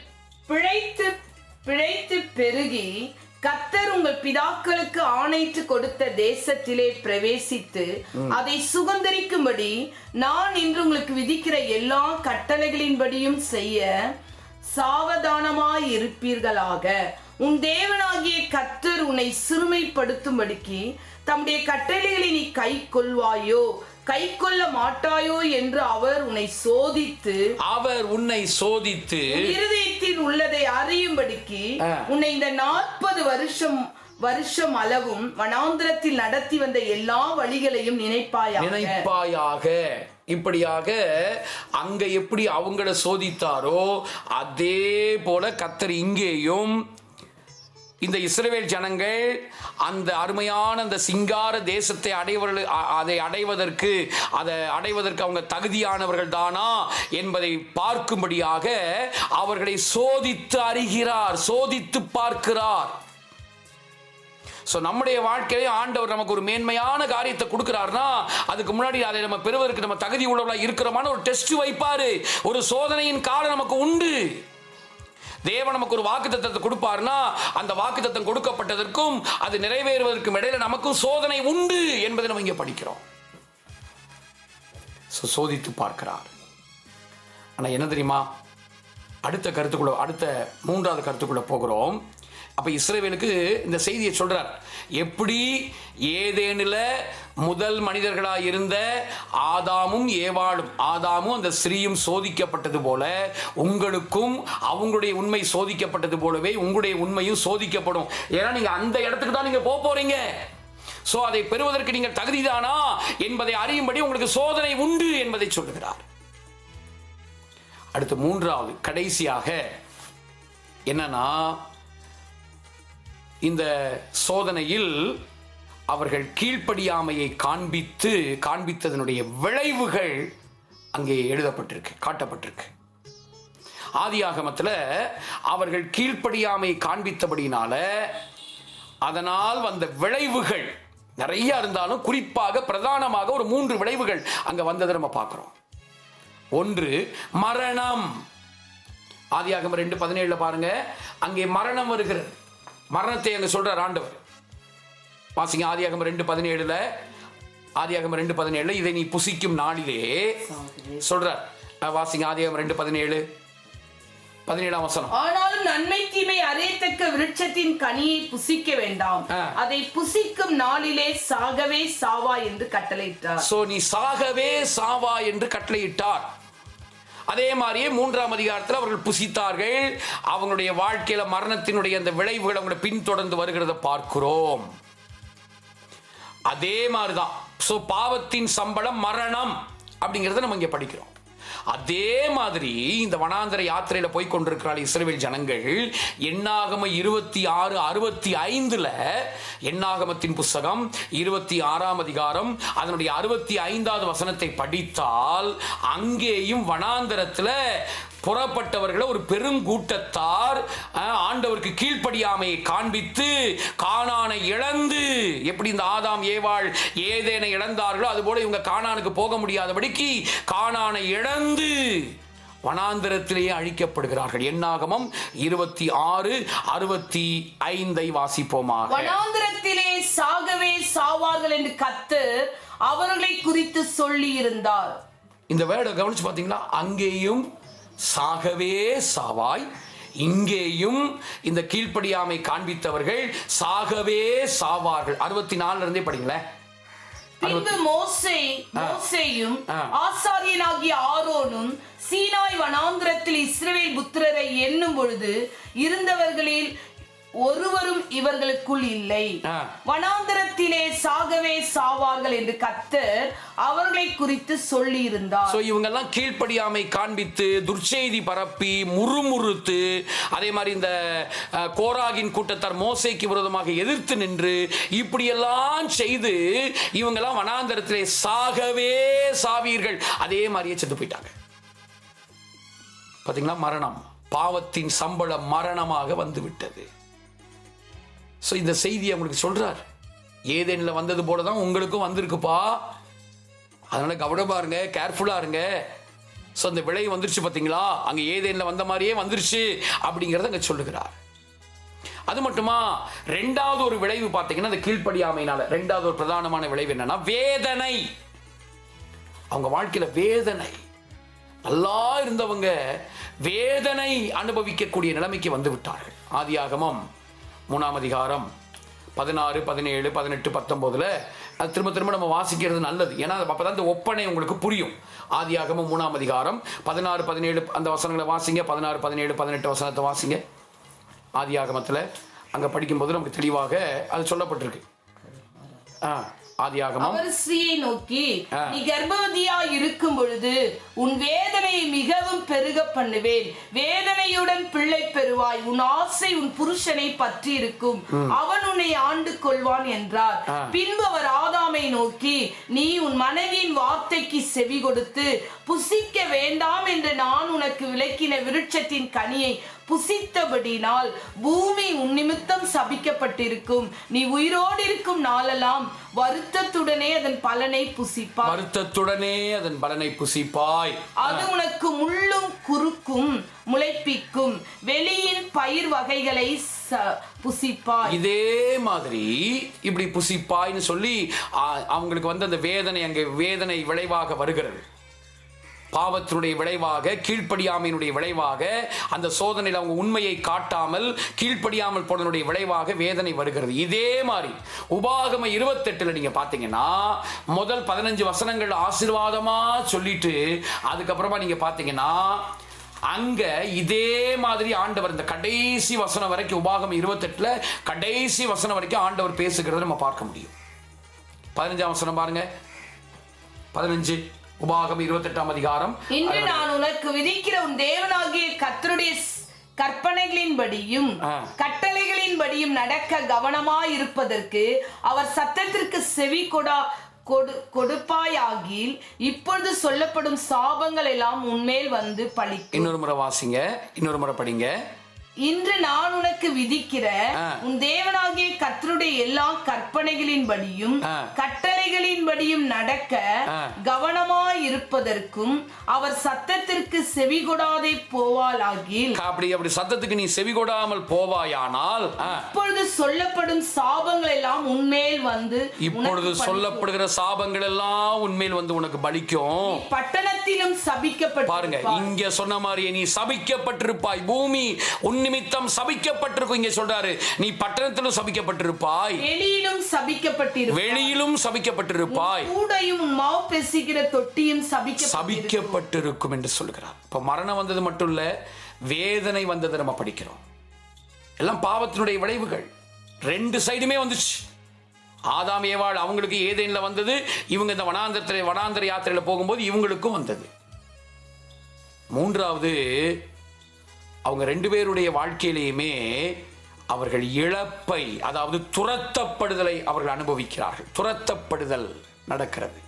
பிழைத்து பெருகி கர்த்தர் உங்கள் பிதாக்களுக்கு ஆணையிட்டு கொடுத்த தேசத்திலே பிரவேசித்து அதை சுதந்தரிக்கும்படி நான் இன்று உங்களுக்கு விதிக்கிற எல்லா கட்டளைகளின்படியும் செய்ய சாவதானமாய் இருப்பீர்களாக. உன் தேவனாகிய கர்த்தர் உன்னை சிறுமைப்படுத்தும்படிக்கு தம்முடைய கட்டளைகளை நீ கை கொள்வாயோ கை கொள்ள மாட்டாயோ என்று அவர் உன்னை சோதித்து இருதயத்தில் உள்ளதை அறியும்படிக்கு உன்னை இந்த 40 வருஷம் அளவும் வனாந்திரத்தில் நடத்தி வந்த எல்லா வழிகளையும் நினைப்பாயாக. இப்படியாக அங்க எப்படி அவங்கள சோதித்தாரோ அதே போல கர்த்தர் இங்கேயும் இந்த இஸ்ரவேல் ஜனங்கள் அந்த அருமையான அந்த சிங்கார தேசத்தை அடைவதற்கு அவங்க தகுதியானவர்கள் தானா என்பதை பார்க்கும்படியாக அவர்களை சோதித்து அறிகிறார், சோதித்து பார்க்கிறார். நம்முடைய வாழ்க்கையை ஆண்டவர் நமக்கு ஒரு மேன்மையான காரியத்தை கொடுக்கிறார்னா அதுக்கு முன்னாடி அதை நம்ம பெறுவதற்கு நம்ம தகுதி உள்ளவர்களா இருக்கிறோமான ஒரு டெஸ்ட் வைப்பாரு. ஒரு சோதனையின் காலம் நமக்கு உண்டு. தேவன் நமக்கு ஒரு வாக்குத்தத்தத்தை கொடுப்பார்னா அந்த வாக்குத்தத்தம் கொடுக்கப்பட்டதற்கும் அது நிறைவேறுவதற்கும் இடையில நமக்கும் சோதனை உண்டு என்பதை நம்ம இங்க படிக்கிறோம். சோதித்து பார்க்கிறார். ஆனா என்ன தெரியுமா, அடுத்த 3வது கருத்துக்குள்ள போகிறோம். அப்ப இஸ்ரவேலுக்கு இந்த செய்தியை சொல்றார். எப்படி ஏதேனில முதல் மனிதர்களாக இருந்த ஆதாமும் அந்த ஸ்திரீயும் சோதிக்கப்பட்டது போல உங்களுக்கும் அவங்களுடைய உண்மை சோதிக்கப்பட்டது போலவே உங்களுடைய உண்மையும் சோதிக்கப்படும். ஏன்னா நீங்க அந்த இடத்துக்கு தான் நீங்க போறீங்க. அதை பெறுவதற்கு நீங்கள் தகுதிதானா என்பதை அறியும்படி உங்களுக்கு சோதனை உண்டு என்பதை சொல்லுகிறார். அடுத்து 3வது கடைசியாக என்னன்னா, இந்த சோதனையில் அவர்கள் கீழ்ப்படியாமையை காண்பித்ததனுடைய விளைவுகள் அங்கே காட்டப்பட்டிருக்கு. ஆதியாகமத்தில் அவர்கள் கீழ்ப்படியாமையை காண்பித்தபடினால அதனால் வந்த விளைவுகள் நிறைய இருந்தாலும் குறிப்பாக பிரதானமாக ஒரு 3 விளைவுகள் அங்க வந்ததை நம்ம பார்க்கிறோம். ஒன்று மரணம். ஆதியாகமம் 2:17 பாருங்க, அங்கே மரணம் வருகிறது. மரணத்தை அங்க சொல்றார் ஆண்டவர். வாசிங்க ஆதியாகமம் 2:17. ஆதியாகமம் 2:17 இதை நீ புசிக்கும் நாளிலே சொல்றார். வாசிங்க ஆதியாகமம் 2:17 17ஆம் வசனம். ஆனாலும் நன்மை தீமை அறியத்தக்க விருட்சத்தின் கனியை புசிக்க வேண்டாம், அதை புசிக்கும் நாளிலே சாகவே சாவா என்று கட்டளையிட்டார். நீ சாகவே சாவா என்று கட்டளையிட்டார். அதே மாதிரியே 3ஆம் அதிகாரத்தில் அவர்கள் புசித்தார்கள். அவங்களுடைய வாழ்க்கையில மரணத்தினுடைய அந்த விளைவுகள் அவங்களை பின்தொடர்ந்து வருகிறத பார்க்கிறோம். அதே மாதிரிதான் பாவத்தின் சம்பளம் மரணம் அப்படிங்கறத நம்ம இங்க படிக்கிறோம். அதே மாதிரி இந்த வனாந்தர யாத்திரையில போய் கொண்டிருக்கிறார் இஸ்ரவேல் ஜனங்கள். எண்ணாகமம் 26:65 எண்ணாகமத்தின் புஸ்தகம் 26ஆம் அதிகாரம் அதனுடைய 65வது வசனத்தை படித்தால் அங்கேயும் வனாந்தரத்தில் புறப்பட்டவர்களை ஒரு பெருங்கூட்டத்தார் ஆண்டவருக்கு கீழ்ப்படியாமையை காண்பித்து கானானை இழந்து, எப்படி இந்த ஆதாம் ஏவாள் ஏதேனை இழந்தார்களோ அதுபோல இவங்க கானானுக்கு போக முடியாதபடிக்கு கானானை இழந்து வனாந்தரத்திலேயே அழிக்கப்படுகிறார்கள். எண்ணாகமம் 26:65 வாசிப்போமாக. வனாந்தரத்திலே சாகவே சாவார்கள் என்று கர்த்தர் அவர்களை குறித்து சொல்லி இருந்தார். இந்த வேர்டை கவனிச்சு பார்த்தீங்களா, அங்கேயும் சாகவே சாவாய், இங்கேயும் இந்த கீழ்ப்படியாமை காண்பித்தவர்கள் சாகவே சாவார்கள். 64 இருந்தே படிங்களேன். மோசேயும் ஆசாரியனாகிய ஆரோனும் சீனாய் வனாந்திரத்தில் இஸ்ரவேல் புத்திரரை எண்ணும் பொழுது இருந்தவர்களில் ஒருவரும் இவர்களுக்குள் இல்லை, வனாந்தரத்திலே சாகவே சாவார்கள் என்று கர்த்தர் அவர்களை குறித்து சொல்லி இருந்தார். இவங்க எல்லாம் கீழ்ப்படியாமை காண்பித்து துர்ச்செய்தி பரப்பி முறுமுறுத்து, அதே மாதிரி இந்த கோராகின் கூட்டத்தார் மோசேக்கு விரோதமாக எதிர்த்து நின்று இப்படியெல்லாம் செய்து இவங்க எல்லாம் வனாந்தரத்திலே சாகவே சாவீர்கள், அதே மாதிரியே செத்து போயிட்டாங்க. பாத்தீங்களா, மரணம், பாவத்தின் சம்பளம் மரணமாக வந்து விட்டது. இந்த செய்தியை உங்களுக்கு சொல்றார். ஏதேனில் வந்தது போலதான் உங்களுக்கும் வந்திருக்குப்பா, அதனால கவனமா இருங்க, கேர்ஃபுல்லா இருங்க. அந்த விலை வந்துருச்சு பாத்தீங்களா, அங்க ஏதேனில் வந்த மாதிரியே வந்துருச்சு அப்படிங்கறத அங்க சொல்லுகிறார். அது மட்டுமா, ரெண்டாவது ஒரு விளைவு பார்த்தீங்கன்னா அந்த கீழ்ப்படியாமையினால ரெண்டாவது ஒரு பிரதானமான விளைவு என்னன்னா வேதனை. அவங்க வாழ்க்கையில வேதனை, நல்லா இருந்தவங்க வேதனை அனுபவிக்கக்கூடிய நிலைமைக்கு வந்து விட்டார்கள். ஆதியாகமம் 3ஆம் அதிகாரம் 16, 17, 18, 19 அது திரும்ப திரும்ப நம்ம வாசிக்கிறது நல்லது. ஏன்னா அப்பதான் இந்த ஒப்பனை உங்களுக்கு புரியும். ஆதியாகமம் 3ஆம் அதிகாரம் 16, 17 அந்த வசனங்களை வாசிங்க. 16, 17, 18 வசனத்தை வாசிங்க. ஆதியாகமத்தில் அங்க படிக்கும்போது நமக்கு தெளிவாக அது சொல்லப்பட்டிருக்கு. ஆதியாகமம். அவர் ஸ்திரீயை நோக்கி, நீ கர்ப்பவதியா இருக்கும் பொழுது உன் வேதனையை மிகவும் பெருக பண்ணுவேன், வேதனையுடன் பிள்ளை பெறுவாய், உன் ஆசை உன் புருஷனை பற்றி இருக்கும், அவன் உன்னை ஆண்டு கொள்வான் என்றார். பின்பு அவர் ஆதாமை நோக்கி, நீ உன் மனைவியின் வார்த்தைக்கு செவி கொடுத்து புசிக்க வேண்டாம் என்று நான் உனக்கு விலக்கின விருட்சத்தின் கனியை புசித்தபடினால் பூமி உன் நிமித்தம் சபிக்கப்பட்டிருக்கும், நீ உயிரோடு இருக்கும் நாளெல்லாம் வருத்தத்துடனே அதன் பலனை புசிப்பாய். வருத்தத்துடனே அதன் பலனை புசிப்பாய். அது உனக்கு முள்ளும் குறுக்கும் முளைப்பிக்கும், வெளியின் பயிர் வகைகளை புசிப்பாய். இதே மாதிரி இப்படி புசிப்பாய்னு சொல்லி அவங்களுக்கு வந்து அந்த வேதனை, அங்கே வேதனை விளைவாக வருகிறது. பாவத்தினுடைய விளைவாக, கீழ்ப்படியாமையினுடைய விளைவாக, அந்த சோதனையில் அவங்க உண்மையை காட்டாமல் கீழ்ப்படியாமல் போனதுடைய விளைவாக வேதனை வருகிறது. இதே மாதிரி உபாகம 28 நீங்க பாத்தீங்கன்னா முதல் 15 வசனங்கள் ஆசீர்வாதமா சொல்லிட்டு அதுக்கப்புறமா நீங்க பாத்தீங்கன்னா அங்க இதே மாதிரி ஆண்டவர் இந்த கடைசி வசனம் வரைக்கும், உபாகம 28 கடைசி வசனம் வரைக்கும் ஆண்டவர் பேசுகிறத நம்ம பார்க்க முடியும். 15ஆம் வசனம் பாருங்க. 15 உபாகமம் 28ஆம் அதிகாரம். இன்று நான் உனக்கு விதிக்கிற உன் தேவனாகிய கர்த்தருடைய கற்பனைகளின்படியும் கட்டளைகளின்படியும் நடக்க கவனமாயிருப்பதற்கு அவர் சத்தத்திற்கு செவி கொடுப்பாயாகில் இப்பொழுது சொல்லப்படும் சாபங்கள் எல்லாம் உன்மேல் வந்து பலிக்கும். இன்னொரு முறை வாசிங்க, இன்னொரு முறை படிங்க. இன்று நான் உனக்கு விதிக்கிற உன் தேவனாகிய கர்த்தருடைய எல்லா கற்பனைகளின்படியும் கட்டளைகளின்படியும் நடக்க கவனமாயிருப்பதற்கும் அவர் சத்தத்திற்கு செவி கொடாதே போவாளாகில், அப்படி சத்தத்துக்கு நீ செவி கொடாமல் போவாயானால் இப்பொழுது சொல்லப்படும் சாபங்கள் எல்லாம் உன்மேல் வந்து, இப்பொழுது சொல்லப்படுகிற சாபங்கள் எல்லாம் உன்மேல் வந்து உனக்கு பலிக்கும். பட்டணத்திலும் சபிக்கப்பட்டு பாருங்க, இங்க சொன்ன மாதிரி நீ சபிக்கப்பட்டிருப்பாய், பூமி உன் நிமித்தம் சபிக்கப்பட்டிருக்கும். இங்க சொல்றாரு, நீ பட்டணத்திலும் சபிக்கப்பட்டிருப்பாய், வெளியிலும் சபிக்கப்பட்டிருப்பாய், கூடையும் மாவு பெசுகிற தொட்டியும் சபிக்கப்பட்டிருக்கும் என்று சொல்கிறார். இப்ப மரணம் வந்தது மட்டும் இல்ல, வேதனை வந்தது நம்ம படிக்கிறோம். எல்லாம் பாவத்தினுடைய விளைவுகள். ரெண்டு சைடுமே வந்துச்சு. ஆதாம் ஏவாள் அவங்களுக்கு ஏதேன்ல வந்தது, இவங்க இந்த வனாந்தர யாத்திரையில போகும்போது இவங்களுக்கும் வந்தது. மூன்றாவது, அவங்க ரெண்டு பேருடைய வாழ்க்கையிலேயுமே அவர்கள் இழப்பை, அதாவது துரத்தப்படுதலை அவர்கள் அனுபவிக்கிறார்கள். துரத்தப்படுதல் நடக்கிறது.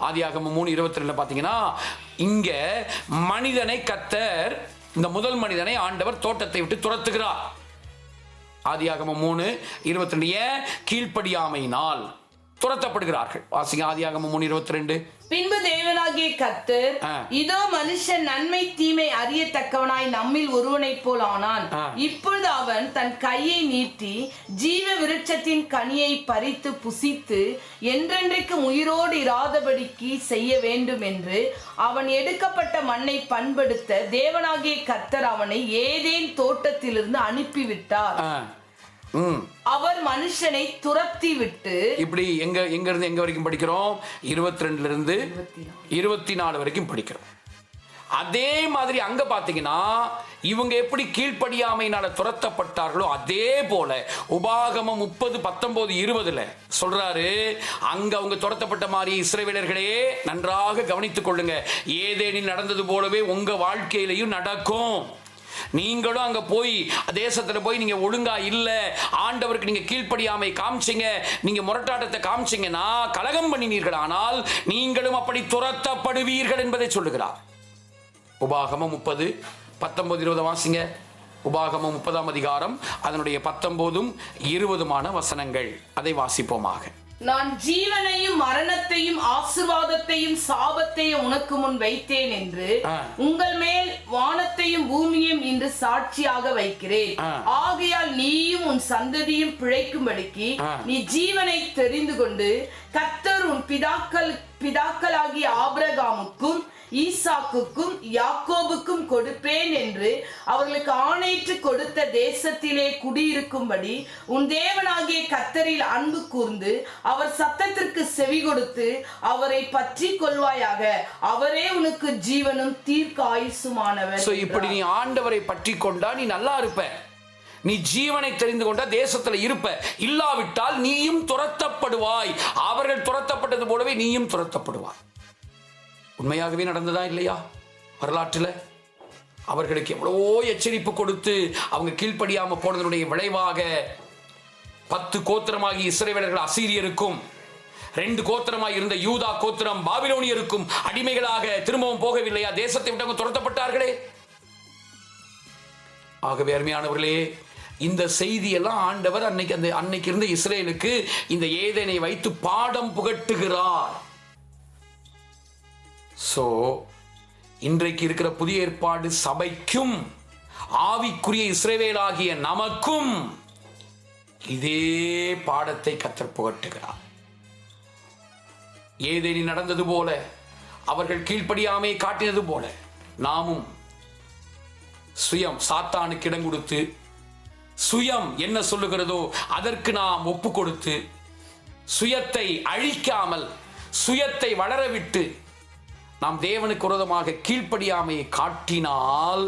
ஆதியாகமம் 3:22 பார்த்தீங்கன்னா இங்க மனிதனை கர்த்தர், இந்த முதல் மனிதனை ஆண்டவர் தோட்டத்தை விட்டு துரத்துகிறார். ஆதியாகமம் 3:22 ஏன்? கீழ்ப்படியாமையினால் துரத்தப்படுகிறார்கள். வாசிங்க ஆதியாகமம் 3:22. பின்பு தேவனாகிய கர்த்தர், இதோ மனுஷன் நன்மை தீமை அறியத்தக்கவனாய் நம்மில் ஒருவனைப் போல் ஆனான். இப்பொழுது அவன் தன் கையை நீட்டி ஜீவ விருட்சத்தின் கனியை பறித்து புசித்து என்றென்றைக்கும் உயிரோடு இராதபடிக்கு செய்ய வேண்டும் என்று அவன் எடுக்கப்பட்ட மண்ணை பண்படுத்த தேவனாகிய கர்த்தர் அவனை ஏதேன் தோட்டத்திலிருந்து அனுப்பிவிட்டார். அவர் மனுஷனை துரத்தி விட்டு, இப்படி எங்க இருந்து எங்க வரைக்கும் படிக்கிறோம்? 22 இருந்து 24 வரைக்கும் படிக்கிறோம். அதே மாதிரி அங்க பாத்தீங்கன்னா இவங்க எப்படி கீழ்ப்படியாமையினால துரத்தப்பட்டார்களோ அதே போல உபாகமம் 30, 19, 20 சொல்றாரு, அங்க அவங்க துரத்தப்பட்ட மாதிரி இஸ்ரவேலர்களே நன்றாக கவனித்துக் கொள்ளுங்க, ஏதேனில் நடந்தது போலவே உங்க வாழ்க்கையிலையும் நடக்கும். நீங்களும் அங்க போய் தேசத்துல போய் நீங்க ஒழுங்கா இல்ல, ஆண்டவருக்கு நீங்க கீழ்ப்படியாமை காமிச்சீங்க, நீங்க முரட்டாட்டத்தை காமிச்சீங்கன்னா, கலகம் பண்ணினீர்கள், ஆனால் நீங்களும் அப்படி துரத்தப்படுவீர்கள் என்பதை சொல்லுகிறார். உபாகமம் 30, 19, 20 வாசிங்க. உபாகமம் 30ஆம் அதிகாரம் அதனுடைய 19, 20 வசனங்கள், அதை வாசிப்போமாக. நான் ஜீவனையும் மரணத்தையும் ஆசீர்வாதத்தையும் சாபத்தையும் உனக்கு முன் வைத்தேன் என்று உங்கள் மேல் வானத்தையும் பூமியையும் இன்று சாட்சியாக வைக்கிறேன். ஆகையால் நீயும் உன் சந்ததியும் பிழைக்கும்படிக்கு நீ ஜீவனை தெரிந்து கொண்டு கர்த்தர் உன் பிதாக்களாகிய ஆபிரகாமுக்கும் ஈசாக்குக்கும் யாக்கோபுக்கும் கொடுப்பேன் என்று அவர்களுக்கு ஆணையிட்டு கொடுத்த தேசத்திலே குடியிருக்கும்படி உன் தேவனாகிய கர்த்தரில் அன்பு கூர்ந்து அவர் சத்தத்திற்கு செவி கொடுத்து அவரை பற்றி கொள்வாயாக. அவரே உனக்கு ஜீவனும் தீர்க்க ஆயுசுமானவர். இப்படி நீ ஆண்டவரை பற்றி கொண்டா நீ நல்லா இருப்ப. நீ ஜீவனை தெரிந்து கொண்ட தேசத்துல இருப்ப. இல்லாவிட்டால் நீயும் துரத்தப்படுவாய். அவர்கள் துரத்தப்பட்டது போலவே நீயும் துரத்தப்படுவாய். உண்மையாகவே நடந்ததா இல்லையா? வரலாற்றில் அவர்களுக்கு எவ்வளவோ எச்சரிப்பு கொடுத்து அவங்க கீழ்ப்படியாம போனதனுடைய விளைவாக 10 கோத்திரமாகி இஸ்ரவேலர்கள் அசீரியருக்கும் 2 கோத்திரமாய் இருந்த யூதா கோத்திரம் பாபிலோனியருக்கும் அடிமைகளாக திரும்பவும் போகவில்லையா? தேசத்தை விட்டு துரத்தப்பட்டார்களே. ஆகவே அருமையானவர்களே, இந்த செய்தியெல்லாம் ஆண்டவர் அன்னைக்கு இருந்த இஸ்ரேலுக்கு இந்த ஏதேனை வைத்து பாடம் புகட்டுகிறார். இன்றைக்கு இருக்கிற புதிய ஏற்பாடு சபைக்கும் ஆவிக்குரிய இஸ்ரவேலாகிய நமக்கும் இதே பாடத்தை கர்த்தர் புகட்டுகிறார். ஏதேனில் நடந்தது போல, அவர்கள் கீழ்ப்படியாமை காட்டினது போல, நாமும் சுயம் சாத்தானுக்கு இடம் கொடுத்து, சுயம் என்ன சொல்லுகிறதோ அதற்கு நாம் ஒப்பு கொடுத்து, சுயத்தை அழிக்காமல் சுயத்தை வளரவிட்டு நாம் தேவனுக்கு விரோதமாக கீழ்ப்படியாமையை காட்டினால்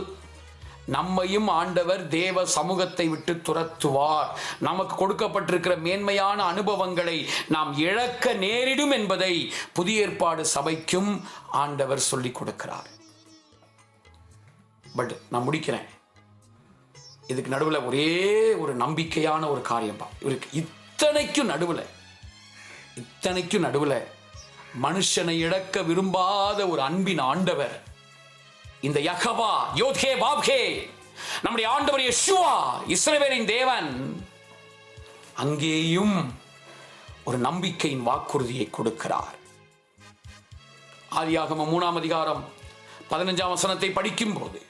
நம்மையும் ஆண்டவர் தேவ சமூகத்தை விட்டு துரத்துவார். நமக்கு கொடுக்கப்பட்டிருக்கிற மேன்மையான அனுபவங்களை நாம் இழக்க நேரிடும் என்பதை புதிய ஏற்பாடு சபைக்கும் ஆண்டவர் சொல்லிக் கொடுக்கிறார். பட் நான் முடிக்கிறேன். இதுக்கு நடுவில் ஒரே ஒரு நம்பிக்கையான ஒரு காரியம் இவருக்கு. இத்தனைக்கும் நடுவில் மனுஷனை இழக்க விரும்பாத ஒரு அன்பின் ஆண்டவர், இந்த யெகோவா யோத்கே வாப்கே, நம்முடைய ஆண்டவர் யெஷுவா இஸ்ரவேலின் தேவன், அங்கேயும் ஒரு நம்பிக்கையின் வாக்குறுதியை கொடுக்கிறார். ஆதியாகமம் 3ஆம் அதிகாரம் 15ஆம் வசனத்தை படிக்கும் போது,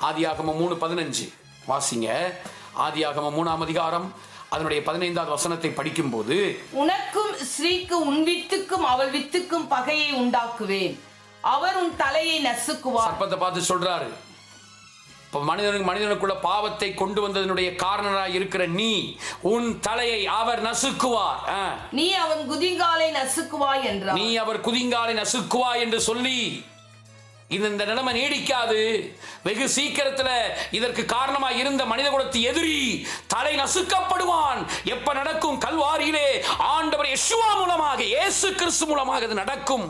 ஆதியாகமம் 3:15 வாசிங்க. ஆதியாகமம் 3ஆம் அதிகாரம் அதனுடைய 15வது வசனத்தை படிக்கும் போது, உனக்கும் ஸ்ரீக்கு உன் வித்துக்கும் அவள் வித்துக்கும் பகையை உண்டாக்குவேன், அவர் உன் தலையை நசுக்குவார். சர்ப்பத்தை பார்த்து சொல்றாரு, மனிதனுக்குள்ள பாவத்தை கொண்டு வந்ததனுடைய காரணராய் இருக்கிற நீ, உன் தலையை அவர் நசுக்குவார், நீ அவன் குதிங்காலை நசுக்குவாய் என்றார். நீ அவர் குதிங்காலை நசுக்குவாய் என்று சொல்லி, இந்த நிலைமை நீடிக்காது. வெகு சீக்கிரத்தில் இதற்கு காரணமாக இருந்த மனித குலத்து எதிரி தலை நசுக்கப்படுவான். எப்ப நடக்கும்? கல்வாரியிலே ஆண்டவர் யெஷுவா மூலமாக, இயேசு கிறிஸ்து மூலமாக அது நடக்கும்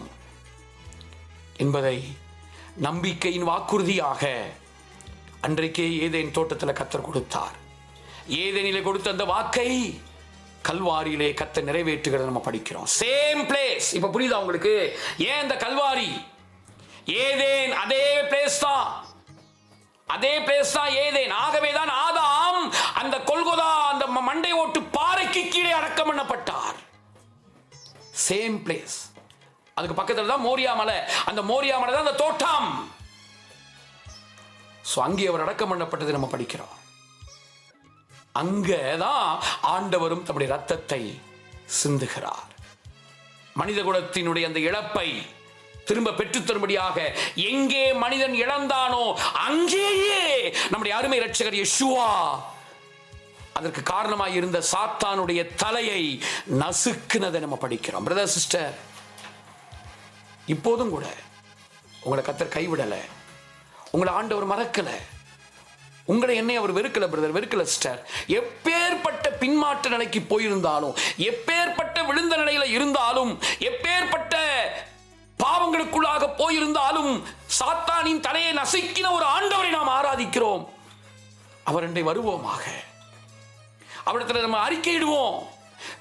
என்பதை நம்பிக்கையின் வாக்குறுதியாக அன்றைக்கே ஏதேன் தோட்டத்தில் கர்த்தர் கொடுத்தார். ஏதேனிலே கொடுத்த அந்த வாக்கை கல்வாரியிலே கர்த்தர் நிறைவேற்றுகிறத நம்ம படிக்கிறோம். Same place. இப்ப புரியுதா உங்களுக்கு? ஏன் இந்த கல்வாரி? ஏதேன் அதே பிளேஸ் தான் ஏதேன். ஆகவேதான் ஆதாம் அந்த கொல்கொதா, அந்த மண்டை ஓட்டு பாறைக்கு கீழே அடக்கம் பண்ணப்பட்டார். Same place. அதுக்கு பக்கத்துல தான் மோரியா மலை. அந்த மோரியா மலை தான் அந்த தோட்டம். அங்கே அவர் அடக்கம் பண்ணப்பட்டது நம்ம படிக்கிறோம். அங்கதான் ஆண்டவரும் தம்முடைய ரத்தத்தை சிந்துகிறார். மனித குலத்தினுடைய அந்த இழப்பை திரும்ப பெற்றுத் தரும்படியாக எங்கே மனிதன் இழந்தானோ அங்கேயே நம்முடைய அருமை இரட்சகர் யெஷுவா அதற்கு காரணமாக இருந்த சாத்தானுடைய தலையை நசுக்குனதை நம்ம படிக்கிறோம். பிரதர் சிஸ்டர், இப்போதும் கூட உங்களை கர்த்தர் கைவிடல, உங்களை ஆண்டவர் மறக்கல, உங்களை என்னை அவர் வெறுக்கல பிரதர், வெறுக்கல சிஸ்டர். எப்பேற்பட்ட பின்மாற்ற நிலைக்கு போயிருந்தாலும், எப்பேற்பட்ட விழுந்த நிலையில இருந்தாலும், எப்பேற்பட்ட பாவங்களுக்குள்ளாக போயிருந்தாலும், சாத்தானின் தலையை நசுக்கின ஒரு ஆண்டவரை நாம் ஆராதிக்கிறோம். அவர் அண்டை வருவோமாக, அவரிடத்தில் நம்ம அறிக்கையிடுவோம்,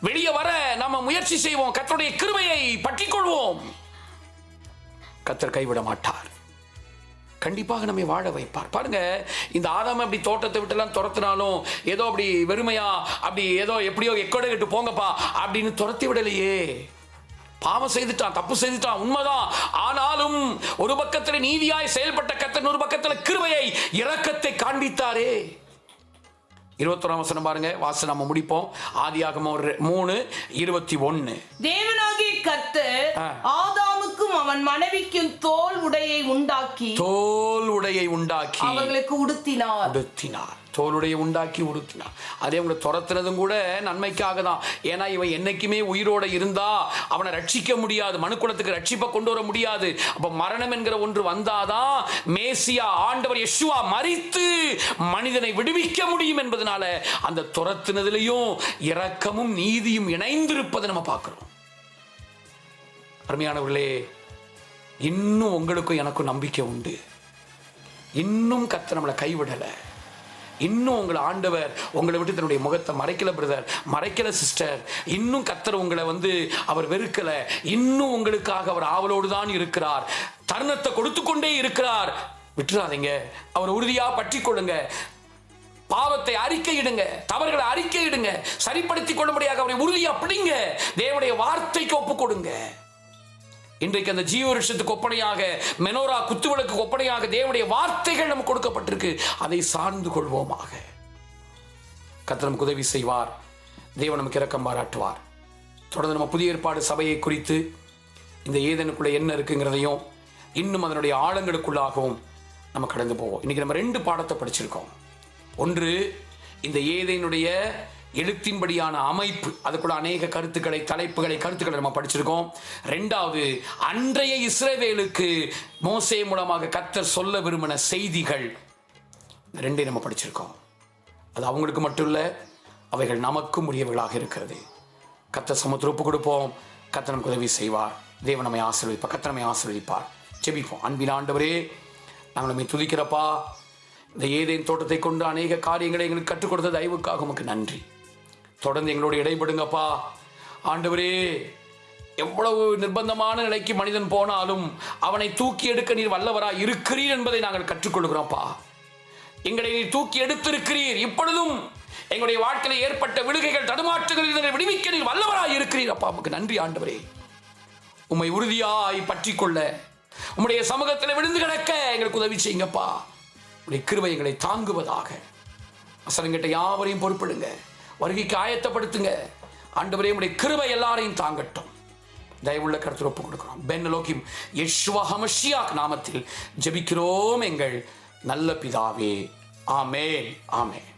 வெளியே வர நம்ம முயற்சி செய்வோம், கர்த்தருடைய கிருபையை பற்றிக் கொள்வோம். கர்த்தர் கைவிட மாட்டார். கண்டிப்பாக நம்மை வாழ வைப்பார். பாருங்க, இந்த ஆதாம அப்படி தோட்டத்தை விட்டுலாம் துரத்தினாலும் ஏதோ அப்படி வெறுமையா அப்படி ஏதோ எப்படியோ எக்கோட கட்டு போங்கப்பா அப்படின்னு துரத்தி விடலையே. பாவம் செய்துட்டான், தப்பு செய்துட்டான், உண்மைதான். ஆனாலும் ஒரு பக்கத்தில் நீதியாய் செயல்பட்ட கர்த்தர் ஒரு பக்கத்தில் கிருபையை, இரக்கத்தை காண்பித்தாரே. 21ஆம் வசனம் பாருங்க, வாசம் நம்ம முடிப்போம். ஆதியாகமம் 3:21. தேவனாகிய கர்த்தர் ஆதாமுக்கும் அவன் மனைவிக்கும் தோல் உடையை உண்டாக்கி அவர்களுக்கு உடுத்தினார். தோலுடைய உண்டாக்கி உடுத்தினார். அதே உங்களை துரத்துனதும் கூட நன்மைக்காக தான். ஏன்னா இவன் என்னைக்குமே உயிரோட இருந்தா அவனை ரட்சிக்க முடியாது, மனுக்குலத்துக்கு ரட்சிப்பை கொண்டு வர முடியாது. அப்ப மரணம் என்கிற ஒன்று வந்தாதான் மேசியா ஆண்டவர் யெஷுவா மரித்து மனிதனை விடுவிக்க முடியும் என்பதனால அந்த துரத்துனதிலையும் இரக்கமும் நீதியும் இணைந்திருப்பதை நம்ம பார்க்கிறோம். அருமையானவர்களே, இன்னும் உங்களுக்கும் எனக்கும் நம்பிக்கை உண்டு. இன்னும் கர்த்தர் நம்மளை கைவிடலை. இன்னும் உங்களை ஆண்டவர் உங்களை விட்டு தன்னுடைய முகத்தை மறைக்கல பிரதர், மறைக்கல சிஸ்டர். இன்னும் கர்த்தர் உங்களை அவர் வெறுக்கல. இன்னும் உங்களுக்காக அவர் ஆவலோடு தான் இருக்கிறார். தருணத்தை கொடுத்து கொண்டே இருக்கிறார். விட்டுறாதீங்க, அவர் உறுதியா பற்றி கொள்ளுங்க. பாவத்தை அறிக்கையிடுங்க, தவறுகளை அறிக்கையிடுங்க, சரிப்படுத்திக் கொள்ளும்படியாக அவரை உறுதியா பிடிங்க. தேவனுடைய வார்த்தைக்கு ஒப்பு கொடுங்க. இன்றைக்கு அந்த ஜீவ விருட்சத்துக்கு ஒப்பனையாக, மெனோரா குத்துவிளக்கு ஒப்பனையாக தேவனுடைய வார்த்தைகள் நமக்கு கொடுக்கப்பட்டிருக்கு. அதை சார்ந்து கொள்வோமாக. கர்த்தர் நமக்கு உதவி செய்வார். தேவன் நமக்கு இரக்கம் பாராட்டுவார். தொடர்ந்து நம்ம புதிய ஏற்பாடு சபையை குறித்து, இந்த ஏதேனுக்குள்ள என்ன இருக்குங்கிறதையும் இன்னும் அதனுடைய ஆழங்களுக்குள்ளாகவும் நம்ம கடந்து போவோம். இன்னைக்கு நம்ம 2 பாடத்தை படிச்சிருக்கோம். ஒன்று, இந்த ஏதேனுடைய எழுத்தின்படியான அமைப்பு, அதுக்குள்ள அநேக கருத்துக்களை, கருத்துக்களை நம்ம படிச்சிருக்கோம். 2வது, அன்றைய இஸ்ரவேலுக்கு மோசே மூலமாக கர்த்தர் சொல்ல விரும்பின செய்திகள். 2 நம்ம படிச்சிருக்கோம். அது அவங்களுக்கு மட்டும் இல்ல, அவைகள் நமக்கும் உரியவர்களாக இருக்கிறது. கர்த்தர் சமூகத்தில் ஒப்பு கொடுப்போம். கர்த்தர் நமக்கு உதவி செய்வார். தேவன் நம்மை ஆசீர்வதிப்பார். கர்த்தர் நம்மை ஆசீர்வதிப்பார். ஜெபிப்போம். அன்பின் ஆண்டவரே, நாங்கள் நம்மை துதிக்கிறப்பா. இந்த ஏதேன் தோட்டத்தை கொண்டு அநேக காரியங்களை எங்களுக்கு கற்றுக் கொடுத்த தயவுக்காக உமக்கு நன்றி. தொடர்ந்து எங்களோடு இடைபடுங்கப்பா. ஆண்டவரே, எவ்வளவு நிர்பந்தமான நிலைக்கு மனிதன் போனாலும் அவனை தூக்கி எடுக்க நீர் வல்லவராய் இருக்கிறீர் என்பதை நாங்கள் கற்றுக்கொள்கிறோம்ப்பா. எங்களை நீர் தூக்கி எடுத்திருக்கிறீர். இப்பொழுதும் எங்களுடைய வாழ்க்கையில் ஏற்பட்ட விடுகைகள், தடுமாற்றங்களில் விடுவிக்க நீர் வல்லவராய் இருக்கிறீர் அப்பா. உமக்கு நன்றி ஆண்டவரே. உம்மை உறுதியாய் பற்றி கொள்ள, உம்முடைய சமூகத்தில் விழுந்து கிடக்க எங்களுக்கு உதவி செய்யுங்கப்பா. உடைய கிருபை எங்களை தாங்குவதாக. அசரங்கிட்ட யாவரையும் பொறுப்பிடுங்க. வருகைக்கு ஆயத்தப்படுத்துங்க ஆண்டவரே. உடைய கிருபை எல்லாரையும் தாங்கட்டும். தயவுள்ள கருத்து ஒப்பு கொடுக்கிறோம். பென்னலோகிம் யெஷுவா ஹமஷியாக் நாமத்தில் ஜெபிக்கிறோம் எங்கள் நல்ல பிதாவே. ஆமென், ஆமென்.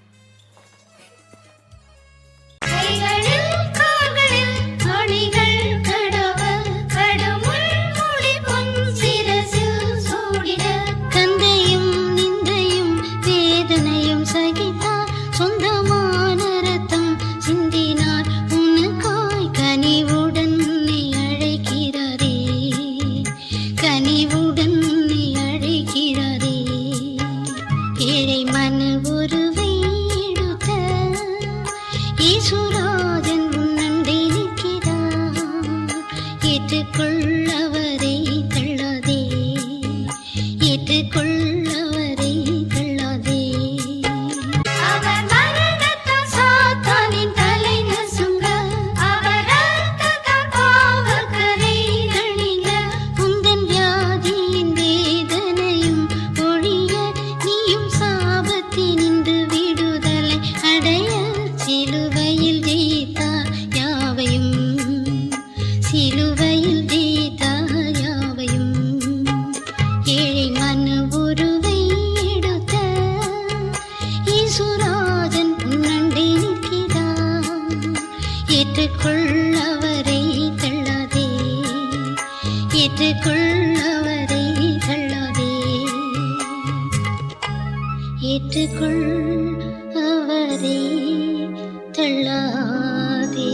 ஏற்றுக்கொள் அவரை தள்ளாதே.